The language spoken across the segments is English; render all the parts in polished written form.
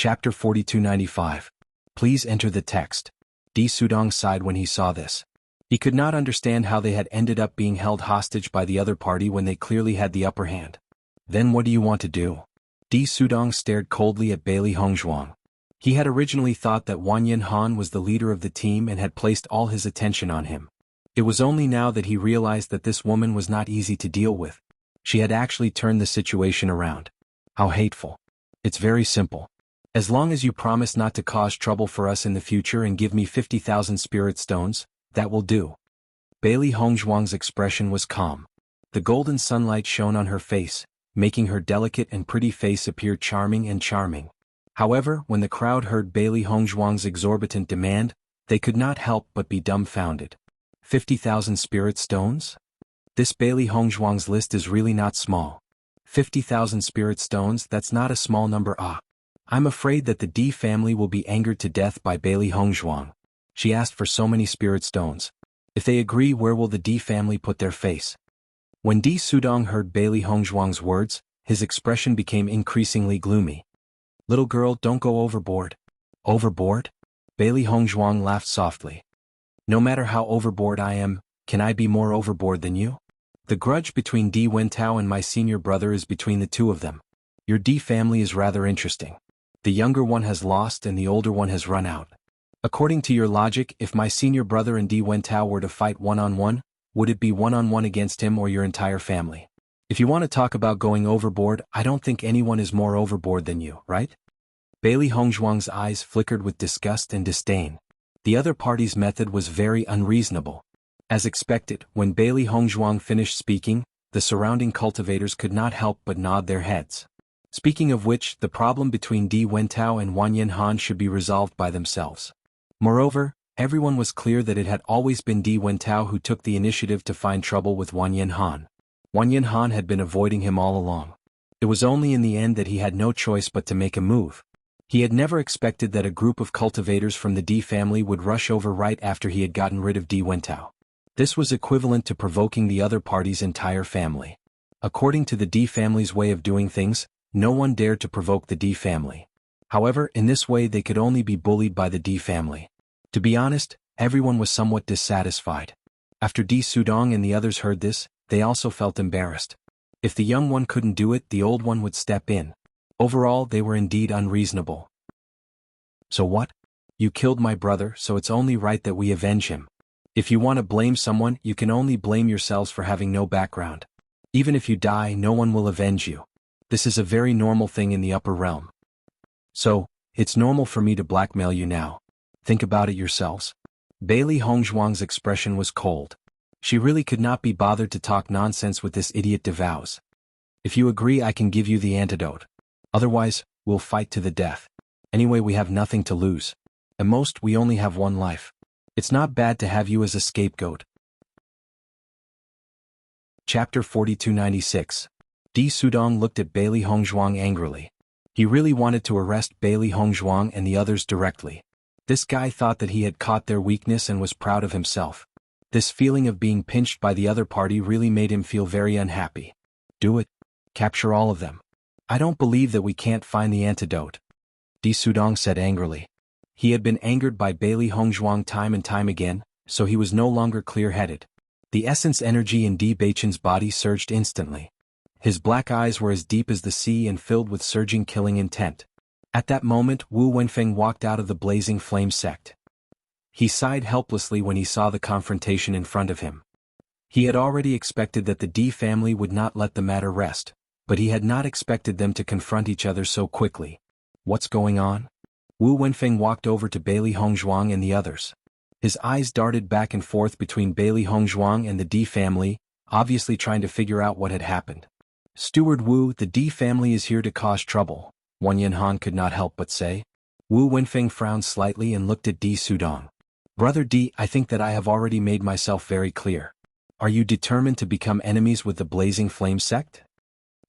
Chapter 4295. Please enter the text. Di Sudong sighed when he saw this. He could not understand how they had ended up being held hostage by the other party when they clearly had the upper hand. Then what do you want to do? Di Sudong stared coldly at Bailey Hongzhuang. He had originally thought that Wanyan Han was the leader of the team and had placed all his attention on him. It was only now that he realized that this woman was not easy to deal with. She had actually turned the situation around. How hateful. It's very simple. As long as you promise not to cause trouble for us in the future and give me 50,000 spirit stones, that will do. Bailey Hongzhuang's expression was calm. The golden sunlight shone on her face, making her delicate and pretty face appear charming and charming. However, when the crowd heard Bailey Hongzhuang's exorbitant demand, they could not help but be dumbfounded. 50,000 spirit stones? This Bailey Hongzhuang's list is really not small. 50,000 spirit stones, that's not a small number. I'm afraid that the Di family will be angered to death by Bailey Hongzhuang. She asked for so many spirit stones. If they agree, where will the Di family put their face? When Di Sudong heard Bailey Hongzhuang's words, his expression became increasingly gloomy. Little girl, don't go overboard. Overboard? Bailey Hongzhuang laughed softly. No matter how overboard I am, can I be more overboard than you? The grudge between Di Wentao and my senior brother is between the two of them. Your Di family is rather interesting. The younger one has lost and the older one has run out. According to your logic, if my senior brother and Di Wentao were to fight one-on-one, would it be one-on-one against him or your entire family? If you want to talk about going overboard, I don't think anyone is more overboard than you, right? Bailey Hongzhuang's eyes flickered with disgust and disdain. The other party's method was very unreasonable. As expected, when Bailey Hongzhuang finished speaking, the surrounding cultivators could not help but nod their heads. Speaking of which, the problem between Di Wentao and Wanyan Han should be resolved by themselves. Moreover, everyone was clear that it had always been Di Wentao who took the initiative to find trouble with Wanyan Han. Wanyan Han had been avoiding him all along. It was only in the end that he had no choice but to make a move. He had never expected that a group of cultivators from the Di family would rush over right after he had gotten rid of Di Wentao. This was equivalent to provoking the other party's entire family. According to the Di family's way of doing things, no one dared to provoke the Di family. However, in this way they could only be bullied by the Di family. To be honest, everyone was somewhat dissatisfied. After Di Sudong and the others heard this, they also felt embarrassed. If the young one couldn't do it, the old one would step in. Overall, they were indeed unreasonable. So what? You killed my brother, so it's only right that we avenge him. If you want to blame someone, you can only blame yourselves for having no background. Even if you die, no one will avenge you. This is a very normal thing in the upper realm. So, it's normal for me to blackmail you now. Think about it yourselves. Bailey Hongzhuang's expression was cold. She really could not be bothered to talk nonsense with this idiot DeVows. If you agree, I can give you the antidote. Otherwise, we'll fight to the death. Anyway, we have nothing to lose. At most, we only have one life. It's not bad to have you as a scapegoat. Chapter 4296. Di Sudong looked at Bailey Hongzhuang angrily. He really wanted to arrest Bailey Hongzhuang and the others directly. This guy thought that he had caught their weakness and was proud of himself. This feeling of being pinched by the other party really made him feel very unhappy. Do it. Capture all of them. I don't believe that we can't find the antidote. Di Sudong said angrily. He had been angered by Bailey Hongzhuang time and time again, so he was no longer clear-headed. The essence energy in Di Baichen's body surged instantly. His black eyes were as deep as the sea and filled with surging killing intent. At that moment, Wu Wenfeng walked out of the blazing flame sect. He sighed helplessly when he saw the confrontation in front of him. He had already expected that the Di family would not let the matter rest, but he had not expected them to confront each other so quickly. What's going on? Wu Wenfeng walked over to Bailey Hongzhuang and the others. His eyes darted back and forth between Bailey Hongzhuang and the Di family, obviously trying to figure out what had happened. Steward Wu, the Di family is here to cause trouble, Wanyan Han could not help but say. Wu Wenfeng frowned slightly and looked at Di Sudong. Brother Di, I think that I have already made myself very clear. Are you determined to become enemies with the Blazing Flame sect?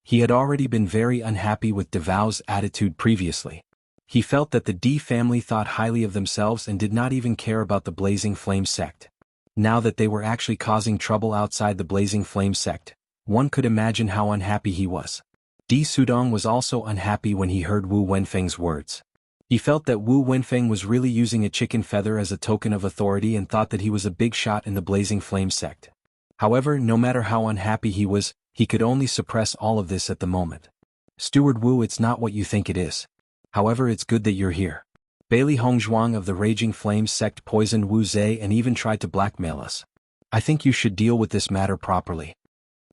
He had already been very unhappy with DeVows' attitude previously. He felt that the Di family thought highly of themselves and did not even care about the Blazing Flame sect. Now that they were actually causing trouble outside the Blazing Flame sect, one could imagine how unhappy he was. Di Sudong was also unhappy when he heard Wu Wenfeng's words. He felt that Wu Wenfeng was really using a chicken feather as a token of authority and thought that he was a big shot in the Blazing Flame sect. However, no matter how unhappy he was, he could only suppress all of this at the moment. Steward Wu, it's not what you think it is. However, it's good that you're here. Bailey Hongzhuang of the Raging Flames sect poisoned Wu Zhe and even tried to blackmail us. I think you should deal with this matter properly.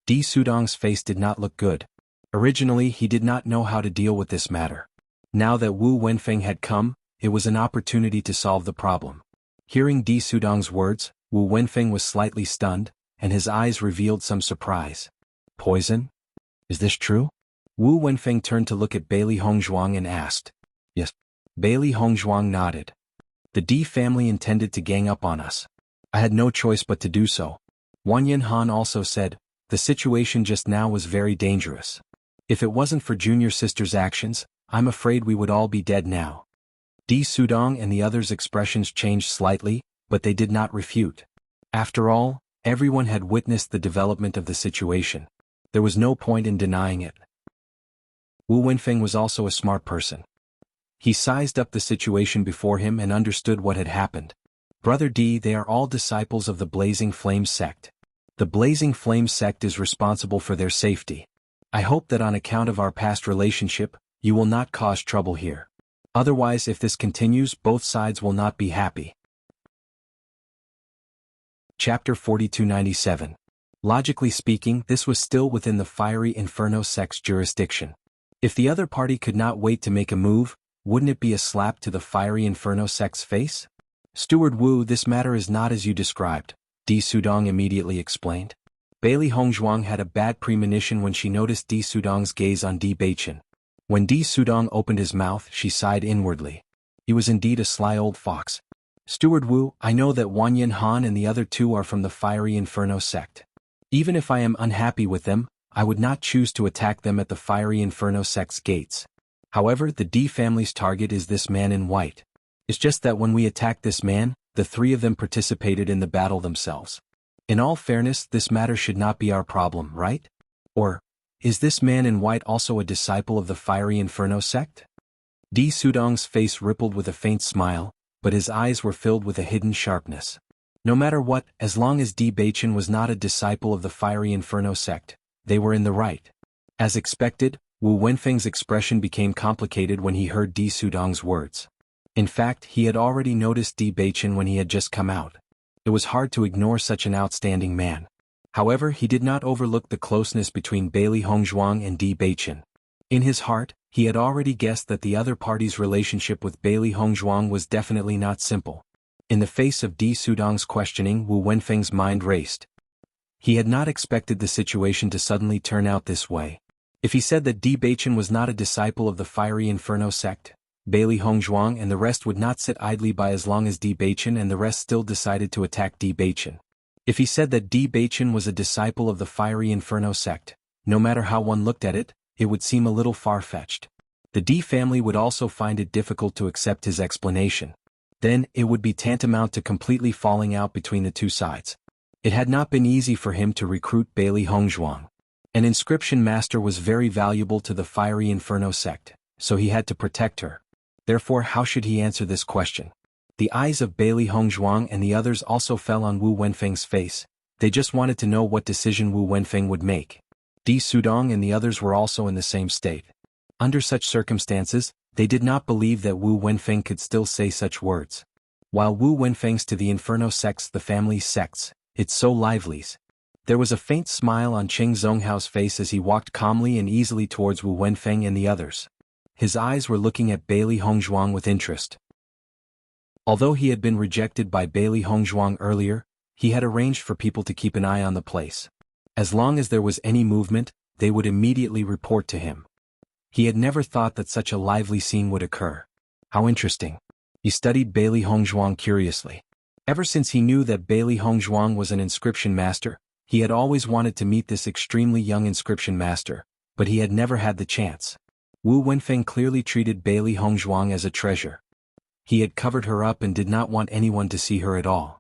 Di Sudong's face did not look good. Originally, he did not know how to deal with this matter. Now that Wu Wenfeng had come, it was an opportunity to solve the problem. Hearing Di Sudong's words, Wu Wenfeng was slightly stunned, and his eyes revealed some surprise. Poison? Is this true? Wu Wenfeng turned to look at Bailey Hongzhuang and asked. Yes. Bailey Hongzhuang nodded. The Di family intended to gang up on us. I had no choice but to do so. Wanyan Han also said, the situation just now was very dangerous. If it wasn't for Junior Sister's actions, I'm afraid we would all be dead now. Di Sudong and the others' expressions changed slightly, but they did not refute. After all, everyone had witnessed the development of the situation. There was no point in denying it. Wu Wenfeng was also a smart person. He sized up the situation before him and understood what had happened. Brother Di, they are all disciples of the Blazing Flame sect. The Blazing Flame sect is responsible for their safety. I hope that on account of our past relationship, you will not cause trouble here. Otherwise, if this continues, both sides will not be happy. Chapter 4297. Logically speaking, this was still within the Fiery Inferno sect's jurisdiction. If the other party could not wait to make a move, wouldn't it be a slap to the Fiery Inferno sect's face? Steward Wu, this matter is not as you described, Di Sudong immediately explained. Bailey Hongzhuang had a bad premonition when she noticed Di Sudong's gaze on Di Beichen. When Di Sudong opened his mouth, she sighed inwardly. He was indeed a sly old fox. Steward Wu, I know that Wanyan Han and the other two are from the Fiery Inferno sect. Even if I am unhappy with them, I would not choose to attack them at the Fiery Inferno sect's gates. However, the Di family's target is this man in white. It's just that when we attacked this man, the three of them participated in the battle themselves. In all fairness, this matter should not be our problem, right? Or, is this man in white also a disciple of the Fiery Inferno sect? Di Sudong's face rippled with a faint smile, but his eyes were filled with a hidden sharpness. No matter what, as long as Di Beichen was not a disciple of the Fiery Inferno sect, they were in the right. As expected, Wu Wenfeng's expression became complicated when he heard Di Sudong's words. In fact, he had already noticed Di Beichen when he had just come out. It was hard to ignore such an outstanding man. However, he did not overlook the closeness between Bailey Hongzhuang and Di Beichen. In his heart, he had already guessed that the other party's relationship with Bailey Hongzhuang was definitely not simple. In the face of Di Sudong's questioning, Wu Wenfeng's mind raced. He had not expected the situation to suddenly turn out this way. If he said that Di Beichen was not a disciple of the Fiery Inferno sect, Bailey Hongzhuang and the rest would not sit idly by as long as Di Beichen and the rest still decided to attack Di Beichen. If he said that Di Beichen was a disciple of the Fiery Inferno sect, no matter how one looked at it, it would seem a little far-fetched. The Di family would also find it difficult to accept his explanation. Then, it would be tantamount to completely falling out between the two sides. It had not been easy for him to recruit Bailey Hongzhuang. An inscription master was very valuable to the Fiery Inferno sect, so he had to protect her. Therefore, how should he answer this question? The eyes of Bailey Hongzhuang and the others also fell on Wu Wenfeng's face. They just wanted to know what decision Wu Wenfeng would make. Di Sudong and the others were also in the same state. Under such circumstances, they did not believe that Wu Wenfeng could still say such words. While Wu Wenfeng's to the Inferno sects the family sects, it's so livelies. There was a faint smile on Cheng Zhonghao's face as he walked calmly and easily towards Wu Wenfeng and the others. His eyes were looking at Bailey Hongzhuang with interest. Although he had been rejected by Bailey Hongzhuang earlier, he had arranged for people to keep an eye on the place. As long as there was any movement, they would immediately report to him. He had never thought that such a lively scene would occur. How interesting. He studied Bailey Hongzhuang curiously. Ever since he knew that Bailey Hongzhuang was an inscription master, he had always wanted to meet this extremely young inscription master, but he had never had the chance. Wu Wenfeng clearly treated Bailey Hongzhuang as a treasure. He had covered her up and did not want anyone to see her at all.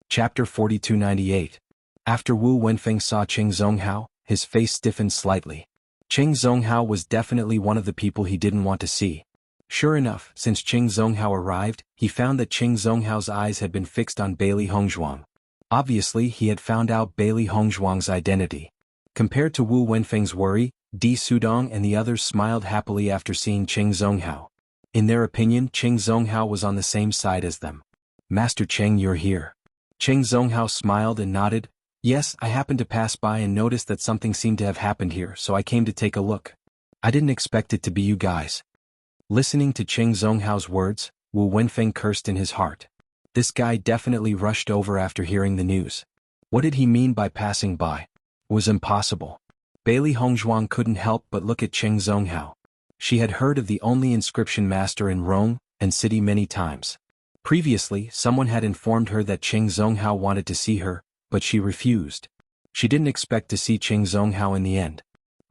Chapter 4298. After Wu Wenfeng saw Cheng Zhonghao, his face stiffened slightly. Cheng Zonghao was definitely one of the people he didn't want to see. Sure enough, since Cheng Zonghao arrived, he found that Cheng Zonghao's eyes had been fixed on Bailey Hongzhuang. Obviously, he had found out Bailey Hongzhuang's identity. Compared to Wu Wenfeng's worry, Di Sudong and the others smiled happily after seeing Cheng Zonghao. In their opinion, Cheng Zonghao was on the same side as them. Master Cheng, you're here. Cheng Zonghao smiled and nodded. Yes, I happened to pass by and noticed that something seemed to have happened here, so I came to take a look. I didn't expect it to be you guys. Listening to Cheng Zonghao's words, Wu Wenfeng cursed in his heart. This guy definitely rushed over after hearing the news. What did he mean by passing by? It was impossible. Bailey Hongzhuang couldn't help but look at Cheng Zonghao. She had heard of the only inscription master in Rome and city many times. Previously, someone had informed her that Cheng Zonghao wanted to see her, but she refused. She didn't expect to see Cheng Zonghao in the end.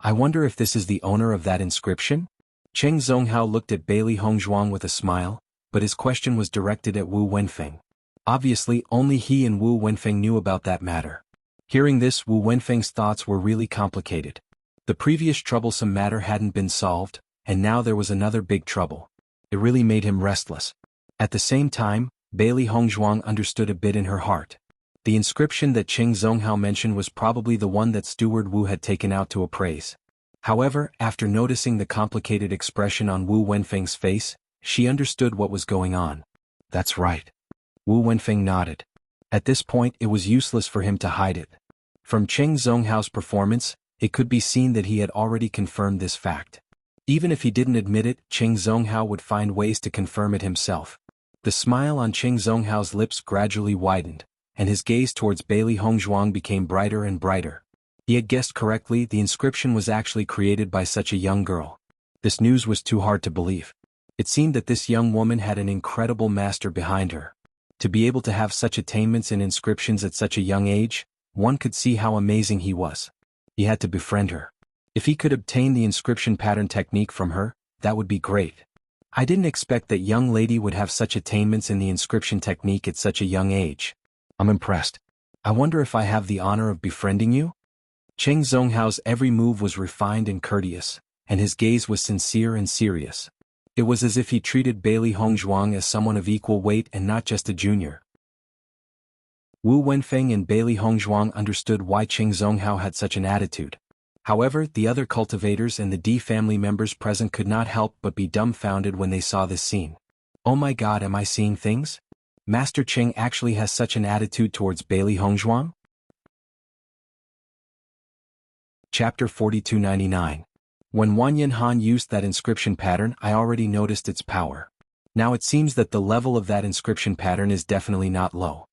I wonder if this is the owner of that inscription? Cheng Zonghao looked at Bailey Hongzhuang with a smile, but his question was directed at Wu Wenfeng. Obviously, only he and Wu Wenfeng knew about that matter. Hearing this, Wu Wenfeng's thoughts were really complicated. The previous troublesome matter hadn't been solved, and now there was another big trouble. It really made him restless. At the same time, Bailey Hongzhuang understood a bit in her heart. The inscription that Cheng Zonghao mentioned was probably the one that Steward Wu had taken out to appraise. However, after noticing the complicated expression on Wu Wenfeng's face, she understood what was going on. That's right. Wu Wenfeng nodded. At this point, it was useless for him to hide it. From Cheng Zonghao's performance, it could be seen that he had already confirmed this fact. Even if he didn't admit it, Cheng Zonghao would find ways to confirm it himself. The smile on Cheng Zonghao's lips gradually widened, and his gaze towards Bailey Hongzhuang became brighter and brighter. He had guessed correctly, the inscription was actually created by such a young girl. This news was too hard to believe. It seemed that this young woman had an incredible master behind her. To be able to have such attainments in inscriptions at such a young age, one could see how amazing he was. He had to befriend her. If he could obtain the inscription pattern technique from her, that would be great. I didn't expect that young lady would have such attainments in the inscription technique at such a young age. I'm impressed. I wonder if I have the honor of befriending you? Cheng Zonghao's every move was refined and courteous, and his gaze was sincere and serious. It was as if he treated Bailey Hongzhuang as someone of equal weight and not just a junior. Wu Wenfeng and Bailey Hongzhuang understood why Cheng Zonghao had such an attitude. However, the other cultivators and the D family members present could not help but be dumbfounded when they saw this scene. Oh my god, am I seeing things? Master Cheng actually has such an attitude towards Bailey Hongzhuang? Chapter 4299. When Wanyan Han used that inscription pattern, I already noticed its power. Now it seems that the level of that inscription pattern is definitely not low.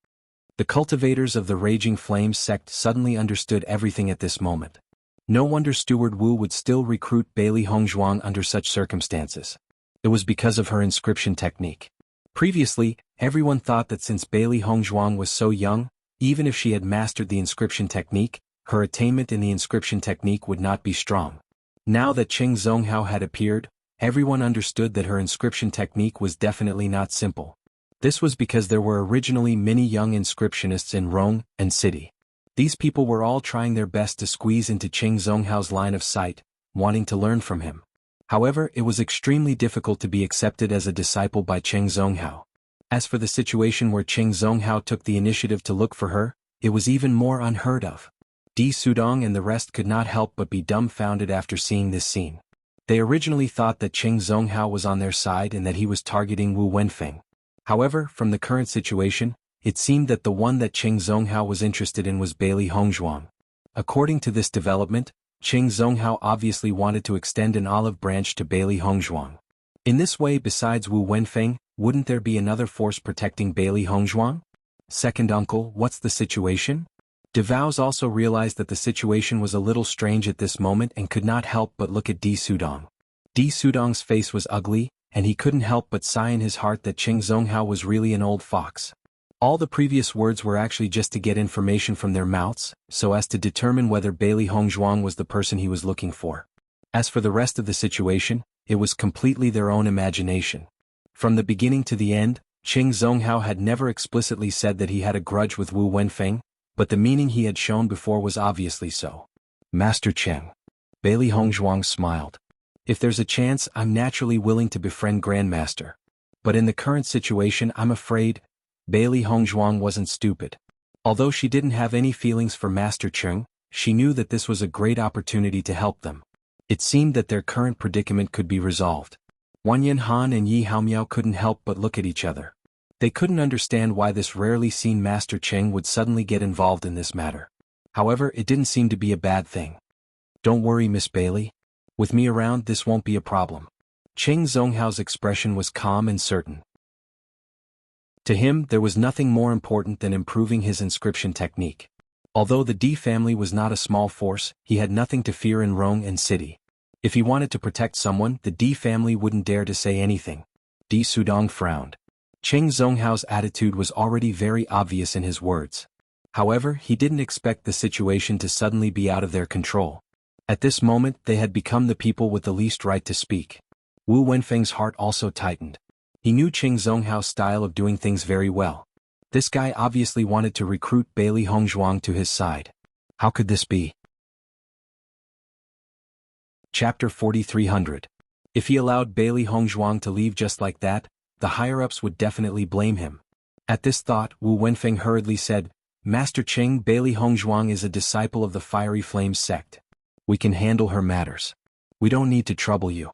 The cultivators of the Raging Flames sect suddenly understood everything at this moment. No wonder Steward Wu would still recruit Bailey Hongzhuang under such circumstances. It was because of her inscription technique. Previously, everyone thought that since Bailey Hongzhuang was so young, even if she had mastered the inscription technique, her attainment in the inscription technique would not be strong. Now that Cheng Zonghao had appeared, everyone understood that her inscription technique was definitely not simple. This was because there were originally many young inscriptionists in Rome and city. These people were all trying their best to squeeze into Cheng Zonghao's line of sight, wanting to learn from him. However, it was extremely difficult to be accepted as a disciple by Cheng Zonghao. As for the situation where Cheng Zonghao took the initiative to look for her, it was even more unheard of. Di Sudong and the rest could not help but be dumbfounded after seeing this scene. They originally thought that Cheng Zonghao was on their side and that he was targeting Wu Wenfeng. However, from the current situation, it seemed that the one that Cheng Zonghao was interested in was Bailey Hongzhuang. According to this development, Cheng Zonghao obviously wanted to extend an olive branch to Bailey Hongzhuang. In this way, besides Wu Wenfeng, wouldn't there be another force protecting Bailey Hongzhuang? Second uncle, what's the situation? DeVows also realized that the situation was a little strange at this moment and could not help but look at Di Sudong. Di Sudong's face was ugly, and he couldn't help but sigh in his heart that Cheng Zonghao was really an old fox. All the previous words were actually just to get information from their mouths, so as to determine whether Bailey Hongzhuang was the person he was looking for. As for the rest of the situation, it was completely their own imagination. From the beginning to the end, Cheng Zonghao had never explicitly said that he had a grudge with Wu Wenfeng, but the meaning he had shown before was obviously so. Master Cheng. Bailey Hongzhuang smiled. If there's a chance, I'm naturally willing to befriend Grandmaster. But in the current situation, I'm afraid. Bailey Hongzhuang wasn't stupid. Although she didn't have any feelings for Master Cheng, she knew that this was a great opportunity to help them. It seemed that their current predicament could be resolved. Wanyan Han and Yi Haomiao couldn't help but look at each other. They couldn't understand why this rarely seen Master Cheng would suddenly get involved in this matter. However, it didn't seem to be a bad thing. Don't worry, Miss Bailey. With me around, this won't be a problem. Cheng Zhonghao's expression was calm and certain. To him, there was nothing more important than improving his inscription technique. Although the Di family was not a small force, he had nothing to fear in Rong and City. If he wanted to protect someone, the Di family wouldn't dare to say anything. Di Sudong frowned. Cheng Zhonghao's attitude was already very obvious in his words. However, he didn't expect the situation to suddenly be out of their control. At this moment, they had become the people with the least right to speak. Wu Wenfeng's heart also tightened. He knew Cheng Zhonghao's style of doing things very well. This guy obviously wanted to recruit Bailey Hongzhuang to his side. How could this be? Chapter 4300. If he allowed Bailey Hongzhuang to leave just like that, the higher-ups would definitely blame him. At this thought, Wu Wenfeng hurriedly said, Master Cheng, Bailey Hongzhuang is a disciple of the Fiery Flames sect. We can handle her matters. We don't need to trouble you.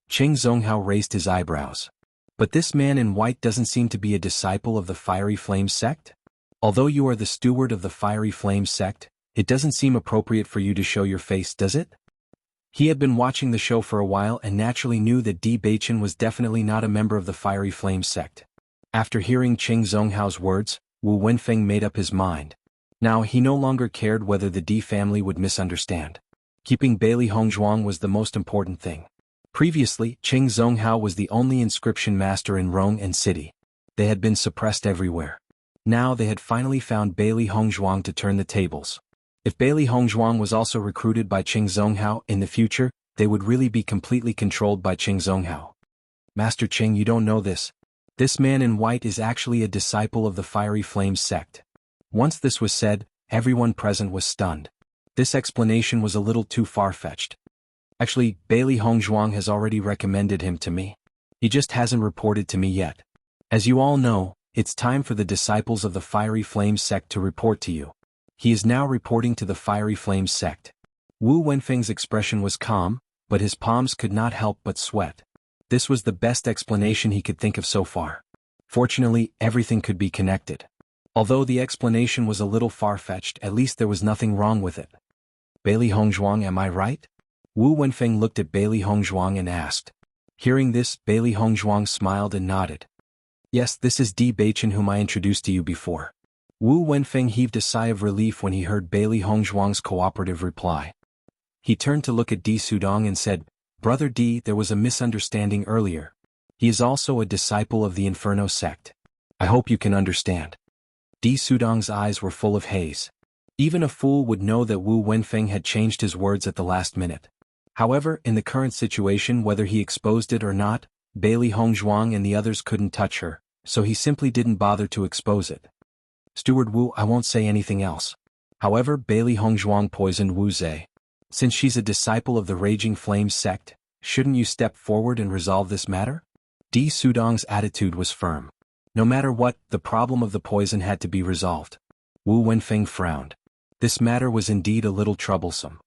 Cheng Zhonghao raised his eyebrows. But this man in white doesn't seem to be a disciple of the Fiery Flames sect? Although you are the steward of the Fiery Flames sect, it doesn't seem appropriate for you to show your face, does it? He had been watching the show for a while and naturally knew that Di Beichen was definitely not a member of the Fiery Flames sect. After hearing Cheng Zhonghao's words, Wu Wenfeng made up his mind. Now he no longer cared whether the Di family would misunderstand. Keeping Bailey Hongzhuang was the most important thing. Previously, Cheng Zhonghao was the only inscription master in Rong and City. They had been suppressed everywhere. Now they had finally found Bailey Hongzhuang to turn the tables. If Bailey Hongzhuang was also recruited by Cheng Zhonghao in the future, they would really be completely controlled by Cheng Zhonghao. Master Cheng, you don't know this. This man in white is actually a disciple of the Fiery Flames sect. Once this was said, everyone present was stunned. This explanation was a little too far-fetched. Actually, Bailey Hongzhuang has already recommended him to me. He just hasn't reported to me yet. As you all know, it's time for the disciples of the Fiery Flames sect to report to you. He is now reporting to the Fiery Flames sect. Wu Wenfeng's expression was calm, but his palms could not help but sweat. This was the best explanation he could think of so far. Fortunately, everything could be connected. Although the explanation was a little far-fetched, at least there was nothing wrong with it. Bailey Hongzhuang, am I right? Wu Wenfeng looked at Bailey Hongzhuang and asked. Hearing this, Bailey Hongzhuang smiled and nodded. Yes, this is Di Beichen whom I introduced to you before. Wu Wenfeng heaved a sigh of relief when he heard Bailey Hongzhuang's cooperative reply. He turned to look at Di Sudong and said, Brother Di, there was a misunderstanding earlier. He is also a disciple of the Inferno sect. I hope you can understand. Di Sudong's eyes were full of haze. Even a fool would know that Wu Wenfeng had changed his words at the last minute. However, in the current situation, whether he exposed it or not, Bailey Hongzhuang and the others couldn't touch her, so he simply didn't bother to expose it. Steward Wu, I won't say anything else. However, Bailey Hongzhuang poisoned Wu Zhe. Since she's a disciple of the Raging Flames sect, shouldn't you step forward and resolve this matter? Di Sudong's attitude was firm. No matter what, the problem of the poison had to be resolved. Wu Wenfeng frowned. This matter was indeed a little troublesome.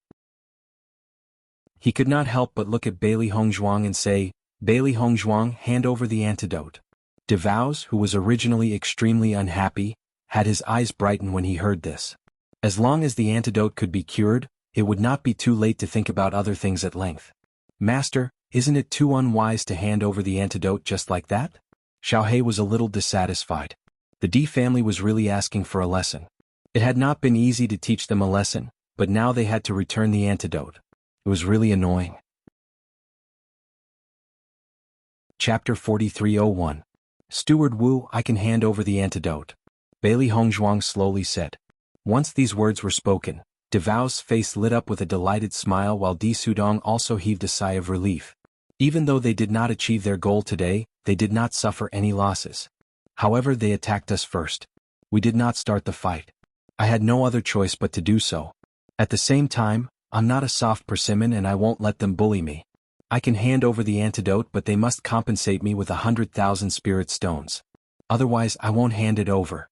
He could not help but look at Bailey Hongzhuang and say, Bailey Hongzhuang, hand over the antidote. DeVows, who was originally extremely unhappy, had his eyes brighten when he heard this. As long as the antidote could be cured, it would not be too late to think about other things at length. Master, isn't it too unwise to hand over the antidote just like that? Xiaohei was a little dissatisfied. The Di family was really asking for a lesson. It had not been easy to teach them a lesson, but now they had to return the antidote. It was really annoying. Chapter 4301. Steward Wu, I can hand over the antidote. Bailey Hongzhuang slowly said. Once these words were spoken, DeVows' face lit up with a delighted smile while Di Sudong also heaved a sigh of relief. Even though they did not achieve their goal today, they did not suffer any losses. However, they attacked us first. We did not start the fight. I had no other choice but to do so. At the same time, I'm not a soft persimmon and I won't let them bully me. I can hand over the antidote, but they must compensate me with 100,000 spirit stones. Otherwise I won't hand it over.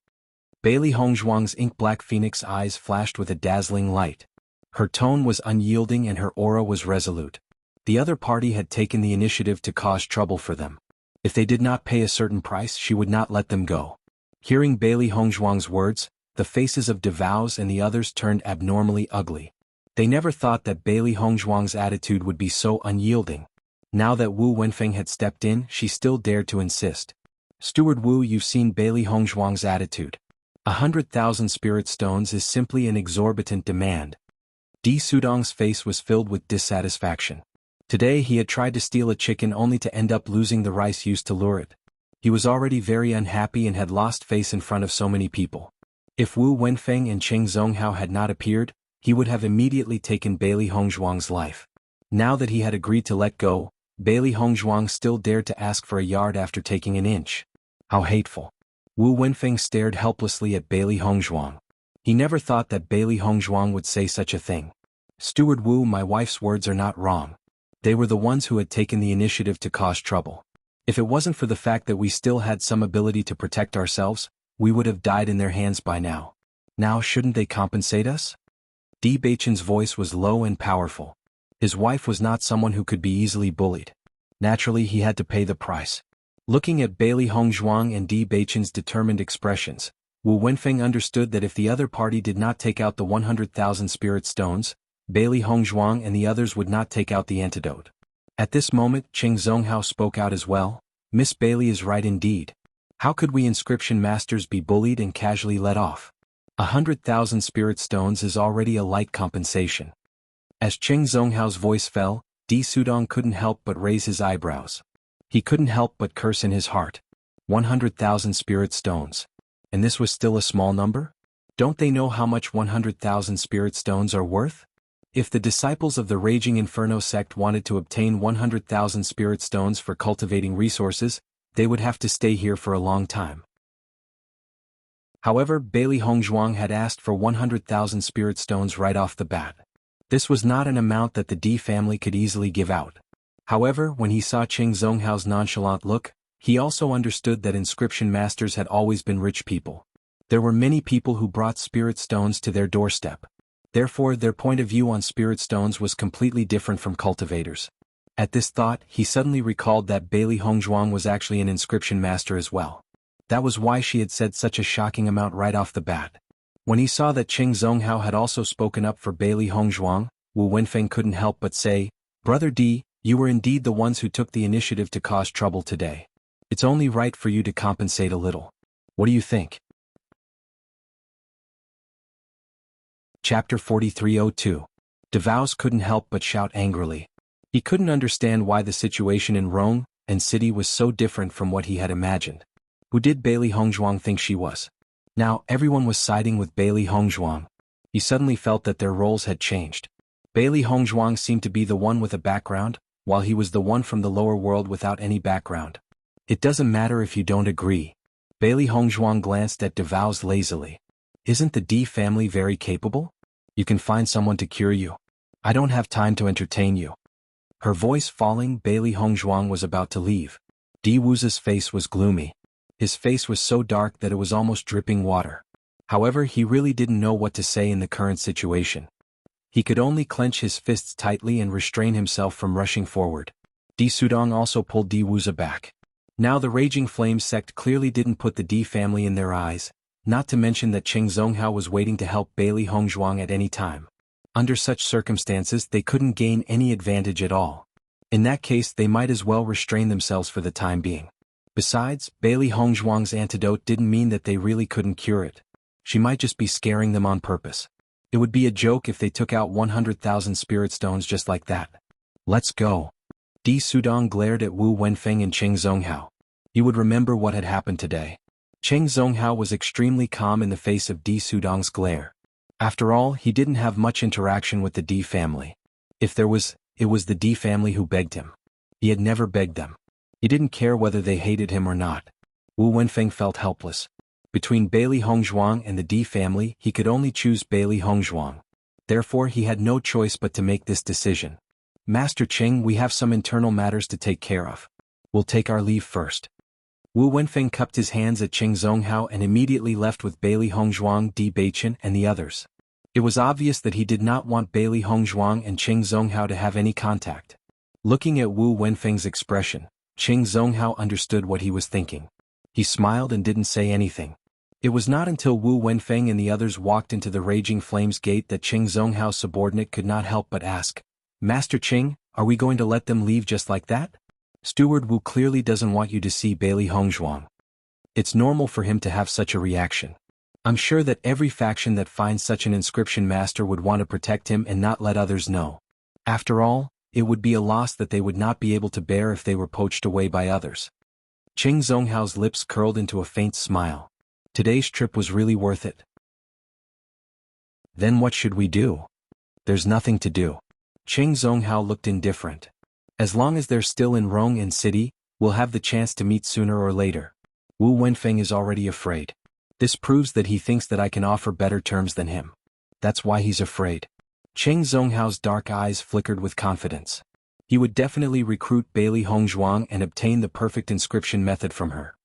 Bailey Hongzhuang's ink-black phoenix eyes flashed with a dazzling light. Her tone was unyielding and her aura was resolute. The other party had taken the initiative to cause trouble for them. If they did not pay a certain price, she would not let them go. Hearing Bailey Hongzhuang's words, the faces of DeVows and the others turned abnormally ugly. They never thought that Bailey Hongzhuang's attitude would be so unyielding. Now that Wu Wenfeng had stepped in, she still dared to insist. Steward Wu, you've seen Bailey Hongzhuang's attitude. 100,000 spirit stones is simply an exorbitant demand. Di Sudong's face was filled with dissatisfaction. Today he had tried to steal a chicken only to end up losing the rice used to lure it. He was already very unhappy and had lost face in front of so many people. If Wu Wenfeng and Cheng Zonghao had not appeared, he would have immediately taken Bailey Hongzhuang's life. Now that he had agreed to let go, Bailey Hongzhuang still dared to ask for a yard after taking an inch. How hateful. Wu Wenfeng stared helplessly at Bailey Hongzhuang. He never thought that Bailey Hongzhuang would say such a thing. Steward Wu, my wife's words are not wrong. They were the ones who had taken the initiative to cause trouble. If it wasn't for the fact that we still had some ability to protect ourselves, we would have died in their hands by now. Now shouldn't they compensate us? Di Beichen's voice was low and powerful. His wife was not someone who could be easily bullied. Naturally he had to pay the price. Looking at Bailey Hongzhuang and Di Beichen's determined expressions, Wu Wenfeng understood that if the other party did not take out the 100,000 spirit stones, Bailey Hongzhuang and the others would not take out the antidote. At this moment Cheng Zonghao spoke out as well. Miss Bailey is right indeed. How could we inscription masters be bullied and casually let off? 100,000 spirit stones is already a light compensation. As Cheng Zonghao's voice fell, Di Sudong couldn't help but raise his eyebrows. He couldn't help but curse in his heart. 100,000 spirit stones. And this was still a small number? Don't they know how much 100,000 spirit stones are worth? If the disciples of the Raging Inferno sect wanted to obtain 100,000 spirit stones for cultivating resources, they would have to stay here for a long time. However, Bailey Hongzhuang had asked for 100,000 spirit stones right off the bat. This was not an amount that the Di family could easily give out. However, when he saw Cheng Zonghao's nonchalant look, he also understood that inscription masters had always been rich people. There were many people who brought spirit stones to their doorstep. Therefore, their point of view on spirit stones was completely different from cultivators. At this thought, he suddenly recalled that Bailey Hongzhuang was actually an inscription master as well. That was why she had said such a shocking amount right off the bat. When he saw that Cheng Zonghao had also spoken up for Bailey Hongzhuang, Wu Wenfeng couldn't help but say, Brother Di, you were indeed the ones who took the initiative to cause trouble today. It's only right for you to compensate a little. What do you think? Chapter 4302. DeVows couldn't help but shout angrily. He couldn't understand why the situation in Rome and city was so different from what he had imagined. Who did Bailey Hongzhuang think she was? Now everyone was siding with Bailey Hongzhuang. He suddenly felt that their roles had changed. Bailey Hongzhuang seemed to be the one with a background, while he was the one from the lower world without any background. It doesn't matter if you don't agree. Bailey Hongzhuang glanced at DeVows lazily. Isn't the Di family very capable? You can find someone to cure you. I don't have time to entertain you. Her voice falling, Bailey Hongzhuang was about to leave. Di Wu's face was gloomy. His face was so dark that it was almost dripping water. However, he really didn't know what to say in the current situation. He could only clench his fists tightly and restrain himself from rushing forward. Di Sudong also pulled Di Wu's back. Now the Raging Flame sect clearly didn't put the Di family in their eyes, not to mention that Cheng Zonghao was waiting to help Bailey Hongzhuang at any time. Under such circumstances they couldn't gain any advantage at all. In that case they might as well restrain themselves for the time being. Besides, Bailey Hongzhuang's antidote didn't mean that they really couldn't cure it. She might just be scaring them on purpose. It would be a joke if they took out 100,000 spirit stones just like that. Let's go. Di Sudong glared at Wu Wenfeng and Cheng Zonghao. He would remember what had happened today. Cheng Zonghao was extremely calm in the face of Di Sudong's glare. After all, he didn't have much interaction with the Di family. If there was, it was the Di family who begged him. He had never begged them. He didn't care whether they hated him or not. Wu Wenfeng felt helpless. Between Bailey Hongzhuang and the Di family, he could only choose Bailey Hongzhuang. Therefore he had no choice but to make this decision. Master Qing, we have some internal matters to take care of. We'll take our leave first. Wu Wenfeng cupped his hands at Qing Zonghao and immediately left with Bailey Hongzhuang, Di Beichen and the others. It was obvious that he did not want Bailey Hongzhuang and Qing Zonghao to have any contact. Looking at Wu Wenfeng's expression, Qing Zonghao understood what he was thinking. He smiled and didn't say anything. It was not until Wu Wenfeng and the others walked into the Raging Flames gate that Qing Zonghao's subordinate could not help but ask, "Master Qing, are we going to let them leave just like that? Steward Wu clearly doesn't want you to see Bailey Hongzhuang." It's normal for him to have such a reaction. I'm sure that every faction that finds such an inscription master would want to protect him and not let others know. After all, it would be a loss that they would not be able to bear if they were poached away by others. Qing Zonghao's lips curled into a faint smile. Today's trip was really worth it. Then what should we do? There's nothing to do. Qing Zonghao looked indifferent. As long as they're still in Rong'an City, we'll have the chance to meet sooner or later. Wu Wenfeng is already afraid. This proves that he thinks that I can offer better terms than him. That's why he's afraid. Qing Zonghao's dark eyes flickered with confidence. He would definitely recruit Bailey Hongzhuang and obtain the perfect inscription method from her.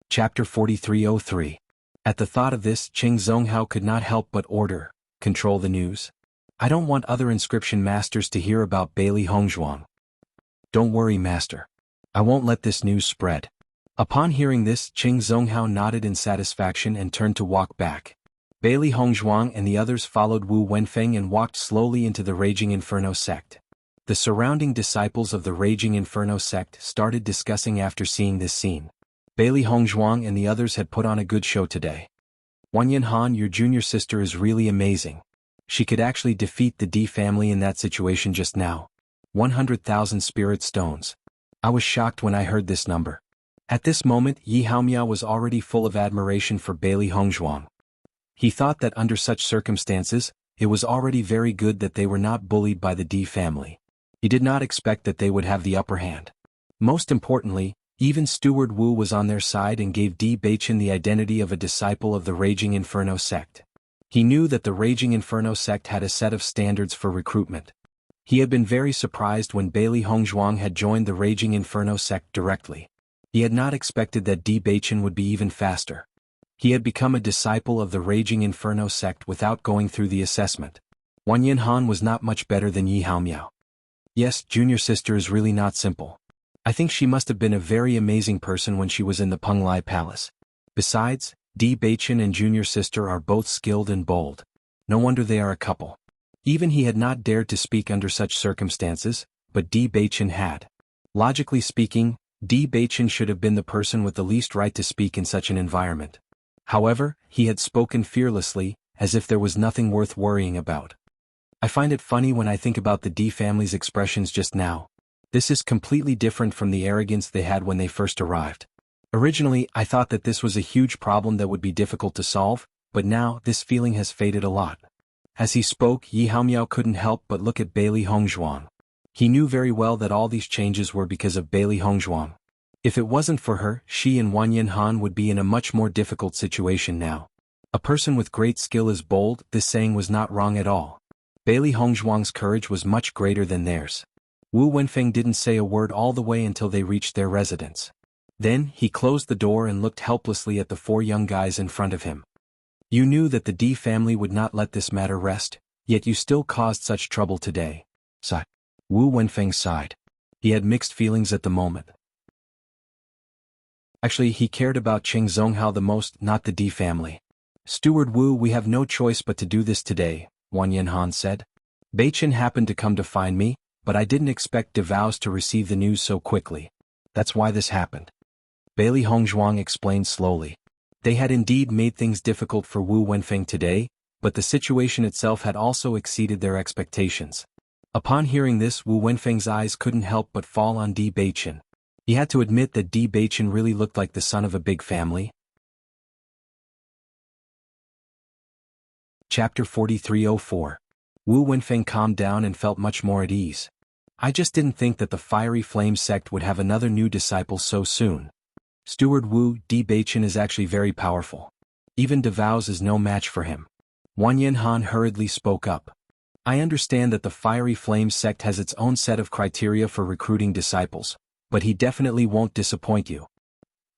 Chapter 4303. At the thought of this, Qing Zonghao could not help but order, "Control the news. I don't want other inscription masters to hear about Bailey Hongzhuang." "Don't worry, master. I won't let this news spread." Upon hearing this, Qing Zonghao nodded in satisfaction and turned to walk back. Bailey Hongzhuang and the others followed Wu Wenfeng and walked slowly into the Raging Inferno sect. The surrounding disciples of the Raging Inferno sect started discussing after seeing this scene. Bailey Hongzhuang and the others had put on a good show today. "Wanyan Han, your junior sister is really amazing. She could actually defeat the D family in that situation just now. 100,000 spirit stones. I was shocked when I heard this number." At this moment, Yi Haomiao was already full of admiration for Bailey Hongzhuang. He thought that under such circumstances, it was already very good that they were not bullied by the D family. He did not expect that they would have the upper hand. Most importantly, even Steward Wu was on their side and gave Di Beichen the identity of a disciple of the Raging Inferno sect. He knew that the Raging Inferno sect had a set of standards for recruitment. He had been very surprised when Bailey Hongzhuang had joined the Raging Inferno sect directly. He had not expected that Di Beichen would be even faster. He had become a disciple of the Raging Inferno sect without going through the assessment. Wanyan Han was not much better than Yi Haomiao. Yes, junior sister is really not simple. I think she must have been a very amazing person when she was in the Penglai Palace. Besides, Di Beichen and junior sister are both skilled and bold. No wonder they are a couple. Even he had not dared to speak under such circumstances, but Di Beichen had. Logically speaking, Di Beichen should have been the person with the least right to speak in such an environment. However, he had spoken fearlessly, as if there was nothing worth worrying about. I find it funny when I think about the D family's expressions just now. This is completely different from the arrogance they had when they first arrived. Originally, I thought that this was a huge problem that would be difficult to solve, but now this feeling has faded a lot. As he spoke, Yi Haomiao couldn't help but look at Bailey Hongzhuang. He knew very well that all these changes were because of Bailey Hongzhuang. If it wasn't for her, she and Wanyan Han would be in a much more difficult situation now. A person with great skill is bold, this saying was not wrong at all. Bailey Hongzhuang's courage was much greater than theirs. Wu Wenfeng didn't say a word all the way until they reached their residence. Then, he closed the door and looked helplessly at the four young guys in front of him. "You knew that the D family would not let this matter rest, yet you still caused such trouble today." Sigh. Wu Wenfeng sighed. He had mixed feelings at the moment. Actually, he cared about Qing Zonghao the most, not the D family. "Steward Wu, we have no choice but to do this today," Wanyan Han said. "Beichen happened to come to find me, but I didn't expect DeVows to receive the news so quickly. That's why this happened." Bailey Hongzhuang explained slowly. They had indeed made things difficult for Wu Wenfeng today, but the situation itself had also exceeded their expectations. Upon hearing this, Wu Wenfeng's eyes couldn't help but fall on Di Beichen. He had to admit that Di Beichen really looked like the son of a big family. Chapter 4304. Wu Wenfeng calmed down and felt much more at ease. "I just didn't think that the Fiery Flame sect would have another new disciple so soon. Steward Wu, Di Beichen is actually very powerful. Even DeVows is no match for him. Wang Yanhan hurriedly spoke up. I understand that the Fiery Flame sect has its own set of criteria for recruiting disciples, but he definitely won't disappoint you.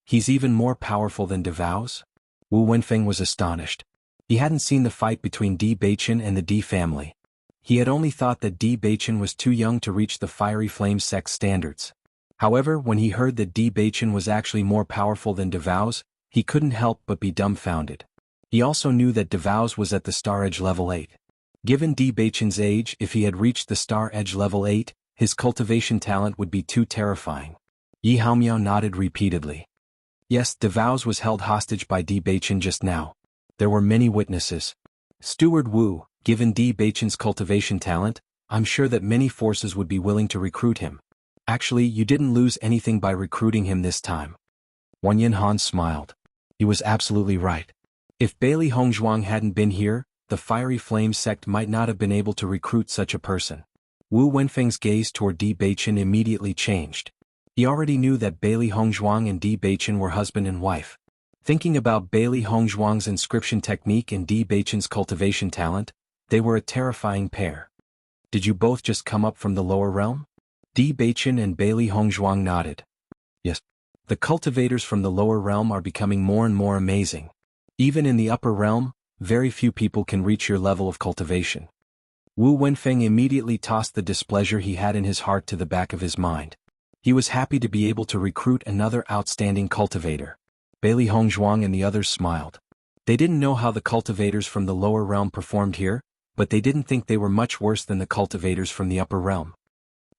He's even more powerful than DeVows? Wu Wenfeng was astonished. He hadn't seen the fight between Di Beichen and the Di family. He had only thought that Di Beichen was too young to reach the Fiery Flame sect standards. However, when he heard that Di Beichen was actually more powerful than DeVows, he couldn't help but be dumbfounded. He also knew that DeVows was at the Star Edge level 8. Given Di Beichen's age, if he had reached the Star Edge level 8, his cultivation talent would be too terrifying. Yi Haomiao nodded repeatedly. Yes, DeVows was held hostage by Di Beichen just now. There were many witnesses. Steward Wu, given Di Beichen's cultivation talent, I'm sure that many forces would be willing to recruit him. Actually, you didn't lose anything by recruiting him this time. Wang Yanhan smiled. He was absolutely right. If Bailey Hongzhuang hadn't been here, the Fiery Flame sect might not have been able to recruit such a person. Wu Wenfeng's gaze toward Di Beichen immediately changed. He already knew that Bailey Hongzhuang and Di Beichen were husband and wife. Thinking about Bailey Hongzhuang's inscription technique and Di Beichen's cultivation talent, they were a terrifying pair. Did you both just come up from the lower realm? Di Beichen and Bailey Hongzhuang nodded. Yes. The cultivators from the lower realm are becoming more and more amazing. Even in the upper realm, very few people can reach your level of cultivation. Wu Wenfeng immediately tossed the displeasure he had in his heart to the back of his mind. He was happy to be able to recruit another outstanding cultivator. Bailey Hongzhuang and the others smiled. They didn't know how the cultivators from the lower realm performed here, but they didn't think they were much worse than the cultivators from the upper realm.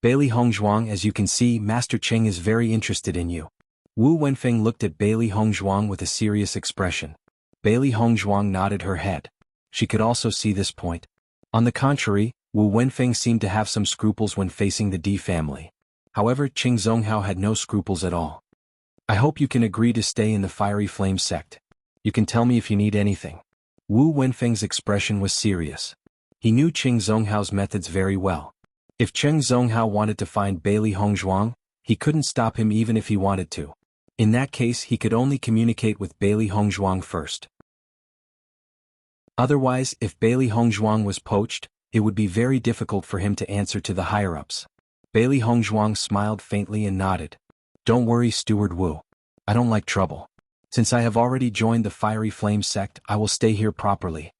Bailey Hongzhuang, as you can see, Master Cheng is very interested in you. Wu Wenfeng looked at Bailey Hongzhuang with a serious expression. Bailey Hongzhuang nodded her head. She could also see this point. On the contrary, Wu Wenfeng seemed to have some scruples when facing the Di family. However, Qing Zonghao had no scruples at all. I hope you can agree to stay in the Fiery Flame sect. You can tell me if you need anything. Wu Wenfeng's expression was serious. He knew Qing Zonghao's methods very well. If Qing Zonghao wanted to find Bailey Hongzhuang, he couldn't stop him even if he wanted to. In that case, he could only communicate with Bailey Hongzhuang first. Otherwise, if Bailey Hongzhuang was poached, it would be very difficult for him to answer to the higher-ups. Bailey Hongzhuang smiled faintly and nodded. Don't worry, Steward Wu. I don't like trouble. Since I have already joined the Fiery Flame sect, I will stay here properly.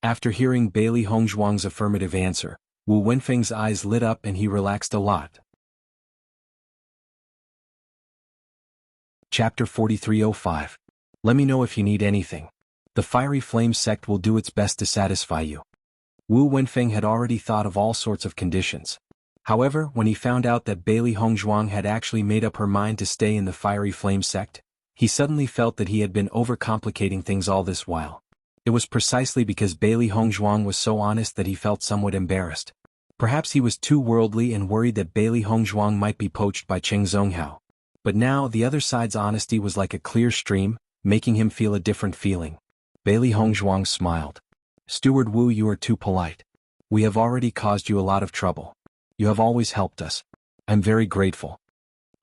After hearing Bailey Hongzhuang's affirmative answer, Wu Wenfeng's eyes lit up and he relaxed a lot. Chapter 4305. Let me know if you need anything. The Fiery Flame sect will do its best to satisfy you. Wu Wenfeng had already thought of all sorts of conditions. However, when he found out that Bailey Hongzhuang had actually made up her mind to stay in the Fiery Flame sect, he suddenly felt that he had been overcomplicating things all this while. It was precisely because Bailey Hongzhuang was so honest that he felt somewhat embarrassed. Perhaps he was too worldly and worried that Bailey Hongzhuang might be poached by Qing Zonghao. But now the other side's honesty was like a clear stream, making him feel a different feeling. Bailey Hongzhuang smiled. Steward Wu, you are too polite. We have already caused you a lot of trouble. You have always helped us. I'm very grateful.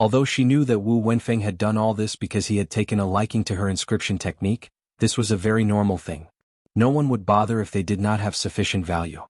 Although she knew that Wu Wenfeng had done all this because he had taken a liking to her inscription technique, this was a very normal thing. No one would bother if they did not have sufficient value.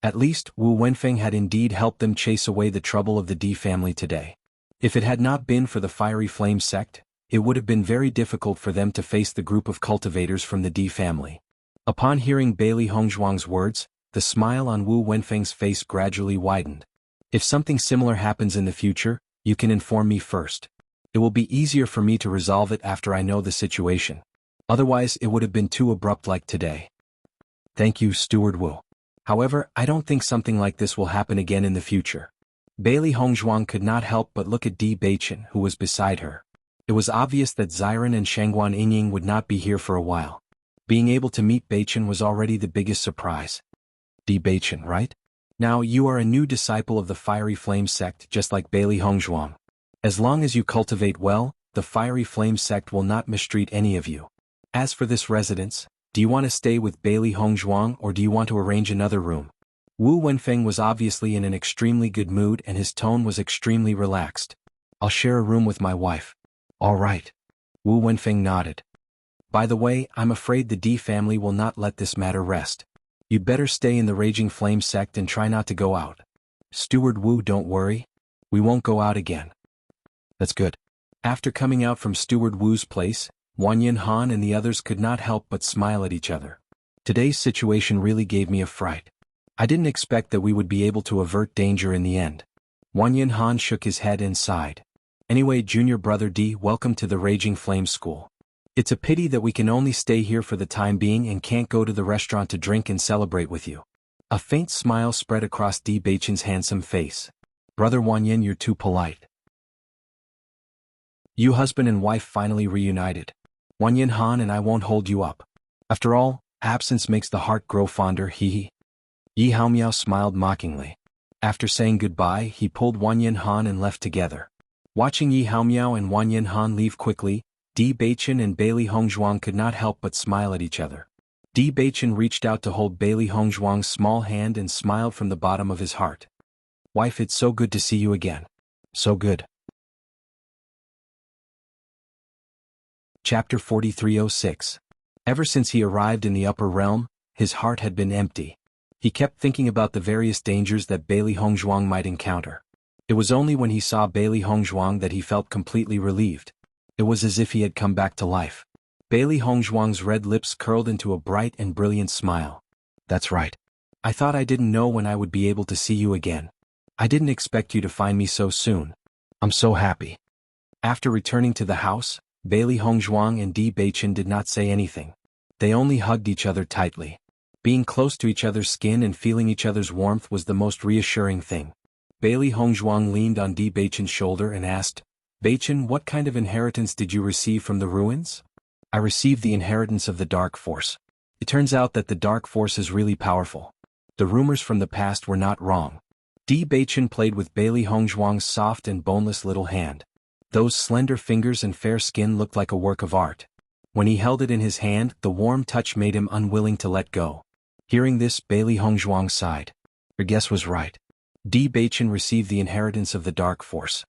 At least, Wu Wenfeng had indeed helped them chase away the trouble of the Di family today. If it had not been for the Fiery Flame sect, it would have been very difficult for them to face the group of cultivators from the Di family. Upon hearing Bailey Hongzhuang's words, the smile on Wu Wenfeng's face gradually widened. If something similar happens in the future, you can inform me first. It will be easier for me to resolve it after I know the situation. Otherwise, it would have been too abrupt like today. Thank you, Steward Wu. However, I don't think something like this will happen again in the future. Bailey Hongzhuang could not help but look at Di Beichen, who was beside her. It was obvious that Xiren and Shangguan Yingying would not be here for a while. Being able to meet Beichen was already the biggest surprise. Di Beichen, right? Now you are a new disciple of the Fiery Flame sect just like Bailey Hongzhuang. As long as you cultivate well, the Fiery Flame sect will not mistreat any of you. As for this residence, do you want to stay with Bailey Hongzhuang or do you want to arrange another room? Wu Wenfeng was obviously in an extremely good mood and his tone was extremely relaxed. I'll share a room with my wife. All right. Wu Wenfeng nodded. By the way, I'm afraid the D family will not let this matter rest. You'd better stay in the Raging Flame sect and try not to go out. Steward Wu, don't worry. We won't go out again. That's good. After coming out from Steward Wu's place, Wanyan Han and the others could not help but smile at each other. Today's situation really gave me a fright. I didn't expect that we would be able to avert danger in the end. Wanyan Han shook his head and sighed. Anyway, junior brother D, welcome to the Raging Flame School. It's a pity that we can only stay here for the time being and can't go to the restaurant to drink and celebrate with you. A faint smile spread across D Beichen's handsome face. Brother Wanyan, you're too polite. You husband and wife finally reunited. Wanyan Han and I won't hold you up. After all, absence makes the heart grow fonder, hee. Yi Haomiao smiled mockingly. After saying goodbye, he pulled Wanyan Han and left together. Watching Yi Haomiao and Wanyan Han leave quickly, D Beichen and Bailey Hongzhuang could not help but smile at each other. D Beichen reached out to hold Bailey Hongzhuang's small hand and smiled from the bottom of his heart. Wife, it's so good to see you again. So good. Chapter 4306. Ever since he arrived in the upper realm, his heart had been empty. He kept thinking about the various dangers that Bailey Hongzhuang might encounter. It was only when he saw Bailey Hongzhuang that he felt completely relieved. It was as if he had come back to life. Bailey Hongzhuang's red lips curled into a bright and brilliant smile. That's right. I thought I didn't know when I would be able to see you again. I didn't expect you to find me so soon. I'm so happy. After returning to the house, Bailey Hongzhuang and D Beichen did not say anything. They only hugged each other tightly. Being close to each other's skin and feeling each other's warmth was the most reassuring thing. Bailey Hongzhuang leaned on D Beichen's shoulder and asked, Beichen, what kind of inheritance did you receive from the ruins? I received the inheritance of the Dark Force. It turns out that the Dark Force is really powerful. The rumors from the past were not wrong. D Beichen played with Bailey Hongzhuang's soft and boneless little hand. Those slender fingers and fair skin looked like a work of art. When he held it in his hand, the warm touch made him unwilling to let go. Hearing this, Bailey Hongzhuang sighed. Your guess was right. D Beichen received the inheritance of the Dark Force.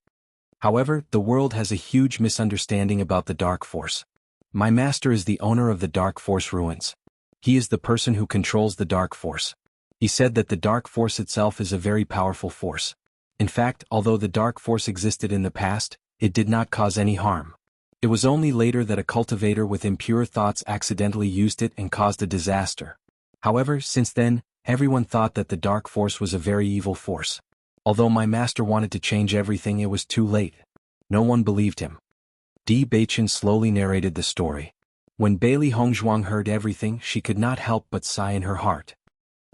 However, the world has a huge misunderstanding about the Dark Force. My master is the owner of the Dark Force ruins. He is the person who controls the Dark Force. He said that the Dark Force itself is a very powerful force. In fact, although the Dark Force existed in the past, it did not cause any harm. It was only later that a cultivator with impure thoughts accidentally used it and caused a disaster. However, since then, everyone thought that the Dark Force was a very evil force. Although my master wanted to change everything, it was too late. No one believed him. D Beichen slowly narrated the story. When Bailey Hongzhuang heard everything, she could not help but sigh in her heart.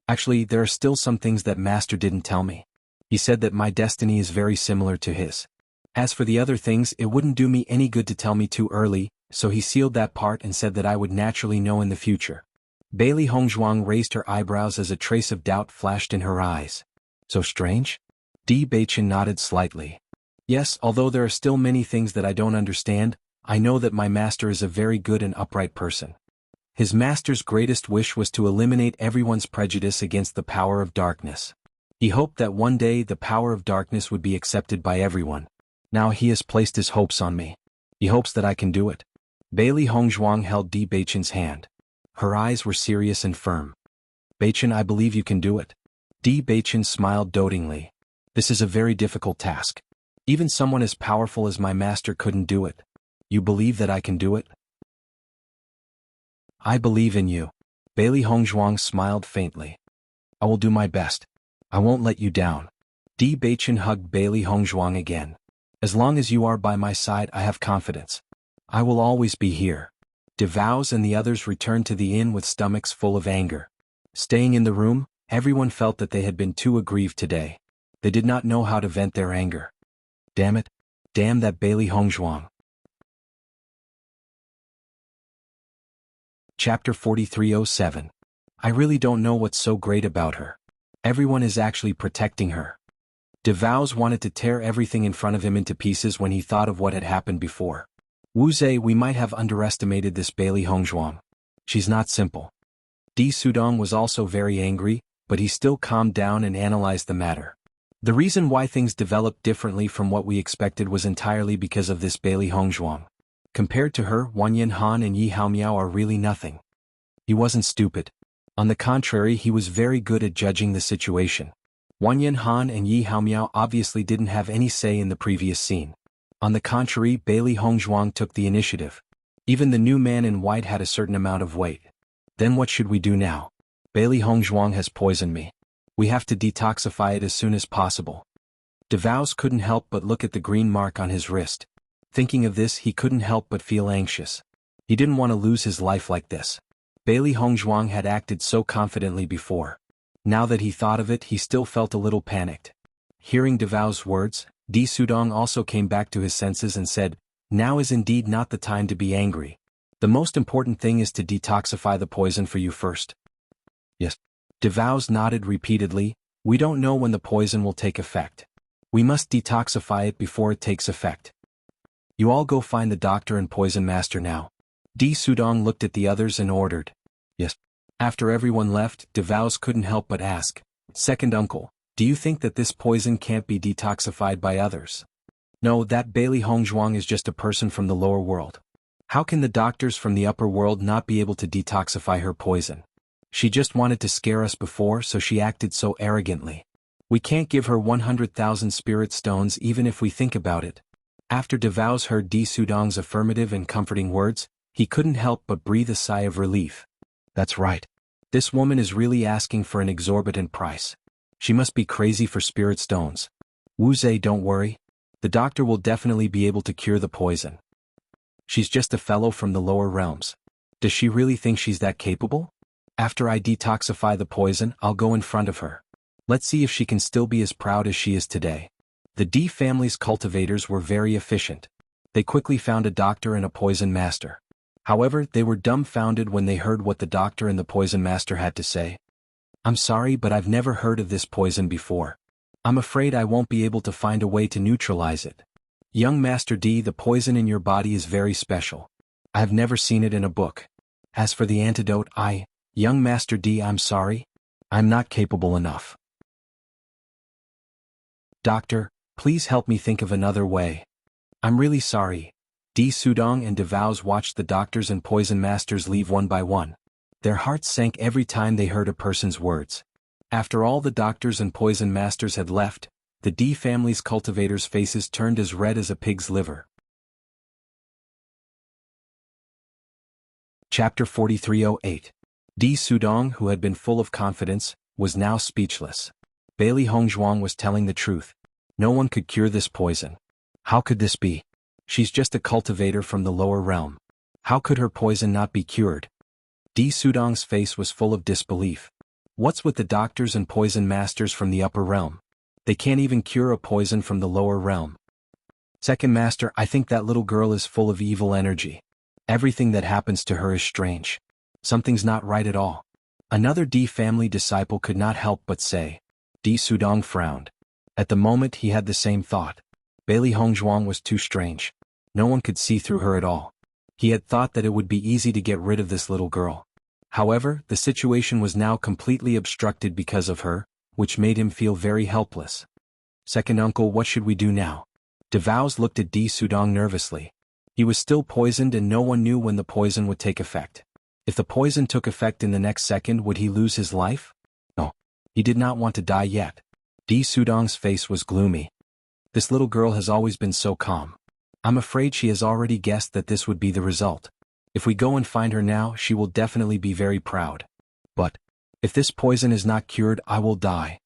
Actually, there are still some things that master didn't tell me. He said that my destiny is very similar to his. As for the other things, it wouldn't do me any good to tell me too early, so he sealed that part and said that I would naturally know in the future. Bailey Hongzhuang raised her eyebrows as a trace of doubt flashed in her eyes. So strange? D Beichen nodded slightly. Yes, although there are still many things that I don't understand, I know that my master is a very good and upright person. His master's greatest wish was to eliminate everyone's prejudice against the power of darkness. He hoped that one day the power of darkness would be accepted by everyone. Now he has placed his hopes on me. He hopes that I can do it. Bailey Hongzhuang held D Beichen's hand. Her eyes were serious and firm. Beichen, I believe you can do it. D Beichen smiled dotingly. This is a very difficult task. Even someone as powerful as my master couldn't do it. You believe that I can do it? I believe in you. Bailey Hongzhuang smiled faintly. I will do my best. I won't let you down. D Beichen hugged Bailey Hongzhuang again. As long as you are by my side, I have confidence. I will always be here. DeVows and the others returned to the inn with stomachs full of anger. Staying in the room, everyone felt that they had been too aggrieved today. They did not know how to vent their anger. Damn it. Damn that Bailey Hongzhuang. Chapter 4307. I really don't know what's so great about her. Everyone is actually protecting her. DeVows wanted to tear everything in front of him into pieces when he thought of what had happened before. Wuxia, we might have underestimated this Bailey Hongzhuang. She's not simple. Di Sudong was also very angry, but he still calmed down and analyzed the matter. The reason why things developed differently from what we expected was entirely because of this Bailey Hongzhuang. Compared to her, Wanyan Han and Yi Haomiao are really nothing. He wasn't stupid. On the contrary, he was very good at judging the situation. Wanyan Han and Yi Haomiao obviously didn't have any say in the previous scene. On the contrary, Bailey Hongzhuang took the initiative. Even the new man in white had a certain amount of weight. Then what should we do now? Bailey Hongzhuang has poisoned me. We have to detoxify it as soon as possible. DeVos couldn't help but look at the green mark on his wrist. Thinking of this, he couldn't help but feel anxious. He didn't want to lose his life like this. Bailey Hongzhuang had acted so confidently before. Now that he thought of it, he still felt a little panicked. Hearing DeVos' words, Di Sudong also came back to his senses and said, "Now is indeed not the time to be angry. The most important thing is to detoxify the poison for you first." "Yes." DeVos nodded repeatedly. "We don't know when the poison will take effect. We must detoxify it before it takes effect. You all go find the doctor and poison master now." Di Sudong looked at the others and ordered. "Yes." After everyone left, DeVos couldn't help but ask, "Second uncle, do you think that this poison can't be detoxified by others?" "No, that Bailey Hongzhuang is just a person from the lower world. How can the doctors from the upper world not be able to detoxify her poison? She just wanted to scare us before, so she acted so arrogantly. We can't give her 100,000 spirit stones even if we think about it." After DeVos heard Di Sudong's affirmative and comforting words, he couldn't help but breathe a sigh of relief. That's right. This woman is really asking for an exorbitant price. She must be crazy for spirit stones. Wuxia, don't worry. The doctor will definitely be able to cure the poison. She's just a fellow from the lower realms. Does she really think she's that capable? After I detoxify the poison, I'll go in front of her. Let's see if she can still be as proud as she is today. The D family's cultivators were very efficient. They quickly found a doctor and a poison master. However, they were dumbfounded when they heard what the doctor and the poison master had to say. "I'm sorry, but I've never heard of this poison before. I'm afraid I won't be able to find a way to neutralize it. Young Master D, the poison in your body is very special. I've never seen it in a book. As for the antidote, Young Master D, I'm sorry. I'm not capable enough. Doctor, please help me think of another way. I'm really sorry." Di Sudong and DeVos watched the doctors and poison masters leave one by one. Their hearts sank every time they heard a person's words. After all the doctors and poison masters had left, the D family's cultivators' faces turned as red as a pig's liver. Chapter 4308. Di Sudong, who had been full of confidence, was now speechless. Bailey Hongzhuang was telling the truth. No one could cure this poison. How could this be? She's just a cultivator from the lower realm. How could her poison not be cured? Di Sudong's face was full of disbelief. What's with the doctors and poison masters from the upper realm? They can't even cure a poison from the lower realm. Second master, I think that little girl is full of evil energy. Everything that happens to her is strange. Something's not right at all. Another D family disciple could not help but say. Di Sudong frowned. At the moment he had the same thought. Bailey Hongzhuang was too strange. No one could see through her at all. He had thought that it would be easy to get rid of this little girl. However, the situation was now completely obstructed because of her, which made him feel very helpless. Second uncle, what should we do now? DeVos looked at Di Sudong nervously. He was still poisoned and no one knew when the poison would take effect. If the poison took effect in the next second, would he lose his life? No. He did not want to die yet. Di Sudong's face was gloomy. This little girl has always been so calm. I'm afraid she has already guessed that this would be the result. If we go and find her now, she will definitely be very proud. But if this poison is not cured, I will die.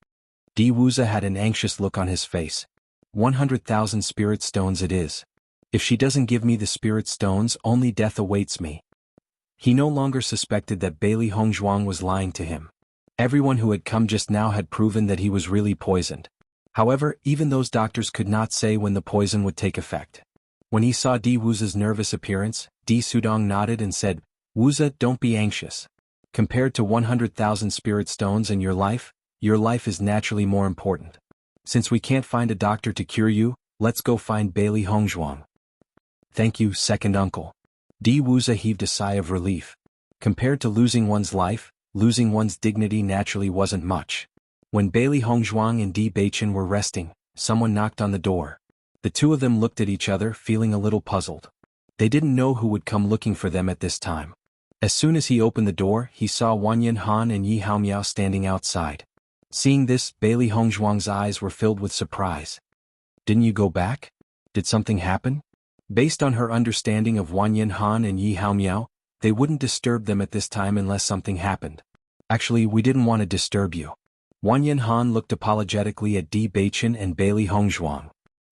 Di Wuxia had an anxious look on his face. 100,000 spirit stones it is. If she doesn't give me the spirit stones, only death awaits me. He no longer suspected that Bailey Hongzhuang was lying to him. Everyone who had come just now had proven that he was really poisoned. However, even those doctors could not say when the poison would take effect. When he saw Di Wuxia's nervous appearance, Di Sudong nodded and said, "Wuxia, don't be anxious. Compared to 100,000 spirit stones in your life is naturally more important. Since we can't find a doctor to cure you, let's go find Bailey Hongzhuang." "Thank you, second uncle." Di Wuxia heaved a sigh of relief. Compared to losing one's life, losing one's dignity naturally wasn't much. When Bailey Hongzhuang and Di Beichen were resting, someone knocked on the door. The two of them looked at each other, feeling a little puzzled. They didn't know who would come looking for them at this time. As soon as he opened the door, he saw Wang Yanhan and Yi Haomiao standing outside. Seeing this, Bailey Hongzhuang's eyes were filled with surprise. Didn't you go back? Did something happen? Based on her understanding of Wang Yanhan and Yi Haomiao, they wouldn't disturb them at this time unless something happened. Actually, we didn't want to disturb you. Wang Yanhan looked apologetically at Di Beichen and Bailey Hongzhuang.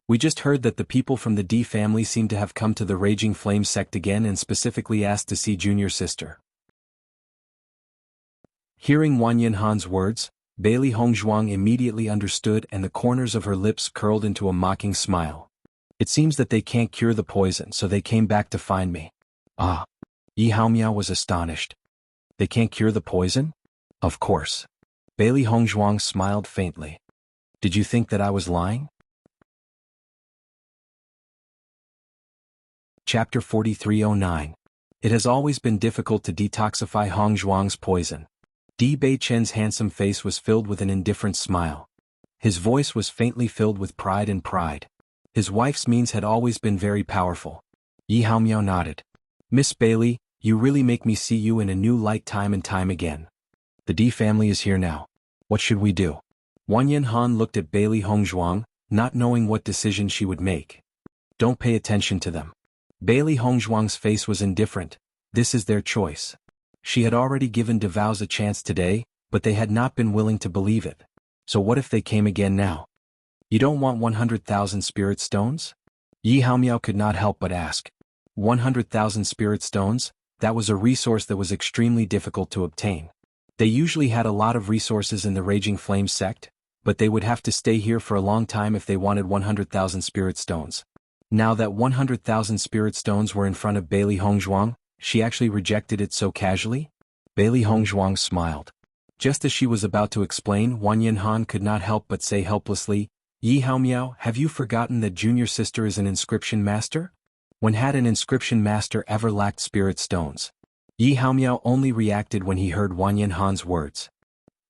We just heard that the people from the Di family seem to have come to the Raging Flame sect again and specifically asked to see junior sister. Hearing Wang Yanhan's words, Bailey Hongzhuang immediately understood and the corners of her lips curled into a mocking smile. It seems that they can't cure the poison, so they came back to find me. Ah. Yi Haomiao was astonished. They can't cure the poison? Of course. Bailey Hongzhuang smiled faintly. Did you think that I was lying? Chapter 4309. It has always been difficult to detoxify Hongzhuang's poison. Di Beichen's handsome face was filled with an indifferent smile. His voice was faintly filled with pride and pride. His wife's means had always been very powerful. Yi Haomiao nodded. Miss Bailey, you really make me see you in a new light time and time again. The Di family is here now. What should we do? Wang Yanhan looked at Bailey Hongzhuang, not knowing what decision she would make. Don't pay attention to them. Bailey Hongzhuang's face was indifferent. This is their choice. She had already given DeVows a chance today, but they had not been willing to believe it. So what if they came again now? You don't want 100,000 spirit stones? Yi Haomiao could not help but ask. 100,000 spirit stones? That was a resource that was extremely difficult to obtain. They usually had a lot of resources in the Raging Flame sect, but they would have to stay here for a long time if they wanted 100,000 spirit stones. Now that 100,000 spirit stones were in front of Bailey Hongzhuang, she actually rejected it so casually? Bailey Hongzhuang smiled. Just as she was about to explain, Wang Yanhan could not help but say helplessly, Yi Haomiao, have you forgotten that junior sister is an inscription master? When had an inscription master ever lacked spirit stones? Yi Haomiao only reacted when he heard Wang Yanhan's words.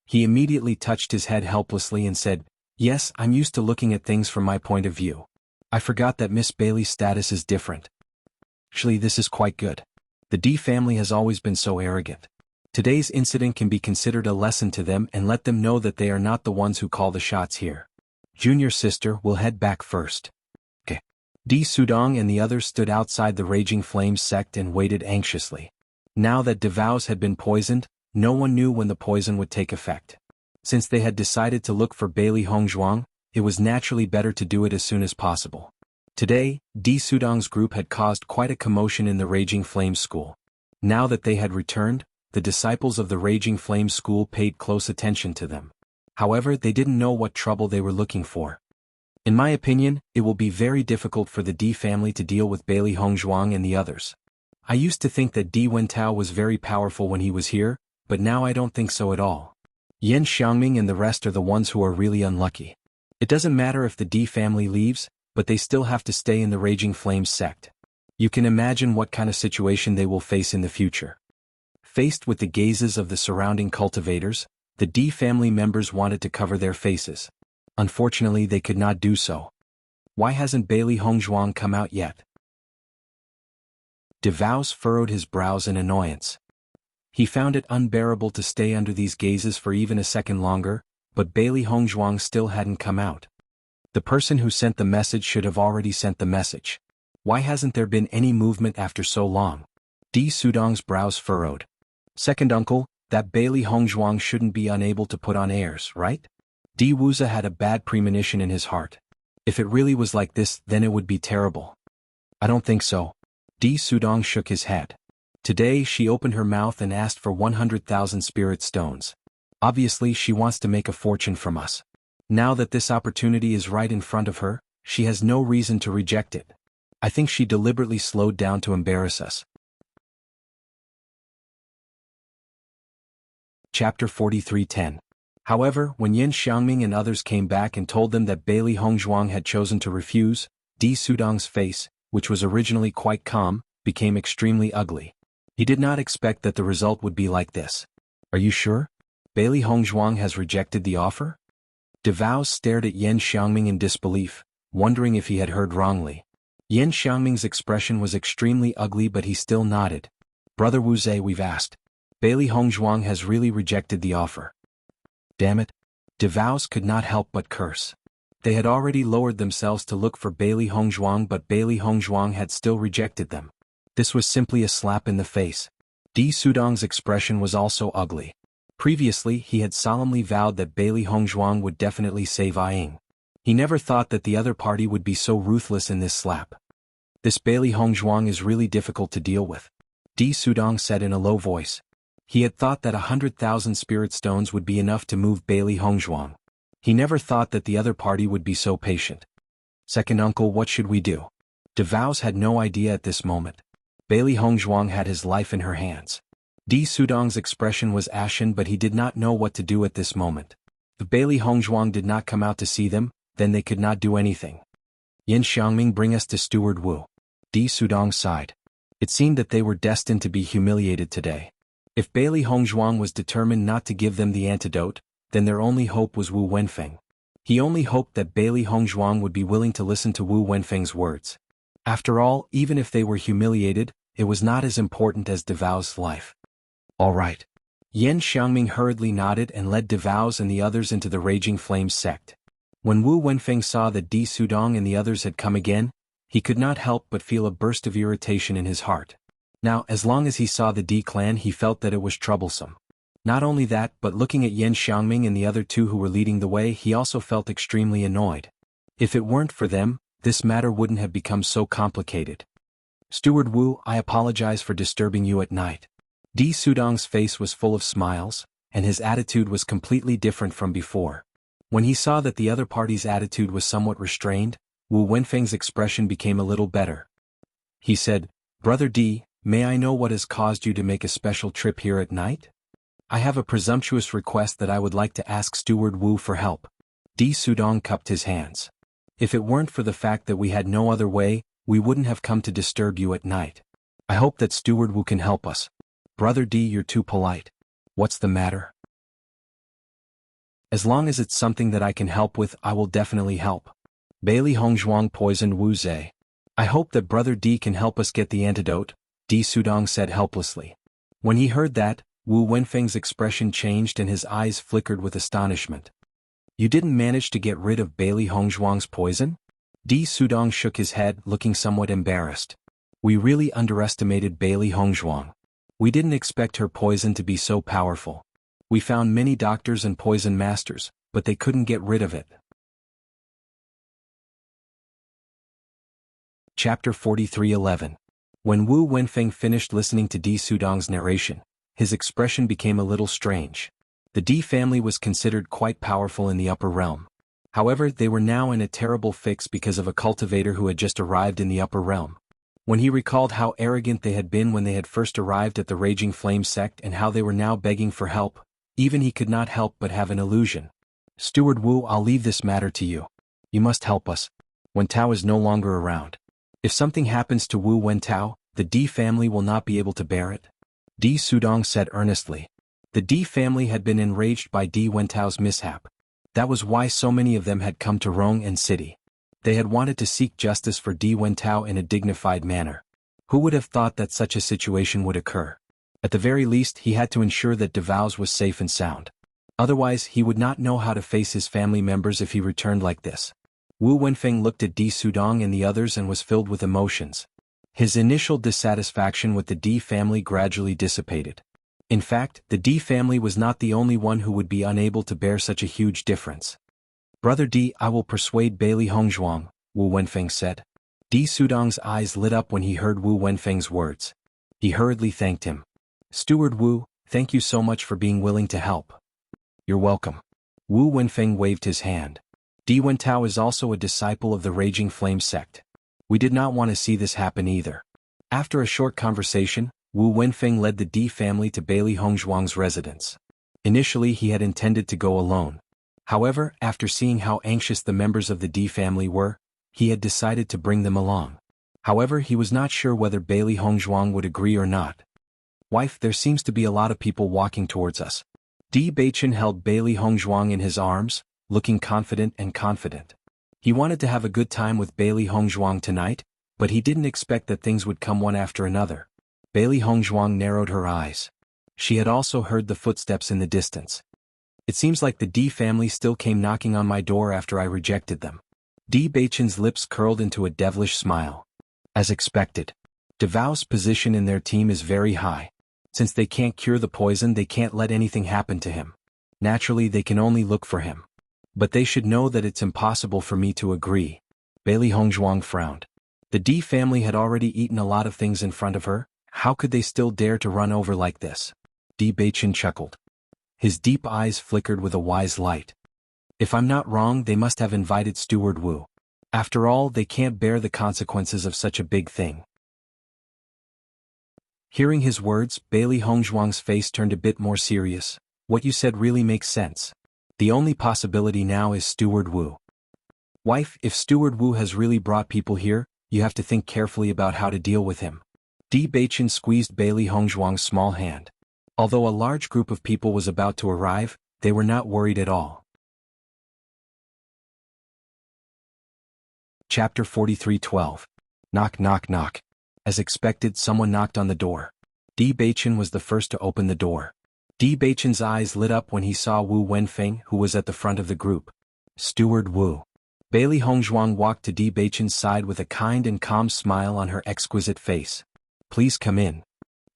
He immediately touched his head helplessly and said, Yes, I'm used to looking at things from my point of view. I forgot that Miss Bailey's status is different. Actually, this is quite good. The Di family has always been so arrogant. Today's incident can be considered a lesson to them and let them know that they are not the ones who call the shots here. Junior sister will head back first. Okay. Di Sudong and the others stood outside the Raging Flames sect and waited anxiously. Now that DeVows had been poisoned, no one knew when the poison would take effect. Since they had decided to look for Bailey Hongzhuang, it was naturally better to do it as soon as possible. Today, Di Sudong's group had caused quite a commotion in the Raging Flames school. Now that they had returned, the disciples of the Raging Flames school paid close attention to them. However, they didn't know what trouble they were looking for. In my opinion, it will be very difficult for the Di family to deal with Bailey Hongzhuang and the others. I used to think that Di Wentao was very powerful when he was here, but now I don't think so at all. Yan Xiangming and the rest are the ones who are really unlucky. It doesn't matter if the Di family leaves, but they still have to stay in the Raging Flames sect. You can imagine what kind of situation they will face in the future. Faced with the gazes of the surrounding cultivators, the Di family members wanted to cover their faces. Unfortunately, they could not do so. Why hasn't Bailey Hongzhuang come out yet? DeVows furrowed his brows in annoyance. He found it unbearable to stay under these gazes for even a second longer, but Bailey Hongzhuang still hadn't come out. The person who sent the message should have already sent the message. Why hasn't there been any movement after so long? Di Sudong's brows furrowed. Second uncle, that Bailey Hongzhuang shouldn't be unable to put on airs, right? Di Wuxia had a bad premonition in his heart. If it really was like this, then it would be terrible. I don't think so. Di Sudong shook his head. Today she opened her mouth and asked for 100,000 spirit stones. Obviously she wants to make a fortune from us. Now that this opportunity is right in front of her, she has no reason to reject it. I think she deliberately slowed down to embarrass us. Chapter 4310. However, when Yan Xiangming and others came back and told them that Bailey Hongzhuang had chosen to refuse, Di Sudong's face, which was originally quite calm, became extremely ugly. He did not expect that the result would be like this. Are you sure? Bailey Hongzhuang has rejected the offer? DeVows stared at Yan Xiangming in disbelief, wondering if he had heard wrongly. Yin Xiangming's expression was extremely ugly, but he still nodded. Brother Wuxia, we've asked. Bailey Hongzhuang has really rejected the offer. Damn it. Devouse could not help but curse. They had already lowered themselves to look for Bailey Hongzhuang, but Bailey Hongzhuang had still rejected them. This was simply a slap in the face. Di Sudong's expression was also ugly. Previously, he had solemnly vowed that Bailey Hongzhuang would definitely save Ying. He never thought that the other party would be so ruthless in this slap. This Bailey Hongzhuang is really difficult to deal with, Di Sudong said in a low voice. He had thought that 100,000 spirit stones would be enough to move Bailey Hongzhuang. He never thought that the other party would be so patient. Second uncle, what should we do? Devouse had no idea at this moment. Bailey Hongzhuang had his life in her hands. Di Sudong's expression was ashen, but he did not know what to do at this moment. If Bailey Hongzhuang did not come out to see them, then they could not do anything. Yin Xiangming, bring us to Steward Wu. Di Sudong sighed. It seemed that they were destined to be humiliated today. If Bailey Hongzhuang was determined not to give them the antidote, then their only hope was Wu Wenfeng. He only hoped that Bailey Hongzhuang would be willing to listen to Wu Wenfeng's words. After all, even if they were humiliated, it was not as important as Devou's life. All right. Yin Xiangming hurriedly nodded and led Devou's and the others into the Raging Flames sect. When Wu Wenfeng saw that Di Sudong and the others had come again, he could not help but feel a burst of irritation in his heart. Now, as long as he saw the Di clan, he felt that it was troublesome. Not only that, but looking at Yin Xiangming and the other two who were leading the way, he also felt extremely annoyed. If it weren't for them, this matter wouldn't have become so complicated. Steward Wu, I apologize for disturbing you at night. Di Sudong's face was full of smiles, and his attitude was completely different from before. When he saw that the other party's attitude was somewhat restrained, Wu Wenfeng's expression became a little better. He said, Brother Di, may I know what has caused you to make a special trip here at night? I have a presumptuous request that I would like to ask Steward Wu for help. Di Sudong cupped his hands. If it weren't for the fact that we had no other way, we wouldn't have come to disturb you at night. I hope that Steward Wu can help us. Brother Di, you're too polite. What's the matter? As long as it's something that I can help with, I will definitely help. Bailey Hongzhuang poisoned Wu Zhe. I hope that Brother Di can help us get the antidote, Di Sudong said helplessly. When he heard that, Wu Wenfeng's expression changed and his eyes flickered with astonishment. You didn't manage to get rid of Bailey Hongzhuang's poison? Di Sudong shook his head, looking somewhat embarrassed. We really underestimated Bailey Hongzhuang. We didn't expect her poison to be so powerful. We found many doctors and poison masters, but they couldn't get rid of it. Chapter 43:11. When Wu Wenfeng finished listening to Di Sudong's narration, his expression became a little strange. The Di family was considered quite powerful in the upper realm. However, they were now in a terrible fix because of a cultivator who had just arrived in the upper realm. When he recalled how arrogant they had been when they had first arrived at the Raging Flame sect and how they were now begging for help, even he could not help but have an illusion. Steward Wu, I'll leave this matter to you. You must help us. Wen Tao is no longer around. If something happens to Wu Wentao, the Di family will not be able to bear it. Di Sudong said earnestly. The Di family had been enraged by Di Wentao's mishap. That was why so many of them had come to Rong'an City. They had wanted to seek justice for Di Wentao in a dignified manner. Who would have thought that such a situation would occur? At the very least, he had to ensure that Devouse was safe and sound. Otherwise, he would not know how to face his family members if he returned like this. Wu Wenfeng looked at Di Sudong and the others and was filled with emotions. His initial dissatisfaction with the Di family gradually dissipated. In fact, the Di family was not the only one who would be unable to bear such a huge difference. Brother Di, I will persuade Bailey Hongzhuang, Wu Wenfeng said. Di Sudong's eyes lit up when he heard Wu Wenfeng's words. He hurriedly thanked him. Steward Wu, thank you so much for being willing to help. You're welcome. Wu Wenfeng waved his hand. Di Wentao is also a disciple of the Raging Flame sect. We did not want to see this happen either. After a short conversation, Wu Wenfeng led the Di family to Bailey Hongzhuang's residence. Initially he had intended to go alone. However, after seeing how anxious the members of the Di family were, he had decided to bring them along. However, he was not sure whether Bailey Hongzhuang would agree or not. Wife, there seems to be a lot of people walking towards us. Di Beichen held Bailey Hongzhuang in his arms, looking confident. He wanted to have a good time with Bailey Hongzhuang tonight, But he didn't expect that things would come one after another. Bailey Hongzhuang narrowed her eyes. She had also heard the footsteps in the distance. It seems like the D family still came knocking on my door after I rejected them. D Beichen's lips curled into a devilish smile. As expected. DeVoe's position in their team is very high. Since they can't cure the poison, they can't let anything happen to him. Naturally, they can only look for him. But they should know that it's impossible for me to agree. Bailey Hongzhuang frowned. The D family had already eaten a lot of things in front of her. How could they still dare to run over like this? D Beichen chuckled. His deep eyes flickered with a wise light. If I'm not wrong, they must have invited Steward Wu. After all, they can't bear the consequences of such a big thing. Hearing his words, Bailey Hongzhuang's face turned a bit more serious. What you said really makes sense. The only possibility now is Steward Wu. Wife, if Steward Wu has really brought people here, you have to think carefully about how to deal with him. D Beichen squeezed Bailey Hongzhuang's small hand. Although a large group of people was about to arrive, they were not worried at all. Chapter 43:12. Knock knock knock. As expected, someone knocked on the door. D Beichen was the first to open the door. D Beichen's eyes lit up when he saw Wu Wenfeng, who was at the front of the group. Steward Wu. Bailey Hongzhuang walked to D Beichen's side with a kind and calm smile on her exquisite face. Please come in.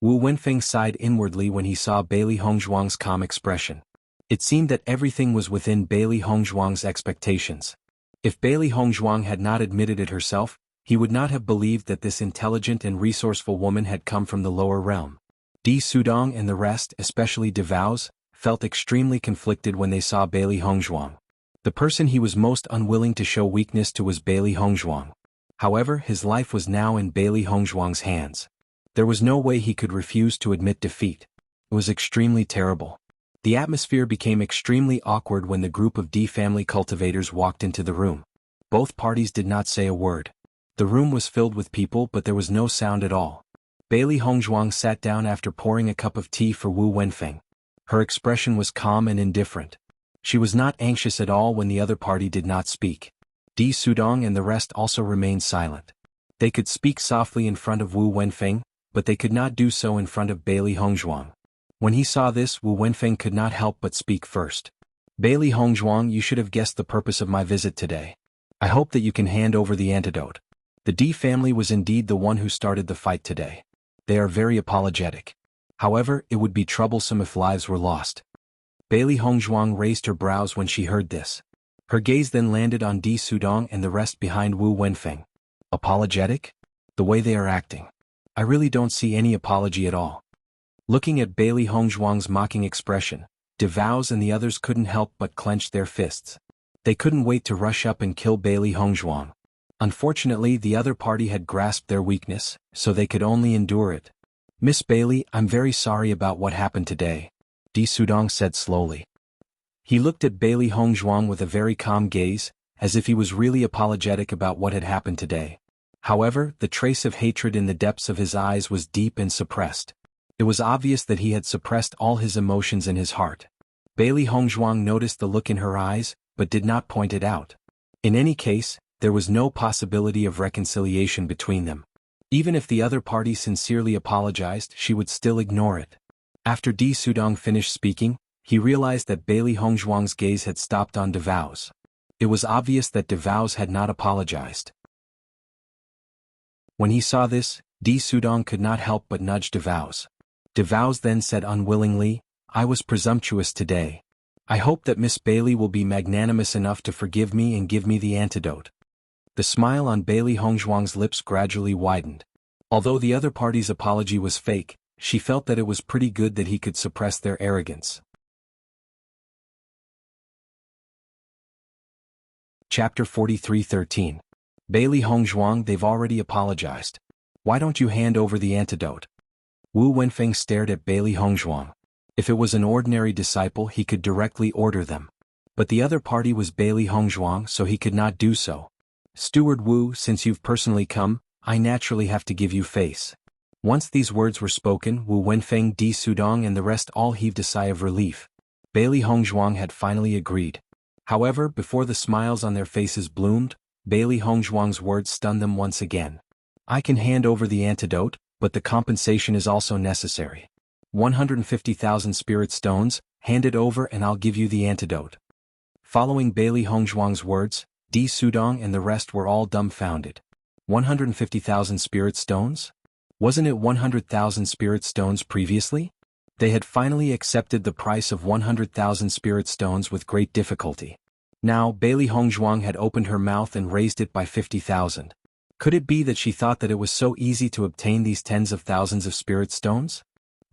Wu Wenfeng sighed inwardly when he saw Bailey Hongzhuang's calm expression. It seemed that everything was within Bailey Hongzhuang's expectations. If Bailey Hongzhuang had not admitted it herself, he would not have believed that this intelligent and resourceful woman had come from the lower realm. Di Sudong and the rest, especially DeVoe's, felt extremely conflicted when they saw Bailey Hongzhuang. The person he was most unwilling to show weakness to was Bailey Hongzhuang. However, his life was now in Bailey Hongzhuang's hands. There was no way he could refuse to admit defeat. It was extremely terrible. The atmosphere became extremely awkward when the group of D family cultivators walked into the room. Both parties did not say a word. The room was filled with people, but there was no sound at all. Bailey Hongzhuang sat down after pouring a cup of tea for Wu Wenfeng. Her expression was calm and indifferent. She was not anxious at all when the other party did not speak. Di Sudong and the rest also remained silent. They could speak softly in front of Wu Wenfeng, but they could not do so in front of Bailey Hongzhuang. When he saw this, Wu Wenfeng could not help but speak first. Bailey Hongzhuang, you should have guessed the purpose of my visit today. I hope that you can hand over the antidote. The D family was indeed the one who started the fight today. They are very apologetic. However, it would be troublesome if lives were lost. Bailey Hongzhuang raised her brows when she heard this. Her gaze then landed on Di Sudong and the rest behind Wu Wenfeng. Apologetic? The way they are acting. I really don't see any apology at all. Looking at Bailey Hongzhuang's mocking expression, DeVoe's and the others couldn't help but clench their fists. They couldn't wait to rush up and kill Bailey Hongzhuang. Unfortunately, the other party had grasped their weakness, so they could only endure it. Miss Bailey, I'm very sorry about what happened today, Di Sudong said slowly. He looked at Bailey Hongzhuang with a very calm gaze, as if he was really apologetic about what had happened today. However, the trace of hatred in the depths of his eyes was deep and suppressed. It was obvious that he had suppressed all his emotions in his heart. Bailey Hongzhuang noticed the look in her eyes, but did not point it out. In any case, there was no possibility of reconciliation between them. Even if the other party sincerely apologized, she would still ignore it. After Di Sudong finished speaking, he realized that Bailey Hongzhuang's gaze had stopped on DeVoe's. It was obvious that DeVoe's had not apologized. When he saw this, Di Sudong could not help but nudge DeVoe's. DeVoe's then said unwillingly, I was presumptuous today. I hope that Miss Bailey will be magnanimous enough to forgive me and give me the antidote. The smile on Bailey Hongzhuang's lips gradually widened. Although the other party's apology was fake, she felt that it was pretty good that he could suppress their arrogance. Chapter 43:13. Bailey Hongzhuang, they've already apologized. Why don't you hand over the antidote? Wu Wenfeng stared at Bailey Hongzhuang. If it was an ordinary disciple, he could directly order them. But the other party was Bailey Hongzhuang, so he could not do so. Steward Wu, since you've personally come, I naturally have to give you face. Once these words were spoken, Wu Wenfeng, Di Sudong and the rest all heaved a sigh of relief. Bailey Hongzhuang had finally agreed. However, before the smiles on their faces bloomed, Bailey Hongzhuang's words stunned them once again. I can hand over the antidote, but the compensation is also necessary. 150,000 spirit stones, hand it over and I'll give you the antidote. Following Bailey Hongzhuang's words, Di Sudong and the rest were all dumbfounded. 150,000 spirit stones? Wasn't it 100,000 spirit stones previously? They had finally accepted the price of 100,000 spirit stones with great difficulty. Now Bailey Hongzhuang had opened her mouth and raised it by 50,000. Could it be that she thought that it was so easy to obtain these tens of thousands of spirit stones?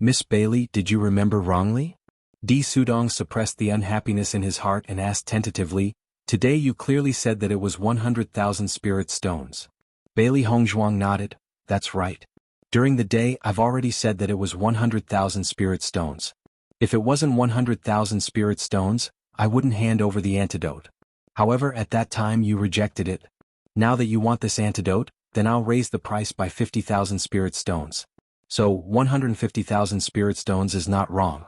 Miss Bailey, did you remember wrongly? Di Sudong suppressed the unhappiness in his heart and asked tentatively, today you clearly said that it was 100,000 spirit stones. Bailey Hongzhuang nodded, that's right. During the day I've already said that it was 100,000 spirit stones. If it wasn't 100,000 spirit stones, I wouldn't hand over the antidote. However, at that time you rejected it. Now that you want this antidote, then I'll raise the price by 50,000 spirit stones. So, 150,000 spirit stones is not wrong.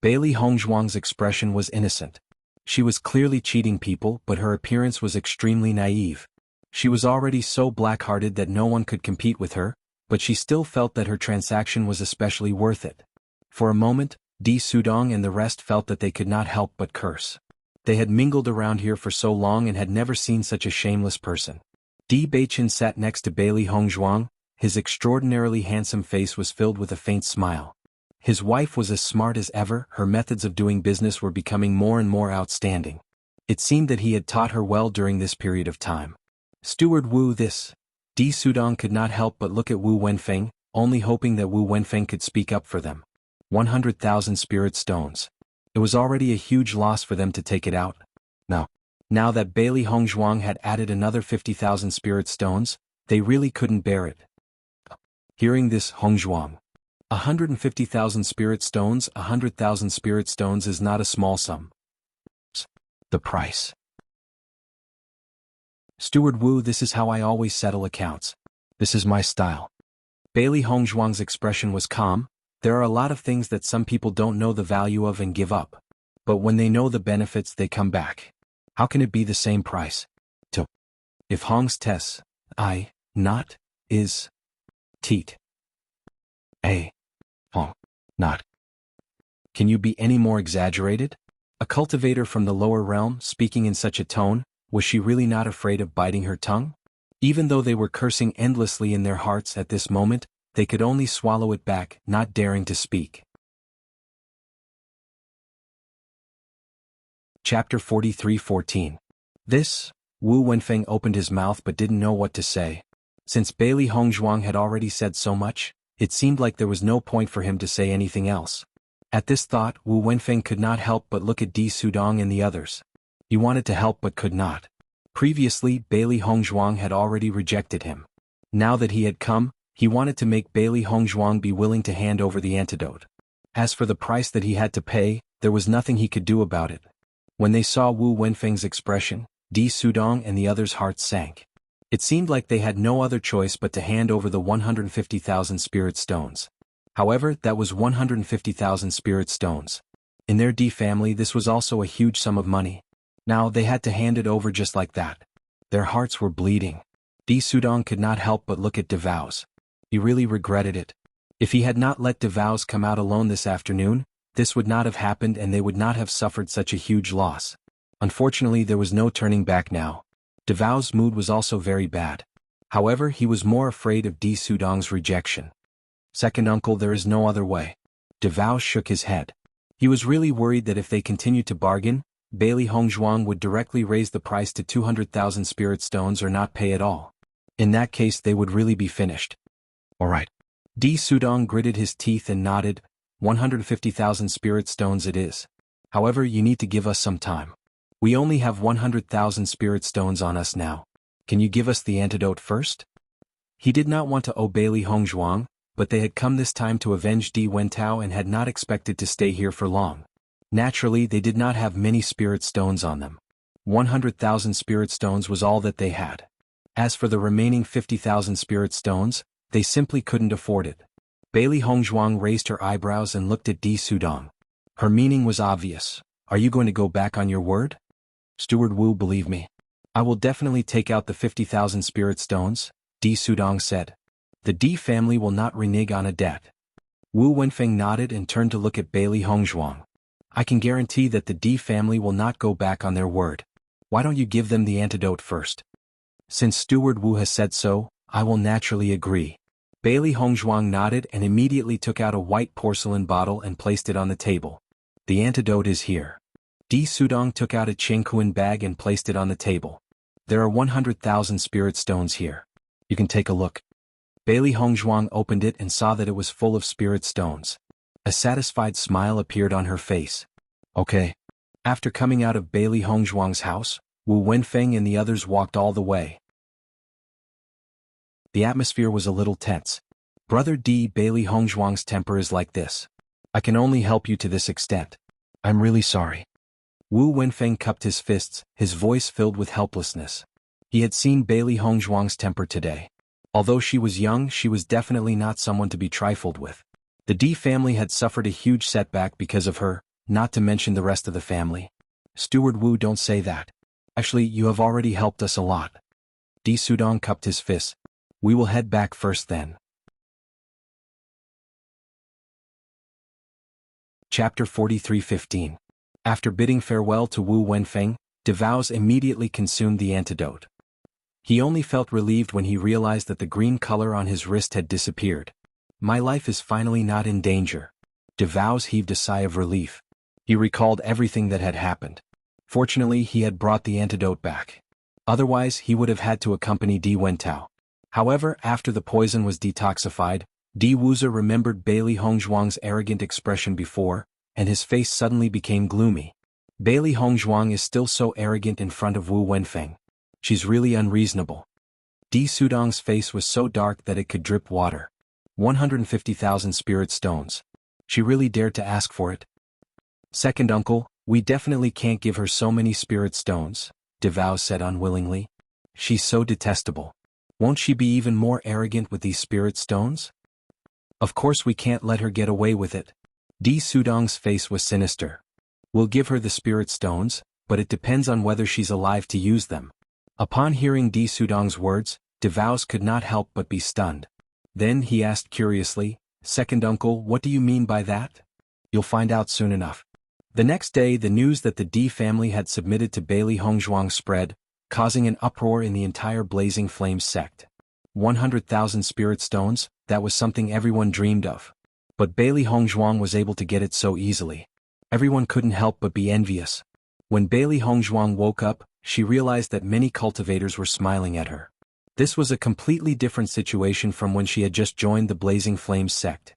Bailey Hongzhuang's expression was innocent. She was clearly cheating people, but her appearance was extremely naive. She was already so black-hearted that no one could compete with her, but she still felt that her transaction was especially worth it. For a moment, Di Sudong and the rest felt that they could not help but curse. They had mingled around here for so long and had never seen such a shameless person. Di Beichen sat next to Bailey Hongzhuang. His extraordinarily handsome face was filled with a faint smile. His wife was as smart as ever, her methods of doing business were becoming more and more outstanding. It seemed that he had taught her well during this period of time. Steward Wu this. Di Sudong could not help but look at Wu Wenfeng, only hoping that Wu Wenfeng could speak up for them. 100,000 spirit stones. It was already a huge loss for them to take it out. Now that Bailey Hongzhuang had added another 50,000 spirit stones, they really couldn't bear it. Hearing this, Hongzhuang. 150,000 spirit stones, 100,000 spirit stones is not a small sum. The price. Steward Wu, this is how I always settle accounts. This is my style. Bailey Hongzhuang's expression was calm. There are a lot of things that some people don't know the value of and give up. But when they know the benefits, they come back. How can it be the same price? If Hong's tes, I, not, is, teat. A. Hong, not. Can you be any more exaggerated? A cultivator from the lower realm, speaking in such a tone, was she really not afraid of biting her tongue? Even though they were cursing endlessly in their hearts at this moment, they could only swallow it back, not daring to speak. Chapter 43:14. This, Wu Wenfeng opened his mouth but didn't know what to say. Since Bailey Hongzhuang had already said so much, it seemed like there was no point for him to say anything else. At this thought, Wu Wenfeng could not help but look at Di Sudong and the others. He wanted to help but could not. Previously, Bailey Hongzhuang had already rejected him. Now that he had come, he wanted to make Bailey Hongzhuang be willing to hand over the antidote. As for the price that he had to pay, there was nothing he could do about it. When they saw Wu Wenfeng's expression, Di Sudong and the others' hearts sank. It seemed like they had no other choice but to hand over the 150,000 spirit stones. However, that was 150,000 spirit stones. In their Di family, this was also a huge sum of money. Now they had to hand it over just like that. Their hearts were bleeding. Di Sudong could not help but look at DeVows. He really regretted it. If he had not let DeVows come out alone this afternoon, this would not have happened and they would not have suffered such a huge loss. Unfortunately, there was no turning back now. DeVows' mood was also very bad. However, he was more afraid of Di Sudong's rejection. Second uncle, there is no other way. DeVows shook his head. He was really worried that if they continued to bargain, Bailey Hongzhuang would directly raise the price to 200,000 spirit stones or not pay at all. In that case, they would really be finished. All right. Di Sudong gritted his teeth and nodded. 150,000 spirit stones it is. However, you need to give us some time. We only have 100,000 spirit stones on us now. Can you give us the antidote first? He did not want to owe Bailey Hongzhuang, but they had come this time to avenge Di Wentao and had not expected to stay here for long. Naturally, they did not have many spirit stones on them. 100,000 spirit stones was all that they had. As for the remaining 50,000 spirit stones, they simply couldn't afford it. Bailey Hongzhuang raised her eyebrows and looked at Di Sudong. Her meaning was obvious. Are you going to go back on your word? Steward Wu, believe me. I will definitely take out the 50,000 spirit stones, Di Sudong said. The Di family will not renege on a debt. Wu Wenfeng nodded and turned to look at Bailey Hongzhuang. I can guarantee that the Di family will not go back on their word. Why don't you give them the antidote first? Since Steward Wu has said so, I will naturally agree. Bailey Hongzhuang nodded and immediately took out a white porcelain bottle and placed it on the table. The antidote is here. Di Sudong took out a Qingquan bag and placed it on the table. There are 100,000 spirit stones here. You can take a look. Bailey Hongzhuang opened it and saw that it was full of spirit stones. A satisfied smile appeared on her face. Okay. After coming out of Bailey Hongzhuang's house, Wu Wenfeng and the others walked all the way. The atmosphere was a little tense. Brother D. Bailey Hongzhuang's temper is like this. I can only help you to this extent. I'm really sorry. Wu Wenfeng cupped his fists, his voice filled with helplessness. He had seen Bailey Hongzhuang's temper today. Although she was young, she was definitely not someone to be trifled with. The D family had suffered a huge setback because of her, not to mention the rest of the family. Steward Wu, don't say that. Actually, you have already helped us a lot. Di Sudong cupped his fists. We will head back first then. Chapter 43:15. After bidding farewell to Wu Wenfeng, DeVows immediately consumed the antidote. He only felt relieved when he realized that the green color on his wrist had disappeared. My life is finally not in danger. DeVows heaved a sigh of relief. He recalled everything that had happened. Fortunately, he had brought the antidote back. Otherwise, he would have had to accompany Di Wentao. However, after the poison was detoxified, Di Wuxia remembered Bailey Hongzhuang's arrogant expression before, and his face suddenly became gloomy. Bailey Hongzhuang is still so arrogant in front of Wu Wenfeng. She's really unreasonable. Di Sudong's face was so dark that it could drip water. 150,000 spirit stones. She really dared to ask for it. Second uncle, we definitely can't give her so many spirit stones, DeVows said unwillingly. She's so detestable. Won't she be even more arrogant with these spirit stones? Of course we can't let her get away with it. Di Sudong's face was sinister. We'll give her the spirit stones, but it depends on whether she's alive to use them. Upon hearing Di Sudong's words, DeVows could not help but be stunned. Then he asked curiously, Second uncle, what do you mean by that? You'll find out soon enough. The next day the news that the Di family had submitted to Bailey Hongzhuang spread, causing an uproar in the entire Blazing Flames sect. 100,000 spirit stones, that was something everyone dreamed of. But Bailey Hongzhuang was able to get it so easily. Everyone couldn't help but be envious. When Bailey Hongzhuang woke up, she realized that many cultivators were smiling at her. This was a completely different situation from when she had just joined the Blazing Flames sect.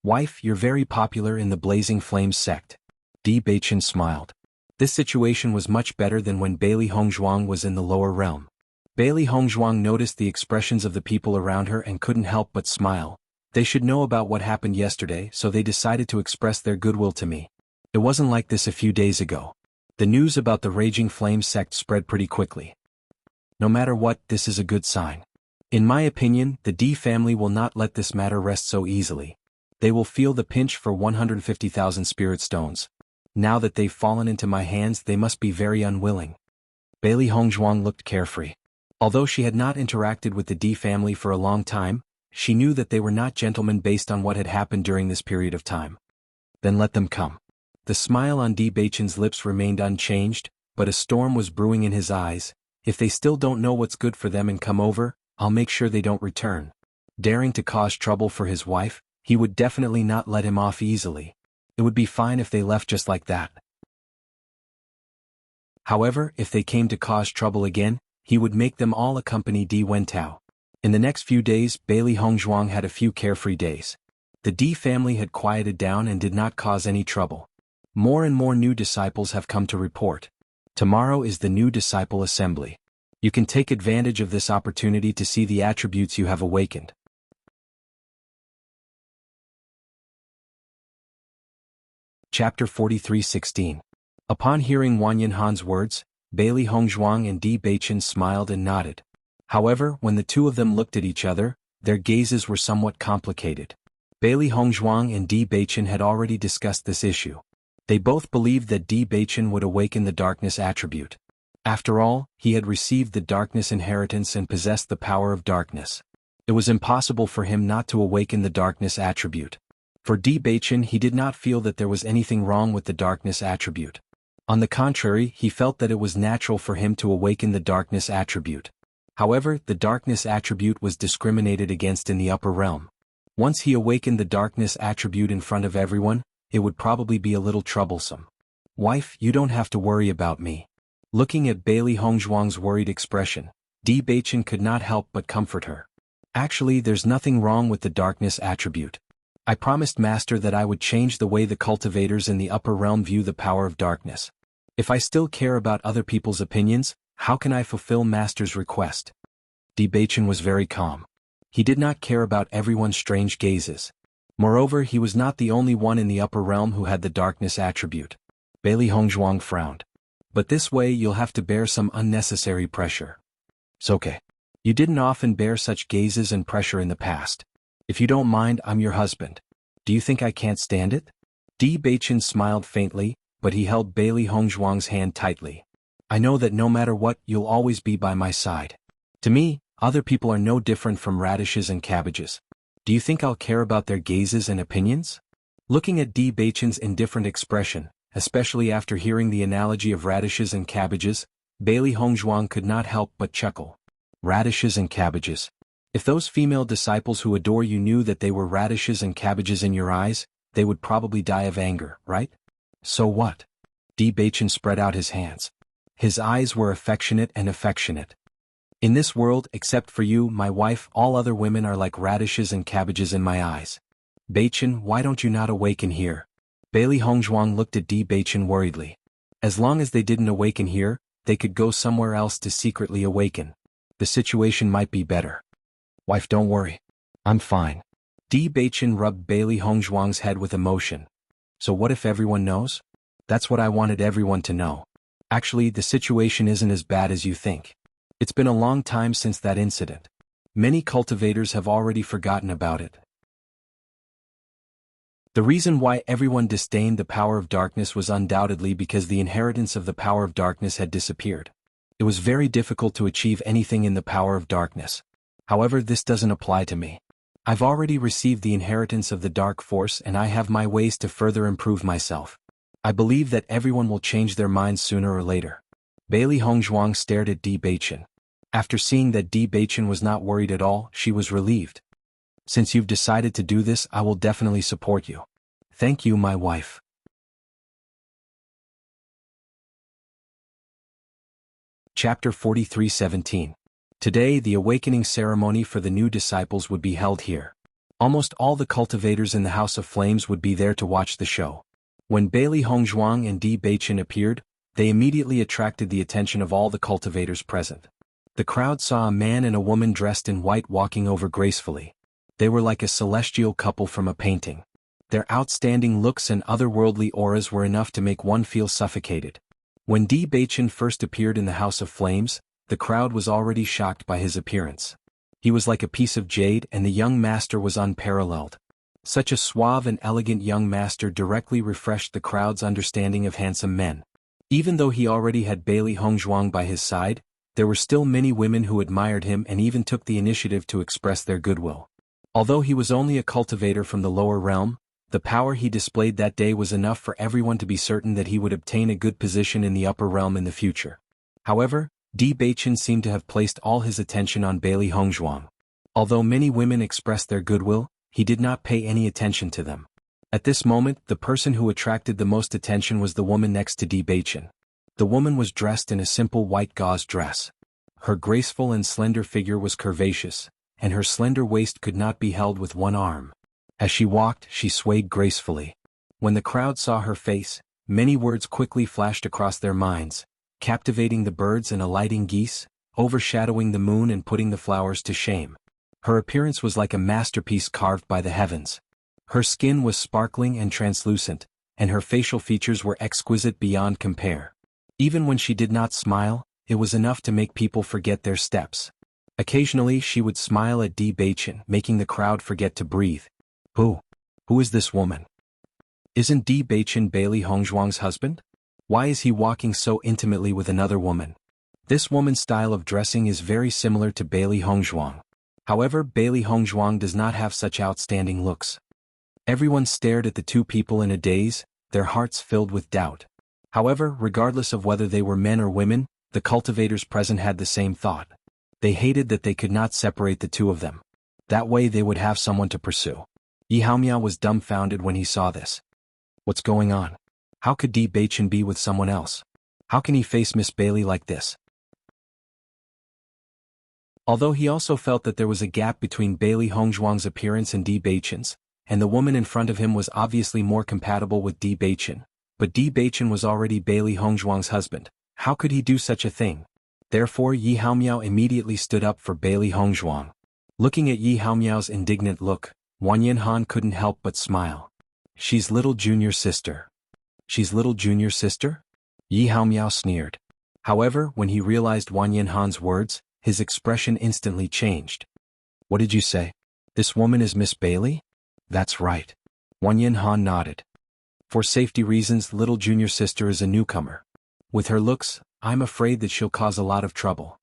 Wife, you're very popular in the Blazing Flames sect. Di Beichen smiled. This situation was much better than when Bailey Hongzhuang was in the lower realm. Bailey Hongzhuang noticed the expressions of the people around her and couldn't help but smile. They should know about what happened yesterday, so they decided to express their goodwill to me. It wasn't like this a few days ago. The news about the Raging Flame sect spread pretty quickly. No matter what, this is a good sign. In my opinion, the Di family will not let this matter rest so easily. They will feel the pinch for 150,000 spirit stones. Now that they've fallen into my hands, they must be very unwilling. Bailey Hongzhuang looked carefree. Although she had not interacted with the Di family for a long time, she knew that they were not gentlemen based on what had happened during this period of time. Then let them come. The smile on Di Beichen's lips remained unchanged, but a storm was brewing in his eyes. If they still don't know what's good for them and come over, I'll make sure they don't return. Daring to cause trouble for his wife, he would definitely not let him off easily. It would be fine if they left just like that. However, if they came to cause trouble again, he would make them all accompany Di Wentao. In the next few days, Bailey Hongzhuang had a few carefree days. The Di family had quieted down and did not cause any trouble. More and more new disciples have come to report. Tomorrow is the new disciple assembly. You can take advantage of this opportunity to see the attributes you have awakened. Chapter 43:16. Upon hearing Wang Yinhan's words, Bailey Hongzhuang and Di Beichen smiled and nodded. However, when the two of them looked at each other, their gazes were somewhat complicated. Bailey Hongzhuang and Di Beichen had already discussed this issue. They both believed that Di Beichen would awaken the darkness attribute. After all, he had received the darkness inheritance and possessed the power of darkness. It was impossible for him not to awaken the darkness attribute. For Di Baichen, he did not feel that there was anything wrong with the darkness attribute. On the contrary, he felt that it was natural for him to awaken the darkness attribute. However, the darkness attribute was discriminated against in the upper realm. Once he awakened the darkness attribute in front of everyone, it would probably be a little troublesome. "Wife, you don't have to worry about me." Looking at Bailey Hongzhuang's worried expression, Di Baichen could not help but comfort her. "Actually, there's nothing wrong with the darkness attribute. I promised Master that I would change the way the cultivators in the upper realm view the power of darkness. If I still care about other people's opinions, how can I fulfill Master's request?" Di Baichen was very calm. He did not care about everyone's strange gazes. Moreover, he was not the only one in the upper realm who had the darkness attribute. Bailey Hongzhuang frowned. "But this way you'll have to bear some unnecessary pressure." "It's okay. You didn't often bear such gazes and pressure in the past. If you don't mind, I'm your husband. Do you think I can't stand it?" Di Baichen smiled faintly, but he held Bailey Hongzhuang's hand tightly. "I know that no matter what, you'll always be by my side. To me, other people are no different from radishes and cabbages. Do you think I'll care about their gazes and opinions?" Looking at Di Baichen's indifferent expression, especially after hearing the analogy of radishes and cabbages, Bailey Hongzhuang could not help but chuckle. "Radishes and cabbages. If those female disciples who adore you knew that they were radishes and cabbages in your eyes, they would probably die of anger, right? So what?" Di Baichen spread out his hands. His eyes were affectionate. "In this world, except for you, my wife, all other women are like radishes and cabbages in my eyes. Baichen, why don't you not awaken here?" Bailey Hongzhuang looked at Di Baichen worriedly. As long as they didn't awaken here, they could go somewhere else to secretly awaken. The situation might be better. "Wife, don't worry. I'm fine." Di Baichen rubbed Bailey Hongzhuang's head with emotion. "So what if everyone knows?" "That's what I wanted everyone to know. Actually, the situation isn't as bad as you think. It's been a long time since that incident. Many cultivators have already forgotten about it. The reason why everyone disdained the power of darkness was undoubtedly because the inheritance of the power of darkness had disappeared. It was very difficult to achieve anything in the power of darkness. However, this doesn't apply to me. I've already received the inheritance of the dark force and I have my ways to further improve myself. I believe that everyone will change their minds sooner or later." Bailey Hongzhuang stared at Di Baichen. After seeing that Di Baichen was not worried at all, she was relieved. "Since you've decided to do this, I will definitely support you." "Thank you, my wife." Chapter 43:17. Today, the awakening ceremony for the new disciples would be held here. Almost all the cultivators in the House of Flames would be there to watch the show. When Bailey Hongzhuang and Di Baichen appeared, they immediately attracted the attention of all the cultivators present. The crowd saw a man and a woman dressed in white walking over gracefully. They were like a celestial couple from a painting. Their outstanding looks and otherworldly auras were enough to make one feel suffocated. When Di Baichen first appeared in the House of Flames, the crowd was already shocked by his appearance. He was like a piece of jade and the young master was unparalleled. Such a suave and elegant young master directly refreshed the crowd's understanding of handsome men. Even though he already had Bailey Hongzhuang by his side, there were still many women who admired him and even took the initiative to express their goodwill. Although he was only a cultivator from the lower realm, the power he displayed that day was enough for everyone to be certain that he would obtain a good position in the upper realm in the future. However, Di Baichen seemed to have placed all his attention on Bailey Hongzhuang. Although many women expressed their goodwill, he did not pay any attention to them. At this moment, the person who attracted the most attention was the woman next to Di Baichen. The woman was dressed in a simple white gauze dress. Her graceful and slender figure was curvaceous, and her slender waist could not be held with one arm. As she walked, she swayed gracefully. When the crowd saw her face, many words quickly flashed across their minds, captivating the birds and alighting geese, overshadowing the moon and putting the flowers to shame. Her appearance was like a masterpiece carved by the heavens. Her skin was sparkling and translucent, and her facial features were exquisite beyond compare. Even when she did not smile, it was enough to make people forget their steps. Occasionally she would smile at Di Baichen, making the crowd forget to breathe. Who is this woman? Isn't Di Baichen Bailey Hongzhuang's husband? Why is he walking so intimately with another woman? This woman's style of dressing is very similar to Bailey Hongzhuang. However, Bailey Hongzhuang does not have such outstanding looks. Everyone stared at the two people in a daze, their hearts filled with doubt. However, regardless of whether they were men or women, the cultivators present had the same thought. They hated that they could not separate the two of them. That way they would have someone to pursue. Yi Haomiao was dumbfounded when he saw this. What's going on? How could Di Beichen be with someone else? How can he face Miss Bailey like this? Although he also felt that there was a gap between Bailey Hongzhuang's appearance and Di Beichen's, and the woman in front of him was obviously more compatible with Di Beichen, but Di Beichen was already Bailey Hongzhuang's husband. How could he do such a thing? Therefore Yi Haomiao immediately stood up for Bailey Hongzhuang. Looking at Yi Haomiao's indignant look, Wang Yanhan couldn't help but smile. She's little junior sister. She's little junior sister? Yi Haomiao sneered. However, when he realized Wang Yanhan's words, his expression instantly changed. What did you say? This woman is Miss Bailey? That's right. Wang Yanhan nodded. For safety reasons, little junior sister is a newcomer. With her looks, I'm afraid that she'll cause a lot of trouble.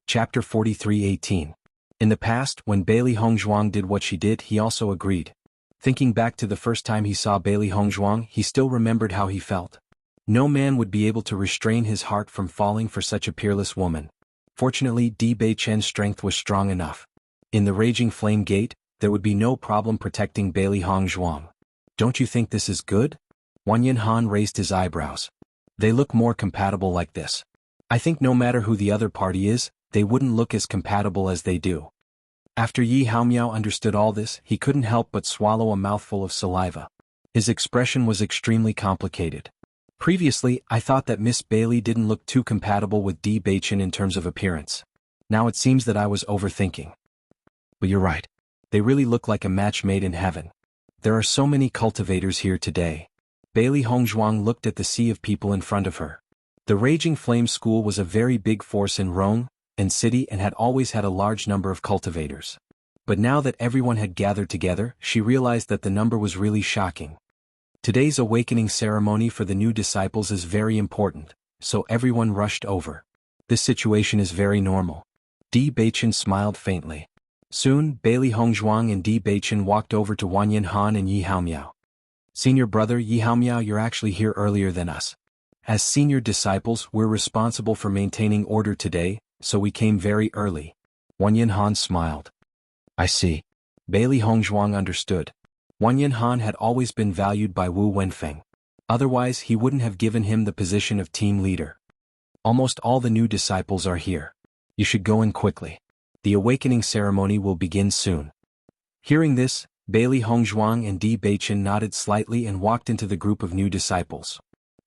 Chapter 43:18. In the past, when Bailey Hongzhuang did what she did, he also agreed. Thinking back to the first time he saw Bailey Hongzhuang, he still remembered how he felt. No man would be able to restrain his heart from falling for such a peerless woman. Fortunately, Di Beichen's strength was strong enough. In the Raging Flame Gate, there would be no problem protecting Bailey Hongzhuang. Don't you think this is good? Wang Yanhan raised his eyebrows. They look more compatible like this. I think no matter who the other party is, they wouldn't look as compatible as they do. After Yi Haomiao understood all this, he couldn't help but swallow a mouthful of saliva. His expression was extremely complicated. Previously, I thought that Miss Bailey didn't look too compatible with Di Beichen in terms of appearance. Now it seems that I was overthinking. But you're right. They really look like a match made in heaven. There are so many cultivators here today. Bailey Hongzhuang looked at the sea of people in front of her. The Raging Flame School was a very big force in Rome and city and had always had a large number of cultivators. But now that everyone had gathered together, she realized that the number was really shocking. Today's awakening ceremony for the new disciples is very important, so everyone rushed over. This situation is very normal. Di Beichen smiled faintly. Soon, Bailey Hongzhuang and Di Beichen walked over to Wang Yanhan and Yi Haomiao. Senior brother Yi Haomiao, you're actually here earlier than us. As senior disciples, we're responsible for maintaining order today, so we came very early. Wang Yanhan smiled. I see. Bailey Hongzhuang understood. Wang Yanhan had always been valued by Wu Wenfeng. Otherwise he wouldn't have given him the position of team leader. Almost all the new disciples are here. You should go in quickly. The awakening ceremony will begin soon. Hearing this, Bailey Hongzhuang and Di Beichen nodded slightly and walked into the group of new disciples.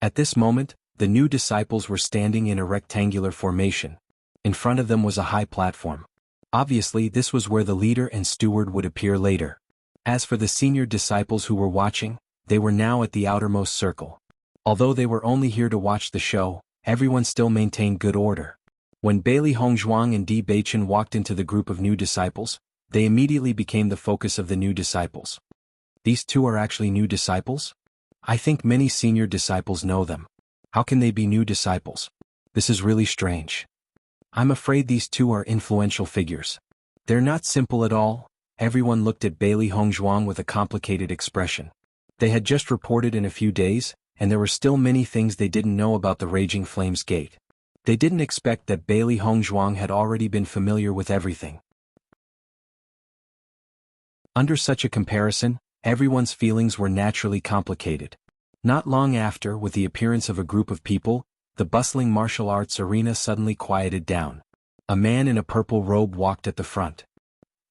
At this moment, the new disciples were standing in a rectangular formation. In front of them was a high platform. Obviously, this was where the leader and steward would appear later. As for the senior disciples who were watching, they were now at the outermost circle. Although they were only here to watch the show, everyone still maintained good order. When Bailey Hongzhuang and Di Beichen walked into the group of new disciples, they immediately became the focus of the new disciples. These two are actually new disciples? I think many senior disciples know them. How can they be new disciples? This is really strange. I'm afraid these two are influential figures. They're not simple at all. Everyone looked at Bailey Hongzhuang with a complicated expression. They had just reported in a few days, and there were still many things they didn't know about the Raging Flames Gate. They didn't expect that Bailey Hongzhuang had already been familiar with everything. Under such a comparison, everyone's feelings were naturally complicated. Not long after, with the appearance of a group of people, the bustling martial arts arena suddenly quieted down. A man in a purple robe walked at the front.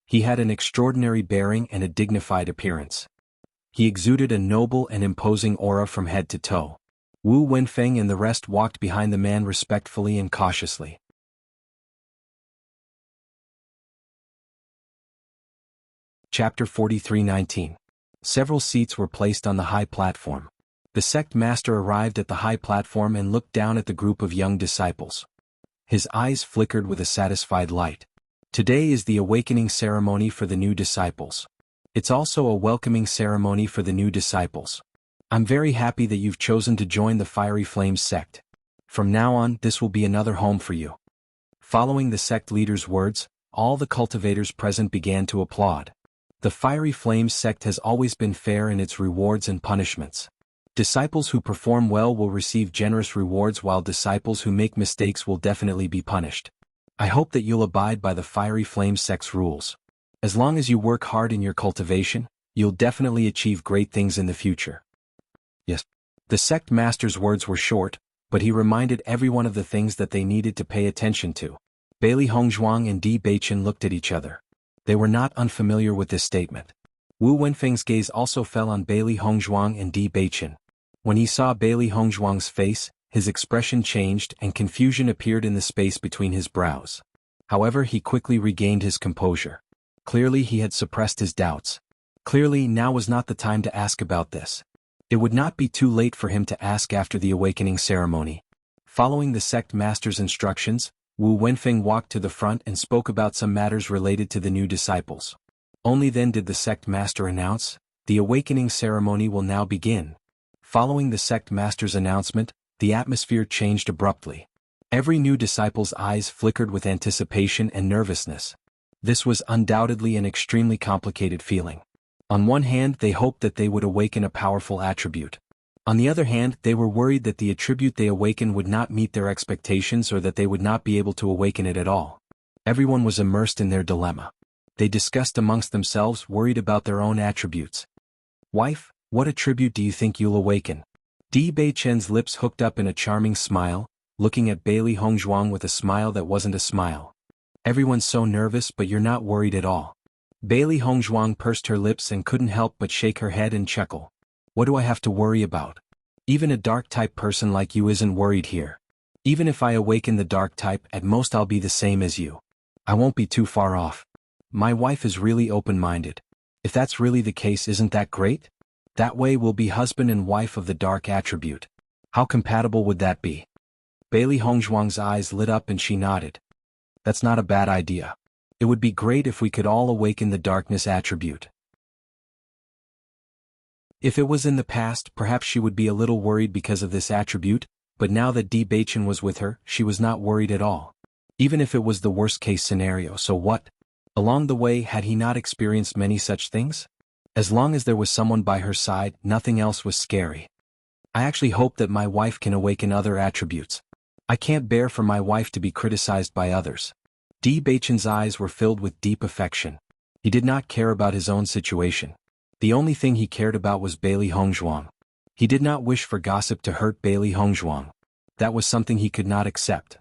He had an extraordinary bearing and a dignified appearance. He exuded a noble and imposing aura from head to toe. Wu Wenfeng and the rest walked behind the man respectfully and cautiously. Chapter 43:19. Several seats were placed on the high platform. The sect master arrived at the high platform and looked down at the group of young disciples. His eyes flickered with a satisfied light. Today is the awakening ceremony for the new disciples. It's also a welcoming ceremony for the new disciples. I'm very happy that you've chosen to join the Fiery Flames sect. From now on, this will be another home for you." Following the sect leader's words, all the cultivators present began to applaud. The Fiery Flames sect has always been fair in its rewards and punishments. Disciples who perform well will receive generous rewards, while disciples who make mistakes will definitely be punished. I hope that you'll abide by the Fiery Flames sect's rules. As long as you work hard in your cultivation, you'll definitely achieve great things in the future. Yes. The sect master's words were short, but he reminded everyone of the things that they needed to pay attention to. Bailey Hongzhuang and Di Beichen looked at each other. They were not unfamiliar with this statement. Wu Wenfeng's gaze also fell on Bailey Hongzhuang and Di Beichen. When he saw Bailey Hongzhuang's face, his expression changed and confusion appeared in the space between his brows. However, he quickly regained his composure. Clearly he had suppressed his doubts. Clearly now was not the time to ask about this. It would not be too late for him to ask after the awakening ceremony. Following the sect master's instructions, Wu Wenfeng walked to the front and spoke about some matters related to the new disciples. Only then did the sect master announce, "The awakening ceremony will now begin." Following the sect master's announcement, the atmosphere changed abruptly. Every new disciple's eyes flickered with anticipation and nervousness. This was undoubtedly an extremely complicated feeling. On one hand, they hoped that they would awaken a powerful attribute. On the other hand, they were worried that the attribute they awaken would not meet their expectations or that they would not be able to awaken it at all. Everyone was immersed in their dilemma. They discussed amongst themselves, worried about their own attributes. "Wife, what attribute do you think you'll awaken?" Di Beichen's lips hooked up in a charming smile, looking at Bailey Hongzhuang with a smile that wasn't a smile. "Everyone's so nervous, but you're not worried at all." Bailey Hongzhuang pursed her lips and couldn't help but shake her head and chuckle. "What do I have to worry about? Even a dark-type person like you isn't worried here. Even if I awaken the dark type, at most I'll be the same as you. I won't be too far off. My wife is really open-minded. If that's really the case, isn't that great? That way we'll be husband and wife of the dark attribute. How compatible would that be?" Bailey Hongzhuang's eyes lit up and she nodded. "That's not a bad idea. It would be great if we could all awaken the darkness attribute." If it was in the past, perhaps she would be a little worried because of this attribute, but now that Di Beichen was with her, she was not worried at all. Even if it was the worst-case scenario, so what? Along the way, had he not experienced many such things? As long as there was someone by her side, nothing else was scary. "I actually hope that my wife can awaken other attributes. I can't bear for my wife to be criticized by others." Di Beichen's eyes were filled with deep affection. He did not care about his own situation. The only thing he cared about was Bailey Hongzhuang. He did not wish for gossip to hurt Bailey Hongzhuang. That was something he could not accept.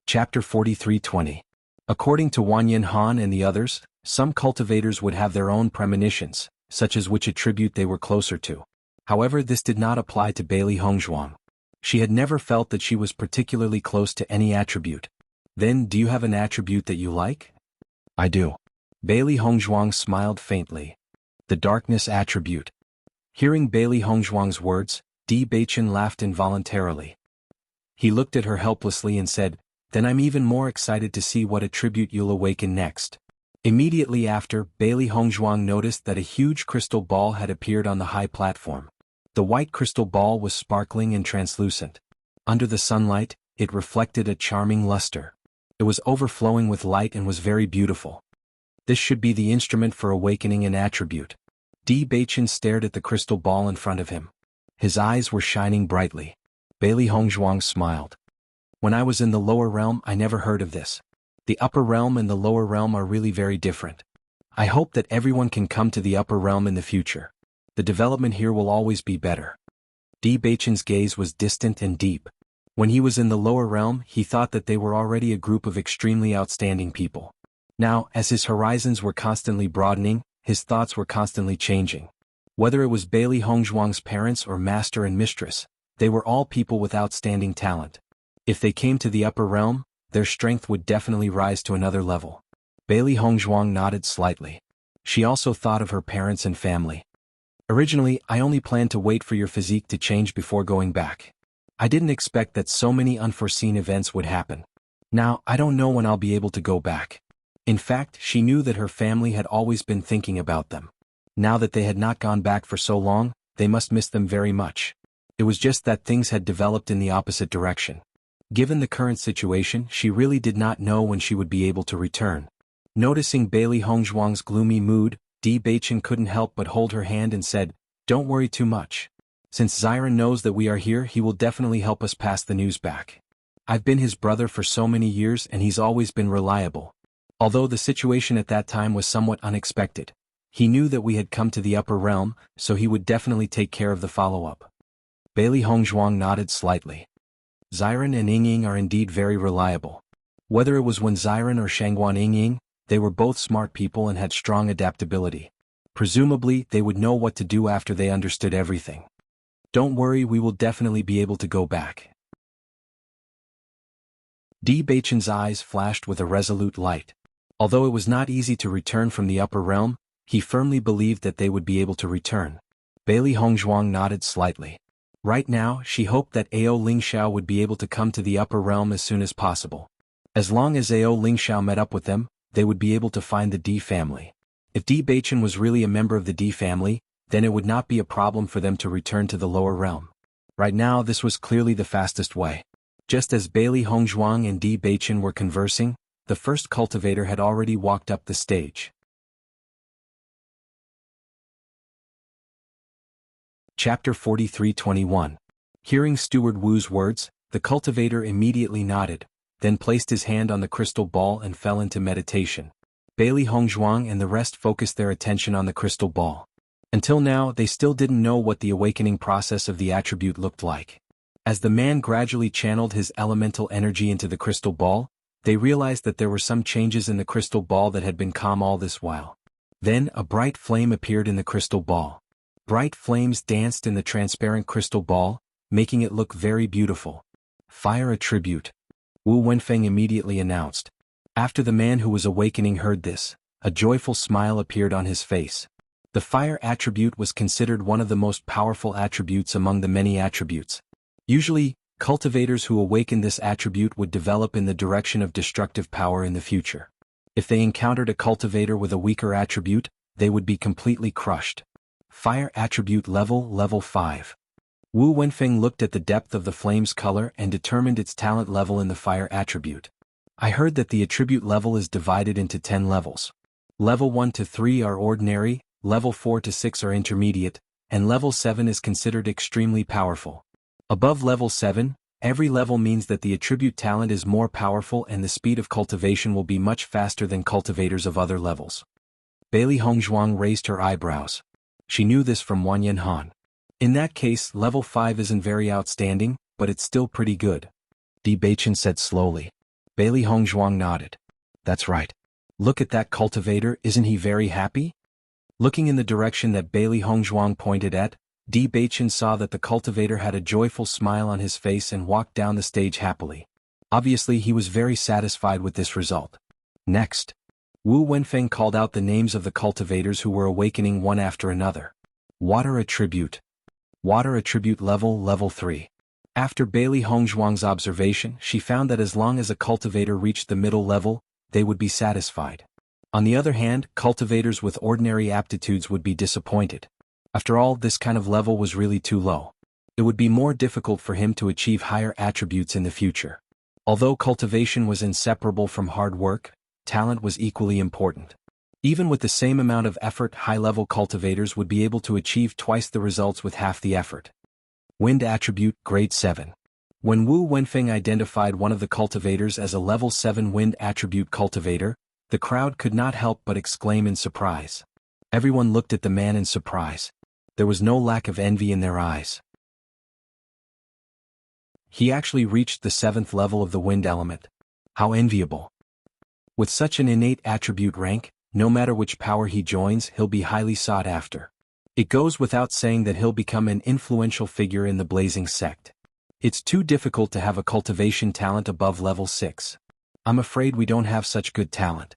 Chapter 43:20. According to Wanyan Han and the others, some cultivators would have their own premonitions, such as which attribute they were closer to. However, this did not apply to Bailey Hongzhuang. She had never felt that she was particularly close to any attribute. "Then, do you have an attribute that you like?" "I do." Bailey Hongzhuang smiled faintly. "The darkness attribute." Hearing Bailey Hongzhuang's words, Di Beichen laughed involuntarily. He looked at her helplessly and said, "Then I'm even more excited to see what attribute you'll awaken next." Immediately after, Bailey Hongzhuang noticed that a huge crystal ball had appeared on the high platform. The white crystal ball was sparkling and translucent. Under the sunlight, it reflected a charming luster. It was overflowing with light and was very beautiful. This should be the instrument for awakening an attribute. Di Beichen stared at the crystal ball in front of him. His eyes were shining brightly. Bailey Hongzhuang smiled. "When I was in the lower realm, I never heard of this. The upper realm and the lower realm are really very different. I hope that everyone can come to the upper realm in the future. The development here will always be better." Di Beichen's gaze was distant and deep. When he was in the lower realm, he thought that they were already a group of extremely outstanding people. Now, as his horizons were constantly broadening, his thoughts were constantly changing. Whether it was Bailey Hongzhuang's parents or master and mistress, they were all people with outstanding talent. If they came to the upper realm, their strength would definitely rise to another level. Bailey Hongzhuang nodded slightly. She also thought of her parents and family. "Originally, I only planned to wait for your physique to change before going back. I didn't expect that so many unforeseen events would happen. Now, I don't know when I'll be able to go back. In fact, she knew that her family had always been thinking about them. Now that they had not gone back for so long, they must miss them very much. It was just that things had developed in the opposite direction. Given the current situation, she really did not know when she would be able to return. Noticing Bailey Hongzhuang's gloomy mood, Di Beichen couldn't help but hold her hand and said, "Don't worry too much. Since Xiren knows that we are here, he will definitely help us pass the news back. I've been his brother for so many years and he's always been reliable." Although the situation at that time was somewhat unexpected, he knew that we had come to the upper realm, so he would definitely take care of the follow-up. Bailey Hongzhuang nodded slightly. Xiren and Yingying are indeed very reliable. Whether it was when Xiren or Shangguan Yingying, they were both smart people and had strong adaptability. Presumably, they would know what to do after they understood everything. "Don't worry, we will definitely be able to go back." Di Beichen's eyes flashed with a resolute light. Although it was not easy to return from the upper realm, he firmly believed that they would be able to return. Bailey Hongzhuang nodded slightly. Right now, she hoped that Ao Lingxiao would be able to come to the upper realm as soon as possible. As long as Ao Lingxiao met up with them, they would be able to find the Di family. If Di Beichen was really a member of the Di family, then it would not be a problem for them to return to the lower realm. Right now, this was clearly the fastest way. Just as Bailey Hongzhuang and Di Beichen were conversing, the first cultivator had already walked up the stage. Chapter 43:21. Hearing Steward Wu's words, the cultivator immediately nodded, then placed his hand on the crystal ball and fell into meditation. Bailey Hongzhuang and the rest focused their attention on the crystal ball. Until now, they still didn't know what the awakening process of the attribute looked like. As the man gradually channeled his elemental energy into the crystal ball, they realized that there were some changes in the crystal ball that had been calm all this while. Then, a bright flame appeared in the crystal ball. Bright flames danced in the transparent crystal ball, making it look very beautiful. "Fire attribute," Wu Wenfeng immediately announced. After the man who was awakening heard this, a joyful smile appeared on his face. The fire attribute was considered one of the most powerful attributes among the many attributes. Usually, cultivators who awakened this attribute would develop in the direction of destructive power in the future. If they encountered a cultivator with a weaker attribute, they would be completely crushed. Fire attribute level 5. Wu Wenfeng looked at the depth of the flame's color and determined its talent level in the fire attribute. "I heard that the attribute level is divided into 10 levels. Level 1 to 3 are ordinary, level 4 to 6 are intermediate, and level 7 is considered extremely powerful. Above level 7, every level means that the attribute talent is more powerful and the speed of cultivation will be much faster than cultivators of other levels." Bailey Hongzhuang raised her eyebrows. She knew this from Wan Yanhan. "In that case, level 5 isn't very outstanding, but it's still pretty good," Di Beichen said slowly. Bailey Hongzhuang nodded. "That's right. Look at that cultivator, isn't he very happy?" Looking in the direction that Bailey Hongzhuang pointed at, Di Beichen saw that the cultivator had a joyful smile on his face and walked down the stage happily. Obviously, he was very satisfied with this result. Next, Wu Wenfeng called out the names of the cultivators who were awakening one after another. Water attribute. Water attribute level 3. After Bailey Hongzhuang's observation, she found that as long as a cultivator reached the middle level, they would be satisfied. On the other hand, cultivators with ordinary aptitudes would be disappointed. After all, this kind of level was really too low. It would be more difficult for him to achieve higher attributes in the future. Although cultivation was inseparable from hard work, talent was equally important. Even with the same amount of effort, high-level cultivators would be able to achieve twice the results with half the effort. Wind attribute, grade 7. When Wu Wenfeng identified one of the cultivators as a level 7 wind attribute cultivator, the crowd could not help but exclaim in surprise. Everyone looked at the man in surprise. There was no lack of envy in their eyes. He actually reached the 7th level of the wind element. How enviable. With such an innate attribute rank, no matter which power he joins, he'll be highly sought after. It goes without saying that he'll become an influential figure in the Blazing Sect. It's too difficult to have a cultivation talent above level 6. I'm afraid we don't have such good talent.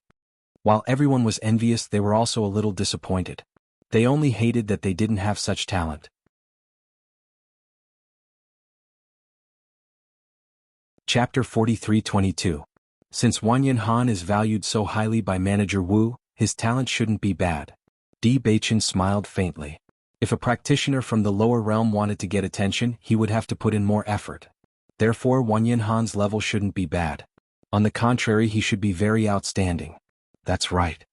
While everyone was envious, they were also a little disappointed. They only hated that they didn't have such talent. Chapter 43:22. Since Wang Yanhan is valued so highly by Manager Wu, his talent shouldn't be bad. Di Beichen smiled faintly. If a practitioner from the lower realm wanted to get attention, he would have to put in more effort. Therefore, Wang Yanhan's level shouldn't be bad. On the contrary, he should be very outstanding. That's right.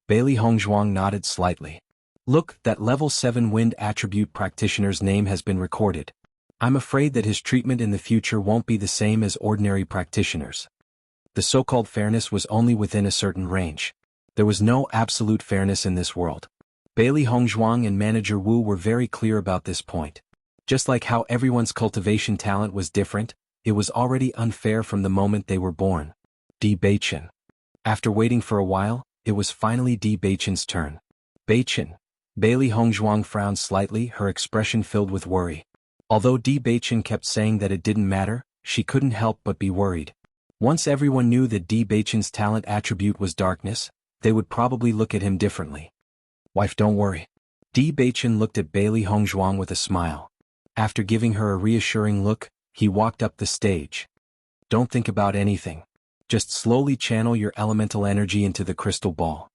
Bailey Hongzhuang nodded slightly. Look, that level 7 wind attribute practitioner's name has been recorded. I'm afraid that his treatment in the future won't be the same as ordinary practitioners. The so-called fairness was only within a certain range. There was no absolute fairness in this world. Bailey Hongzhuang and Manager Wu were very clear about this point. Just like how everyone's cultivation talent was different, it was already unfair from the moment they were born. Di Beichen. After waiting for a while, it was finally Di Beichen's turn. Beichen. Bailey Hongzhuang frowned slightly, her expression filled with worry. Although Di Beichen kept saying that it didn't matter, she couldn't help but be worried. Once everyone knew that Di Beichen's talent attribute was darkness, they would probably look at him differently. Wife, don't worry. Di Beichen looked at Bailey Hongzhuang with a smile. After giving her a reassuring look, he walked up the stage. Don't think about anything. Just slowly channel your elemental energy into the crystal ball.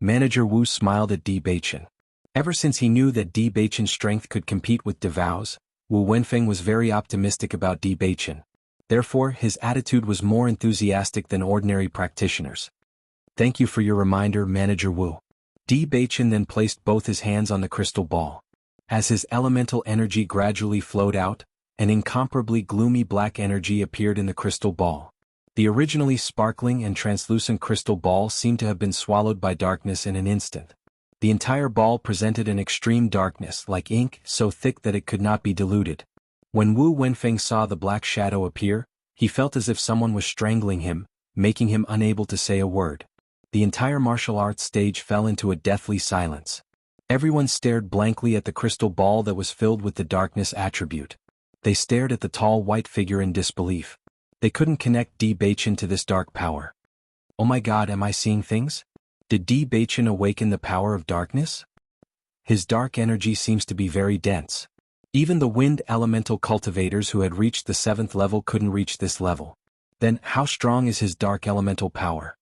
Manager Wu smiled at Di Beichen. Ever since he knew that Di Beichen's strength could compete with Devao's, Wu Wenfeng was very optimistic about Di Beichen. Therefore, his attitude was more enthusiastic than ordinary practitioners. Thank you for your reminder, Manager Wu. Di Beichen then placed both his hands on the crystal ball. As his elemental energy gradually flowed out, an incomparably gloomy black energy appeared in the crystal ball. The originally sparkling and translucent crystal ball seemed to have been swallowed by darkness in an instant. The entire ball presented an extreme darkness, like ink, so thick that it could not be diluted. When Wu Wenfeng saw the black shadow appear, he felt as if someone was strangling him, making him unable to say a word. The entire martial arts stage fell into a deathly silence. Everyone stared blankly at the crystal ball that was filled with the darkness attribute. They stared at the tall white figure in disbelief. They couldn't connect Di Beichen to this dark power. Oh my god, am I seeing things? Did Di Beichen awaken the power of darkness? His dark energy seems to be very dense. Even the wind elemental cultivators who had reached the 7th level couldn't reach this level. Then, how strong is his dark elemental power?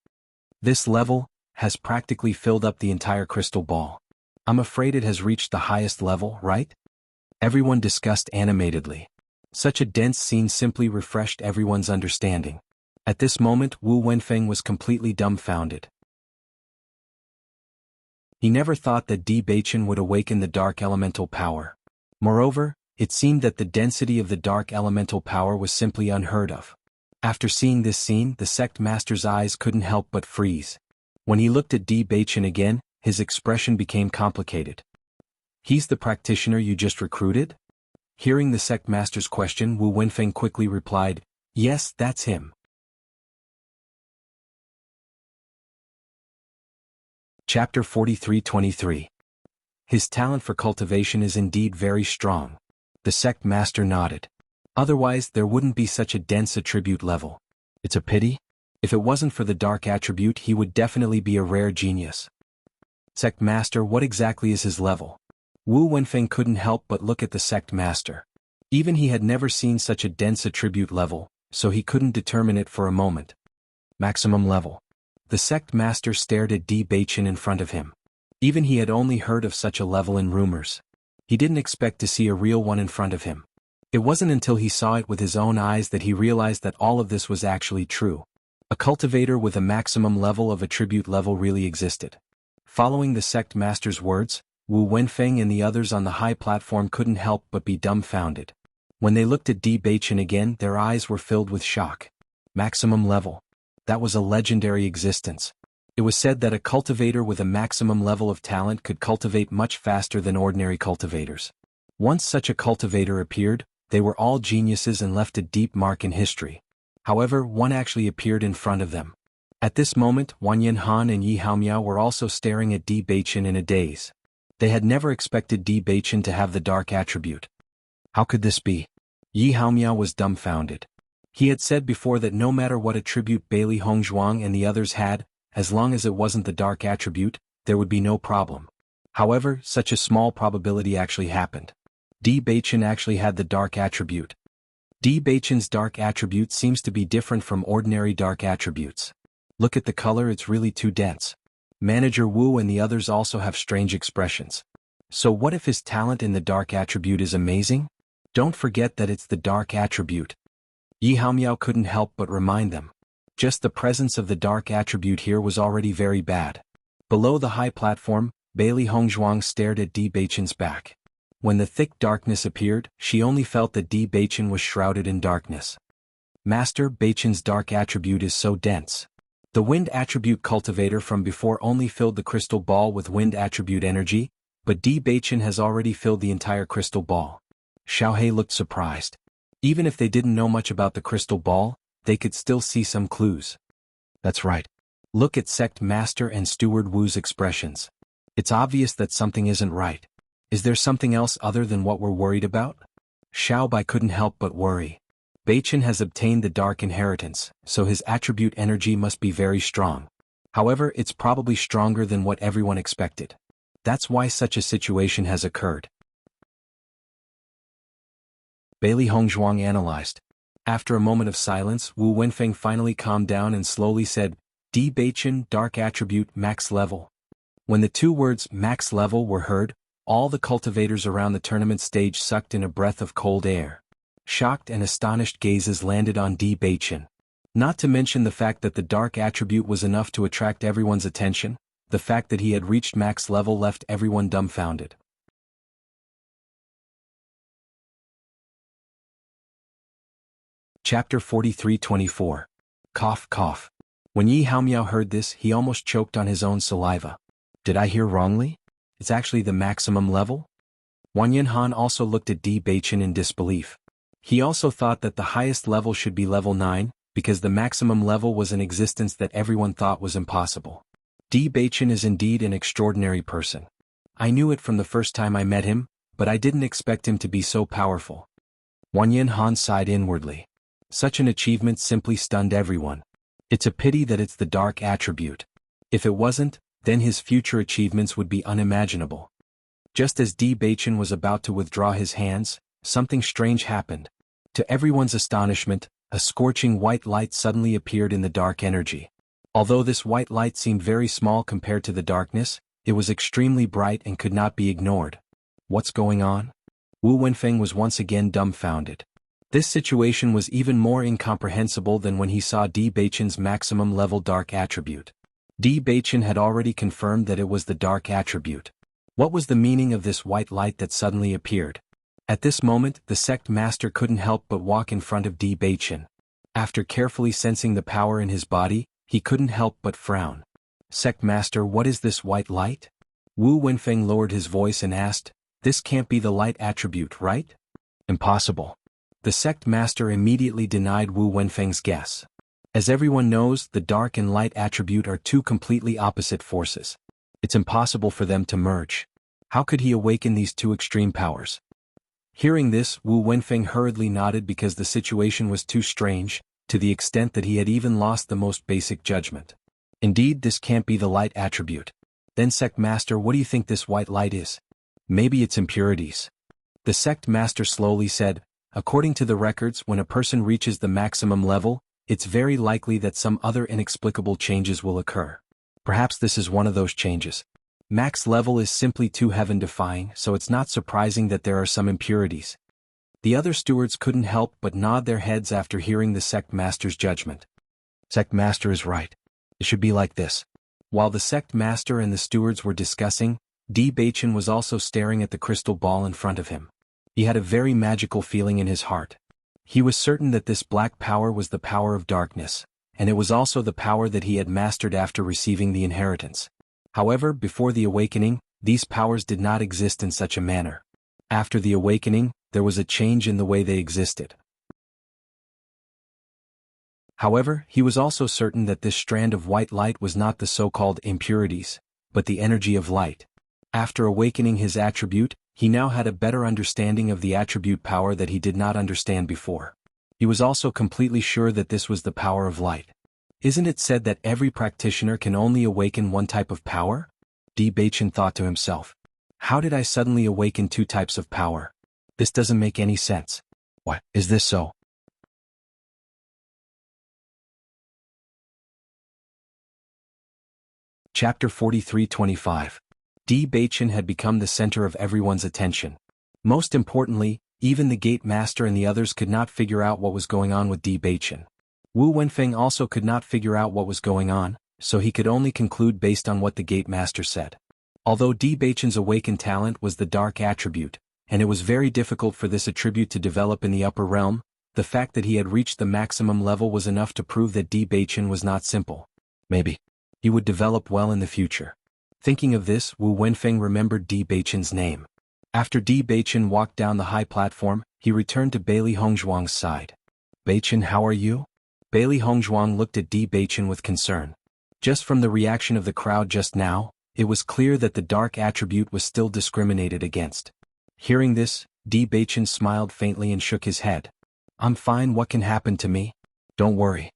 This level has practically filled up the entire crystal ball. I'm afraid it has reached the highest level, right? Everyone discussed animatedly. Such a dense scene simply refreshed everyone's understanding. At this moment, Wu Wenfeng was completely dumbfounded. He never thought that Di Beichen would awaken the dark elemental power. Moreover, it seemed that the density of the dark elemental power was simply unheard of. After seeing this scene, the sect master's eyes couldn't help but freeze. When he looked at Di Beichen again, his expression became complicated. He's the practitioner you just recruited? Hearing the sect master's question, Wu Wenfeng quickly replied, yes, that's him. Chapter 43-23. His talent for cultivation is indeed very strong. The sect master nodded. Otherwise, there wouldn't be such a dense attribute level. It's a pity. If it wasn't for the dark attribute, he would definitely be a rare genius. Sect master, what exactly is his level? Wu Wenfeng couldn't help but look at the sect master. Even he had never seen such a dense attribute level, so he couldn't determine it for a moment. Maximum level. The sect master stared at Di Beichen in front of him. Even he had only heard of such a level in rumors. He didn't expect to see a real one in front of him. It wasn't until he saw it with his own eyes that he realized that all of this was actually true. A cultivator with a maximum level of attribute level really existed. Following the sect master's words, Wu Wenfeng and the others on the high platform couldn't help but be dumbfounded. When they looked at Di Beichen again, their eyes were filled with shock. Maximum level. That was a legendary existence. It was said that a cultivator with a maximum level of talent could cultivate much faster than ordinary cultivators. Once such a cultivator appeared, they were all geniuses and left a deep mark in history. However, one actually appeared in front of them. At this moment, Wang Yanhan and Yi Haomiao were also staring at Di Beichen in a daze. They had never expected Di Beichen to have the dark attribute. How could this be? Yi Haomiao was dumbfounded. He had said before that no matter what attribute Bailey Hongzhuang and the others had, as long as it wasn't the dark attribute, there would be no problem. However, such a small probability actually happened. Di Beichen actually had the dark attribute. Di Beichen's dark attribute seems to be different from ordinary dark attributes. Look at the color, it's really too dense. Manager Wu and the others also have strange expressions. So what if his talent in the dark attribute is amazing? Don't forget that it's the dark attribute. Yi Haomiao couldn't help but remind them. Just the presence of the dark attribute here was already very bad. Below the high platform, Bailey Hongzhuang stared at Di Beichen's back. When the thick darkness appeared, she only felt that Di Beichen was shrouded in darkness. Master, Beichen's dark attribute is so dense. The wind attribute cultivator from before only filled the crystal ball with wind attribute energy, but Di Beichen has already filled the entire crystal ball. Xiaohei looked surprised. Even if they didn't know much about the crystal ball, they could still see some clues. That's right. Look at Sect Master and Steward Wu's expressions. It's obvious that something isn't right. Is there something else other than what we're worried about? Xiao Bai couldn't help but worry. Beichen has obtained the dark inheritance, so his attribute energy must be very strong. However, it's probably stronger than what everyone expected. That's why such a situation has occurred. Bailey Hongzhuang analyzed. After a moment of silence, Wu Wenfeng finally calmed down and slowly said, Di Beichen, dark attribute, max level. When the two words max level were heard, all the cultivators around the tournament stage sucked in a breath of cold air. Shocked and astonished gazes landed on Di Beichen. Not to mention the fact that the dark attribute was enough to attract everyone's attention, the fact that he had reached max level left everyone dumbfounded. Chapter 43-24. Cough, cough. When Yi Haomiao heard this, he almost choked on his own saliva. Did I hear wrongly? It's actually the maximum level? Wang Yanhan also looked at Di Beichen in disbelief. He also thought that the highest level should be level 9, because the maximum level was an existence that everyone thought was impossible. Di Beichen is indeed an extraordinary person. I knew it from the first time I met him, but I didn't expect him to be so powerful. Wang Yanhan sighed inwardly. Such an achievement simply stunned everyone. It's a pity that it's the dark attribute. If it wasn't, then his future achievements would be unimaginable. Just as Di Beichen was about to withdraw his hands, something strange happened. To everyone's astonishment, a scorching white light suddenly appeared in the dark energy. Although this white light seemed very small compared to the darkness, it was extremely bright and could not be ignored. What's going on? Wu Wenfeng was once again dumbfounded. This situation was even more incomprehensible than when he saw Di Beichen's maximum level dark attribute. Di Beichen had already confirmed that it was the dark attribute. What was the meaning of this white light that suddenly appeared? At this moment, the sect master couldn't help but walk in front of Di Beichen. After carefully sensing the power in his body, he couldn't help but frown. Sect master, what is this white light? Wu Wenfeng lowered his voice and asked, this can't be the light attribute, right? Impossible. The sect master immediately denied Wu Wenfeng's guess. As everyone knows, the dark and light attribute are two completely opposite forces. It's impossible for them to merge. How could he awaken these two extreme powers? Hearing this, Wu Wenfeng hurriedly nodded because the situation was too strange, to the extent that he had even lost the most basic judgment. Indeed, this can't be the light attribute. Then sect master, what do you think this white light is? Maybe it's impurities. The sect master slowly said, according to the records, when a person reaches the maximum level, it's very likely that some other inexplicable changes will occur. Perhaps this is one of those changes. Max level is simply too heaven-defying, so it's not surprising that there are some impurities. The other stewards couldn't help but nod their heads after hearing the sect master's judgment. Sect master is right. It should be like this. While the sect master and the stewards were discussing, Di Beichen was also staring at the crystal ball in front of him. He had a very magical feeling in his heart. He was certain that this black power was the power of darkness, and it was also the power that he had mastered after receiving the inheritance. However, before the awakening, these powers did not exist in such a manner. After the awakening, there was a change in the way they existed. However, he was also certain that this strand of white light was not the so-called impurities, but the energy of light. After awakening his attribute, he now had a better understanding of the attribute power that he did not understand before. He was also completely sure that this was the power of light. Isn't it said that every practitioner can only awaken one type of power? Di Beichen thought to himself. How did I suddenly awaken two types of power? This doesn't make any sense. What, is this so? Chapter 43-25. Di Baichen had become the center of everyone's attention. Most importantly, even the gate master and the others could not figure out what was going on with Di Baichen. Wu Wenfeng also could not figure out what was going on, so he could only conclude based on what the gate master said. Although Di Baichen's awakened talent was the dark attribute, and it was very difficult for this attribute to develop in the upper realm, the fact that he had reached the maximum level was enough to prove that Di Baichen was not simple. Maybe he would develop well in the future. Thinking of this, Wu Wenfeng remembered Di Baichen's name. After Di Baichen walked down the high platform, he returned to Bailey Hongzhuang's side. "Baichen, how are you?" Bailey Hongzhuang looked at Di Baichen with concern. Just from the reaction of the crowd just now, it was clear that the dark attribute was still discriminated against. Hearing this, Di Baichen smiled faintly and shook his head. "I'm fine, what can happen to me? Don't worry."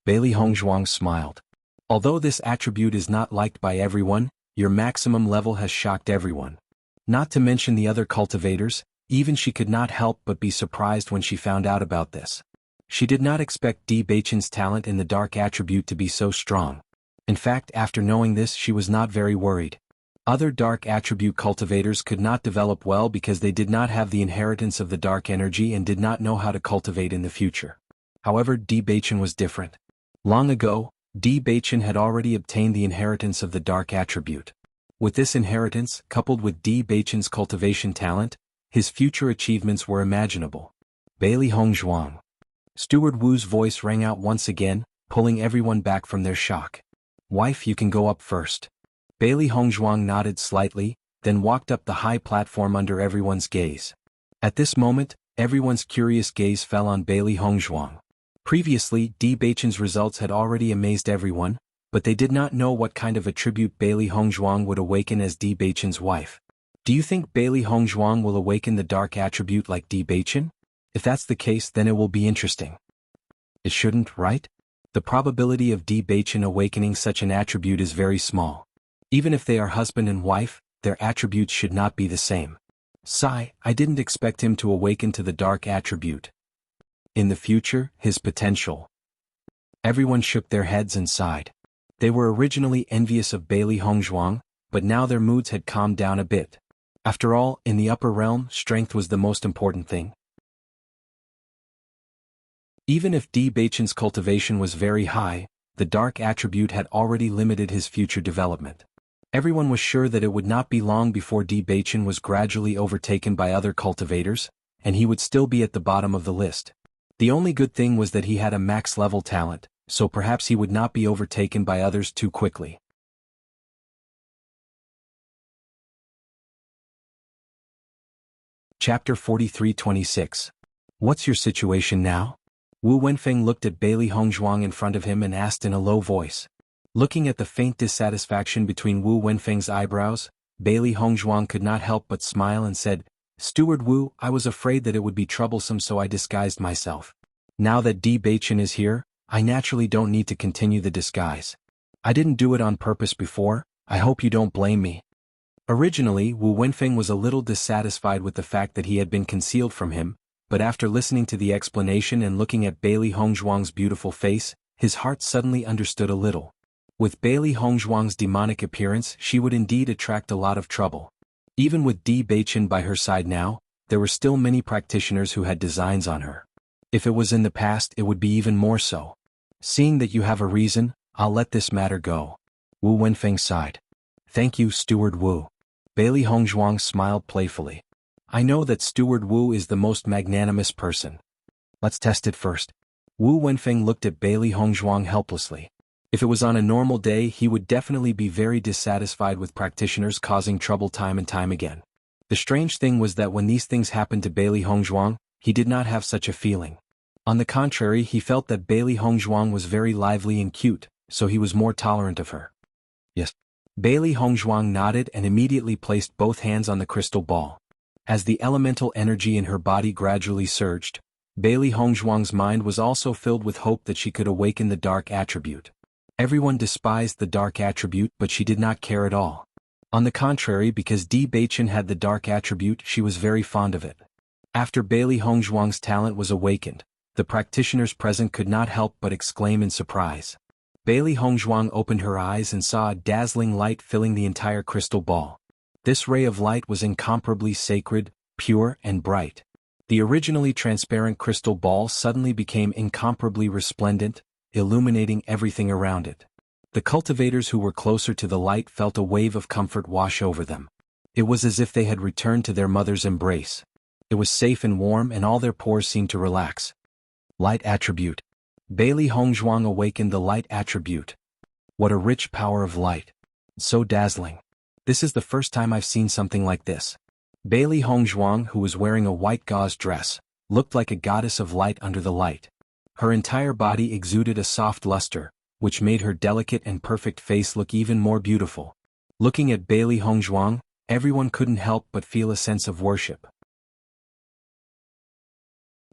Bailey Hongzhuang smiled. "Although this attribute is not liked by everyone, your maximum level has shocked everyone. Not to mention the other cultivators, even she could not help but be surprised when she found out about this. She did not expect Di Baichen's talent in the dark attribute to be so strong. In fact, after knowing this, she was not very worried. Other dark attribute cultivators could not develop well because they did not have the inheritance of the dark energy and did not know how to cultivate in the future. However, Di Baichen was different. Long ago, Di Baichen had already obtained the inheritance of the dark attribute. With this inheritance, coupled with Di Baichen's cultivation talent, his future achievements were imaginable. Bailey Hongzhuang. Steward Wu's voice rang out once again, pulling everyone back from their shock. "Wife, you can go up first." Bailey Hongzhuang nodded slightly, then walked up the high platform under everyone's gaze. At this moment, everyone's curious gaze fell on Bailey Hongzhuang. Previously, Di Baichen's results had already amazed everyone, but they did not know what kind of attribute Bailey Hongzhuang would awaken as Di Baichen's wife. "Do you think Bailey Hongzhuang will awaken the dark attribute like Di Baichen? If that's the case, then it will be interesting." "It shouldn't, right? The probability of Di Baichen awakening such an attribute is very small. Even if they are husband and wife, their attributes should not be the same. Sigh, I didn't expect him to awaken to the dark attribute. In the future, his potential." Everyone shook their heads and sighed. They were originally envious of Bailey Hongzhuang, but now their moods had calmed down a bit. After all, in the upper realm, strength was the most important thing. Even if Di Baichen's cultivation was very high, the dark attribute had already limited his future development. Everyone was sure that it would not be long before Di Baichen was gradually overtaken by other cultivators, and he would still be at the bottom of the list. The only good thing was that he had a max-level talent, so perhaps he would not be overtaken by others too quickly. Chapter 43-26. What's your situation now? Wu Wenfeng looked at Bailey Hongzhuang in front of him and asked in a low voice. Looking at the faint dissatisfaction between Wu Wenfeng's eyebrows, Bailey Hongzhuang could not help but smile and said, "Steward Wu, I was afraid that it would be troublesome, so I disguised myself. Now that Di Baichen is here, I naturally don't need to continue the disguise. I didn't do it on purpose before, I hope you don't blame me." Originally, Wu Wenfeng was a little dissatisfied with the fact that he had been concealed from him, but after listening to the explanation and looking at Bailey Hongzhuang's beautiful face, his heart suddenly understood a little. With Bailey Hongzhuang's demonic appearance, she would indeed attract a lot of trouble. Even with Di Baichen by her side now, there were still many practitioners who had designs on her. If it was in the past, it would be even more so. "Seeing that you have a reason, I'll let this matter go." Wu Wenfeng sighed. "Thank you, Steward Wu." Bailey Hongzhuang smiled playfully. "I know that Steward Wu is the most magnanimous person. Let's test it first." Wu Wenfeng looked at Bailey Hongzhuang helplessly. If it was on a normal day, he would definitely be very dissatisfied with practitioners causing trouble time and time again. The strange thing was that when these things happened to Bailey Hongzhuang, he did not have such a feeling. On the contrary, he felt that Bailey Hongzhuang was very lively and cute, so he was more tolerant of her. "Yes." Bailey Hongzhuang nodded and immediately placed both hands on the crystal ball. As the elemental energy in her body gradually surged, Bailey Hongzhuang's mind was also filled with hope that she could awaken the dark attribute. Everyone despised the dark attribute, but she did not care at all. On the contrary, because Di Baichen had the dark attribute, she was very fond of it. After Bailey Hongzhuang's talent was awakened, the practitioners present could not help but exclaim in surprise. Bailey Hongzhuang opened her eyes and saw a dazzling light filling the entire crystal ball. This ray of light was incomparably sacred, pure, and bright. The originally transparent crystal ball suddenly became incomparably resplendent, illuminating everything around it. The cultivators who were closer to the light felt a wave of comfort wash over them. It was as if they had returned to their mother's embrace. It was safe and warm, and all their pores seemed to relax. Light attribute. Bailey Hongzhuang awakened the light attribute. What a rich power of light. So dazzling. This is the first time I've seen something like this. Bailey Hongzhuang, who was wearing a white gauze dress, looked like a goddess of light under the light. Her entire body exuded a soft luster, which made her delicate and perfect face look even more beautiful. Looking at Bailey Hongzhuang, everyone couldn't help but feel a sense of worship.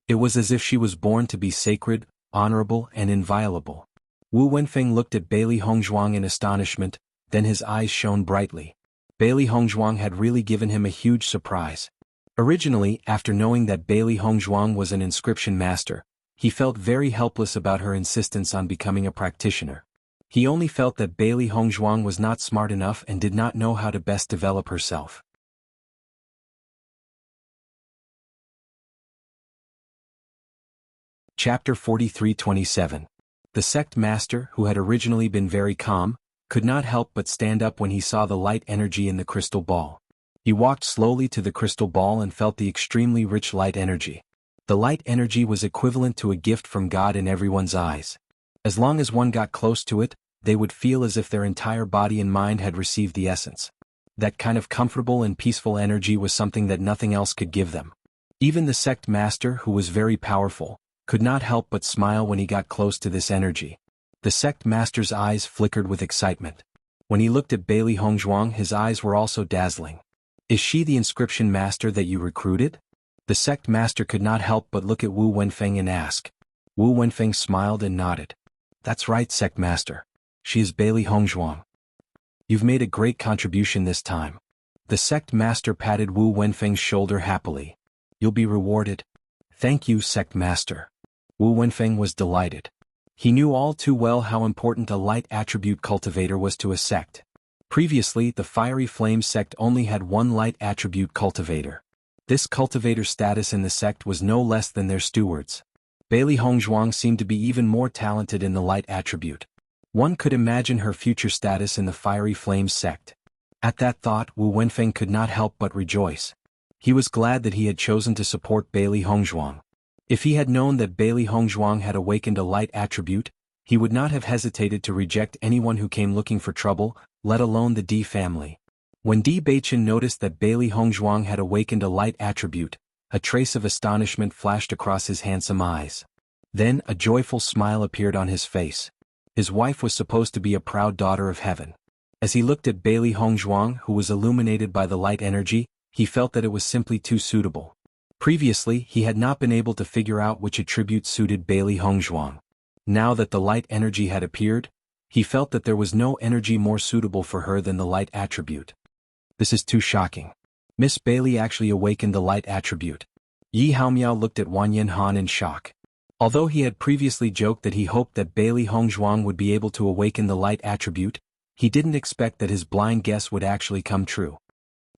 It was as if she was born to be sacred, honorable, and inviolable. Wu Wenfeng looked at Bailey Hongzhuang in astonishment, then his eyes shone brightly. Bailey Hongzhuang had really given him a huge surprise. Originally, after knowing that Bailey Hongzhuang was an inscription master, he felt very helpless about her insistence on becoming a practitioner. He only felt that Bailey Hongzhuang was not smart enough and did not know how to best develop herself. Chapter 43-27. The sect master, who had originally been very calm, could not help but stand up when he saw the light energy in the crystal ball. He walked slowly to the crystal ball and felt the extremely rich light energy. The light energy was equivalent to a gift from God in everyone's eyes. As long as one got close to it, they would feel as if their entire body and mind had received the essence. That kind of comfortable and peaceful energy was something that nothing else could give them. Even the sect master, who was very powerful, could not help but smile when he got close to this energy. The sect master's eyes flickered with excitement. When he looked at Bailey Hongzhuang, his eyes were also dazzling. Is she the inscription master that you recruited? The sect master could not help but look at Wu Wenfeng and ask. Wu Wenfeng smiled and nodded. That's right, sect master. She is Bailey Hongzhuang. You've made a great contribution this time. The sect master patted Wu Wenfeng's shoulder happily. You'll be rewarded. Thank you, sect master. Wu Wenfeng was delighted. He knew all too well how important a light attribute cultivator was to a sect. Previously, the Fiery Flame sect only had one light attribute cultivator. This cultivator's status in the sect was no less than their stewards. Bailey Hongzhuang seemed to be even more talented in the light attribute. One could imagine her future status in the Fiery Flames sect. At that thought, Wu Wenfeng could not help but rejoice. He was glad that he had chosen to support Bailey Hongzhuang. If he had known that Bailey Hongzhuang had awakened a light attribute, he would not have hesitated to reject anyone who came looking for trouble, let alone the Di family. When Di Beichen noticed that Bailey Hongzhuang had awakened a light attribute, a trace of astonishment flashed across his handsome eyes. Then a joyful smile appeared on his face. His wife was supposed to be a proud daughter of heaven. As he looked at Bailey Hongzhuang, who was illuminated by the light energy, he felt that it was simply too suitable. Previously, he had not been able to figure out which attribute suited Bailey Hongzhuang. Now that the light energy had appeared, he felt that there was no energy more suitable for her than the light attribute. This is too shocking. Miss Bailey actually awakened the light attribute. Yi Haomiao looked at Wang Yanhan in shock. Although he had previously joked that he hoped that Bailey Hongzhuang would be able to awaken the light attribute, he didn't expect that his blind guess would actually come true.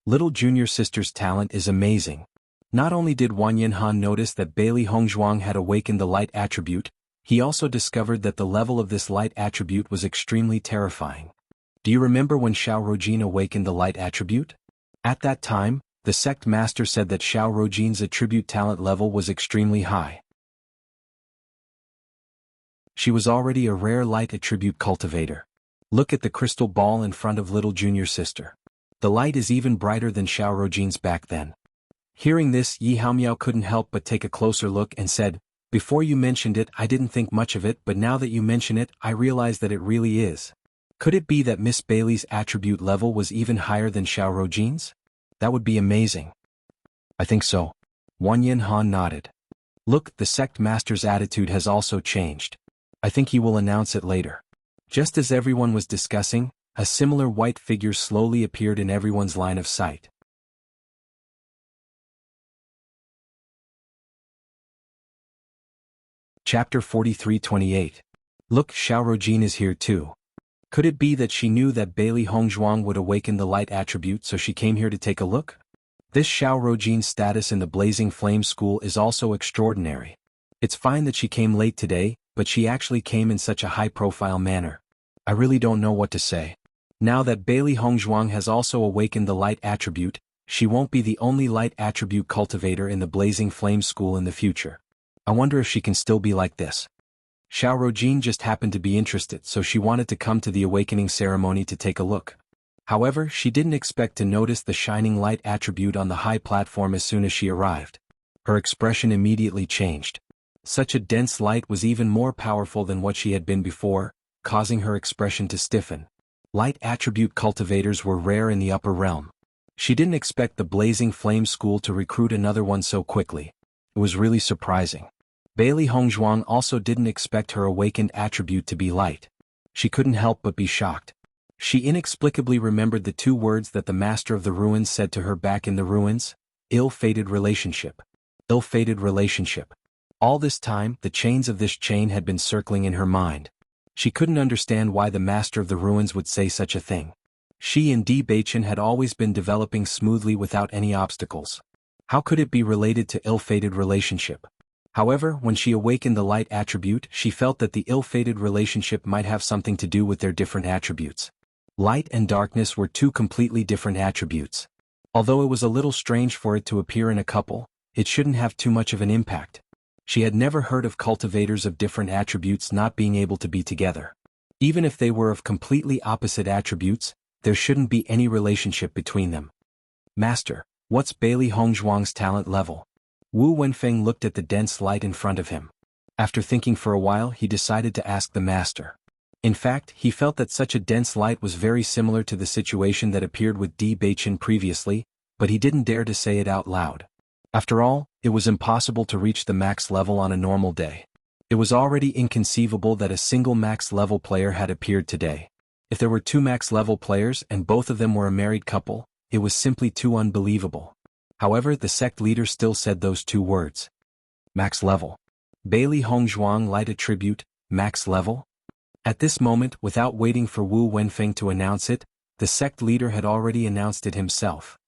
Little junior sister's talent is amazing. Not only did Wang Yanhan notice that Bailey Hongzhuang had awakened the light attribute, he also discovered that the level of this light attribute was extremely terrifying. Do you remember when Xiao Rojin awakened the light attribute? At that time, the sect master said that Xiao Rojin's attribute talent level was extremely high. She was already a rare light attribute cultivator. Look at the crystal ball in front of little junior sister. The light is even brighter than Xiao Rojin's back then. Hearing this, Yi Haomiao couldn't help but take a closer look and said, Before you mentioned it, I didn't think much of it, but now that you mention it, I realize that it really is. Could it be that Miss Bailey's attribute level was even higher than Xiao Rojin's? That would be amazing. I think so. Wang Yanhan nodded. Look, the sect master's attitude has also changed. I think he will announce it later. Just as everyone was discussing, a similar white figure slowly appeared in everyone's line of sight. Chapter 43-28. Look, Xiaorojin is here too. Could it be that she knew that Bailey Hongzhuang would awaken the light attribute, so she came here to take a look? This Xiaorojin's status in the Blazing Flame School is also extraordinary. It's fine that she came late today, but she actually came in such a high-profile manner. I really don't know what to say. Now that Bailey Hongzhuang has also awakened the light attribute, she won't be the only light attribute cultivator in the Blazing Flame School in the future. I wonder if she can still be like this. Xiaorojin just happened to be interested, so she wanted to come to the awakening ceremony to take a look. However, she didn't expect to notice the shining light attribute on the high platform as soon as she arrived. Her expression immediately changed. Such a dense light was even more powerful than what she had been before, causing her expression to stiffen. Light attribute cultivators were rare in the upper realm. She didn't expect the Blazing Flame School to recruit another one so quickly. It was really surprising. Bailey Hongzhuang also didn't expect her awakened attribute to be light. She couldn't help but be shocked. She inexplicably remembered the 2 words that the Master of the Ruins said to her back in the ruins: ill-fated relationship. Ill-fated relationship. All this time, the chains of this chain had been circling in her mind. She couldn't understand why the Master of the Ruins would say such a thing. She and Di Beichen had always been developing smoothly without any obstacles. How could it be related to ill-fated relationship? However, when she awakened the light attribute, she felt that the ill-fated relationship might have something to do with their different attributes. Light and darkness were 2 completely different attributes. Although it was a little strange for it to appear in a couple, it shouldn't have too much of an impact. She had never heard of cultivators of different attributes not being able to be together. Even if they were of completely opposite attributes, there shouldn't be any relationship between them. Master, what's Bailey Hongzhuang's talent level? Wu Wenfeng looked at the dense light in front of him. After thinking for a while, he decided to ask the master. In fact, he felt that such a dense light was very similar to the situation that appeared with Di Beichen previously, but he didn't dare to say it out loud. After all, it was impossible to reach the max level on a normal day. It was already inconceivable that a single max level player had appeared today. If there were 2 max level players and both of them were a married couple, it was simply too unbelievable. However, the sect leader still said those 2 words. Max level. Bailey Hongzhuang light attribute, max level? At this moment, without waiting for Wu Wenfeng to announce it, the sect leader had already announced it himself.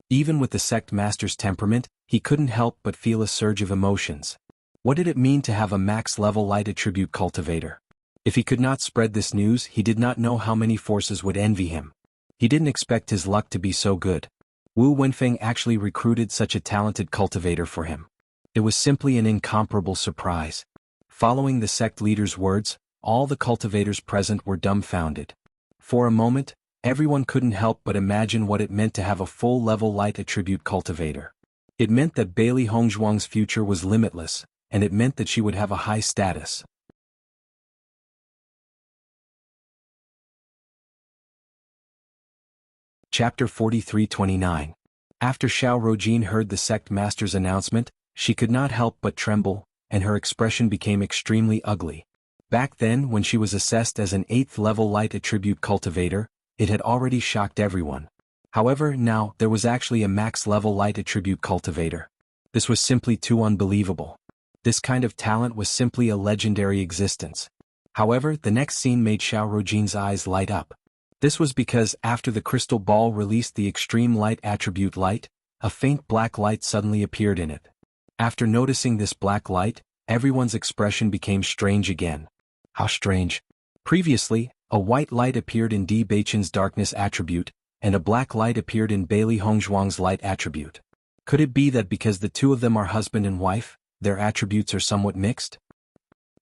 Even with the sect master's temperament, he couldn't help but feel a surge of emotions. What did it mean to have a max level light attribute cultivator? If he could not spread this news, he did not know how many forces would envy him. He didn't expect his luck to be so good. Wu Wenfeng actually recruited such a talented cultivator for him. It was simply an incomparable surprise. Following the sect leader's words, all the cultivators present were dumbfounded. For a moment, everyone couldn't help but imagine what it meant to have a full-level light attribute cultivator. It meant that Bailey Hongzhuang's future was limitless, and it meant that she would have a high status. Chapter 43-29. After Xiaorojin heard the sect master's announcement, she could not help but tremble, and her expression became extremely ugly. Back then, when she was assessed as an 8th level light attribute cultivator, it had already shocked everyone. However, now, there was actually a max level light attribute cultivator. This was simply too unbelievable. This kind of talent was simply a legendary existence. However, the next scene made Xiaorojin's eyes light up. This was because after the crystal ball released the extreme light attribute light, a faint black light suddenly appeared in it. After noticing this black light, everyone's expression became strange again. How strange. Previously, a white light appeared in Di Beichen's darkness attribute, and a black light appeared in Bailey Hongzhuang's light attribute. Could it be that because the 2 of them are husband and wife, their attributes are somewhat mixed?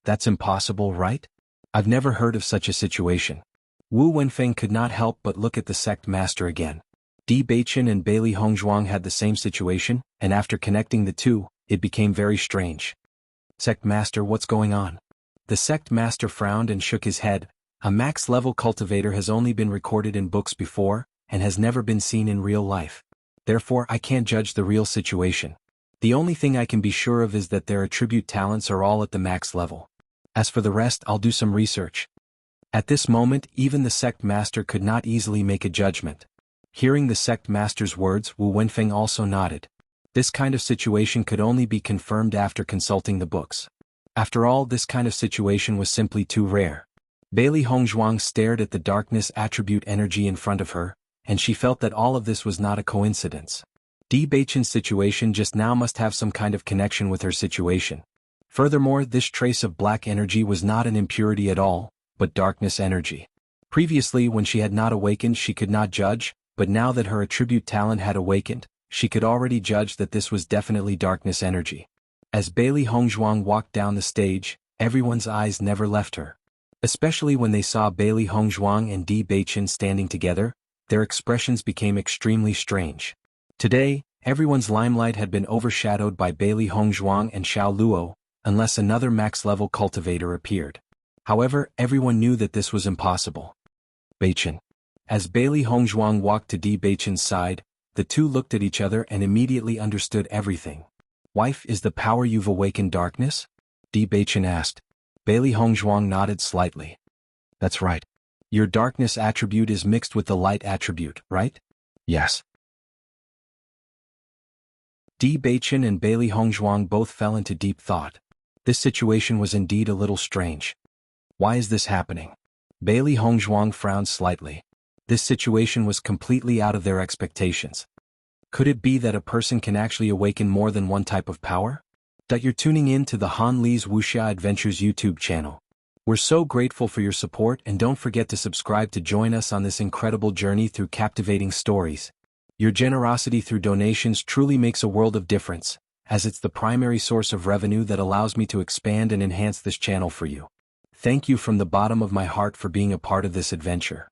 That's impossible, right? I've never heard of such a situation. Wu Wenfeng could not help but look at the sect master again. Di Beichen and Bailey Hongzhuang had the same situation, and after connecting the 2, it became very strange. Sect master, what's going on? The sect master frowned and shook his head. A max-level cultivator has only been recorded in books before, and has never been seen in real life. Therefore, I can't judge the real situation. The only thing I can be sure of is that their attribute talents are all at the max level. As for the rest, I'll do some research. At this moment, even the sect master could not easily make a judgment. Hearing the sect master's words, Wu Wenfeng also nodded. This kind of situation could only be confirmed after consulting the books. After all, this kind of situation was simply too rare. Bailey Hongzhuang stared at the darkness attribute energy in front of her, and she felt that all of this was not a coincidence. Di Beichen's situation just now must have some kind of connection with her situation. Furthermore, this trace of black energy was not an impurity at all, but darkness energy. Previously, when she had not awakened, she could not judge, but now that her attribute talent had awakened, she could already judge that this was definitely darkness energy. As Bailey Hongzhuang walked down the stage, everyone's eyes never left her. Especially when they saw Bailey Hongzhuang and Di Beichen standing together, their expressions became extremely strange. Today, everyone's limelight had been overshadowed by Bailey Hongzhuang and Xiao Luo, unless another max-level cultivator appeared. However, everyone knew that this was impossible. Beichen. As Bailey Hongzhuang walked to Di Beichen's side, the two looked at each other and immediately understood everything. Wife, is the power you've awakened darkness? Di Beichen asked. Bailey Hongzhuang nodded slightly. That's right. Your darkness attribute is mixed with the light attribute, right? Yes. Di Beichen and Bailey Hongzhuang both fell into deep thought. This situation was indeed a little strange. Why is this happening? Bailey Hongzhuang frowned slightly. This situation was completely out of their expectations. Could it be that a person can actually awaken more than one type of power? You're tuning in to the Han Li's Wuxia Adventures YouTube channel. We're so grateful for your support, and don't forget to subscribe to join us on this incredible journey through captivating stories. Your generosity through donations truly makes a world of difference, as it's the primary source of revenue that allows me to expand and enhance this channel for you. Thank you from the bottom of my heart for being a part of this adventure.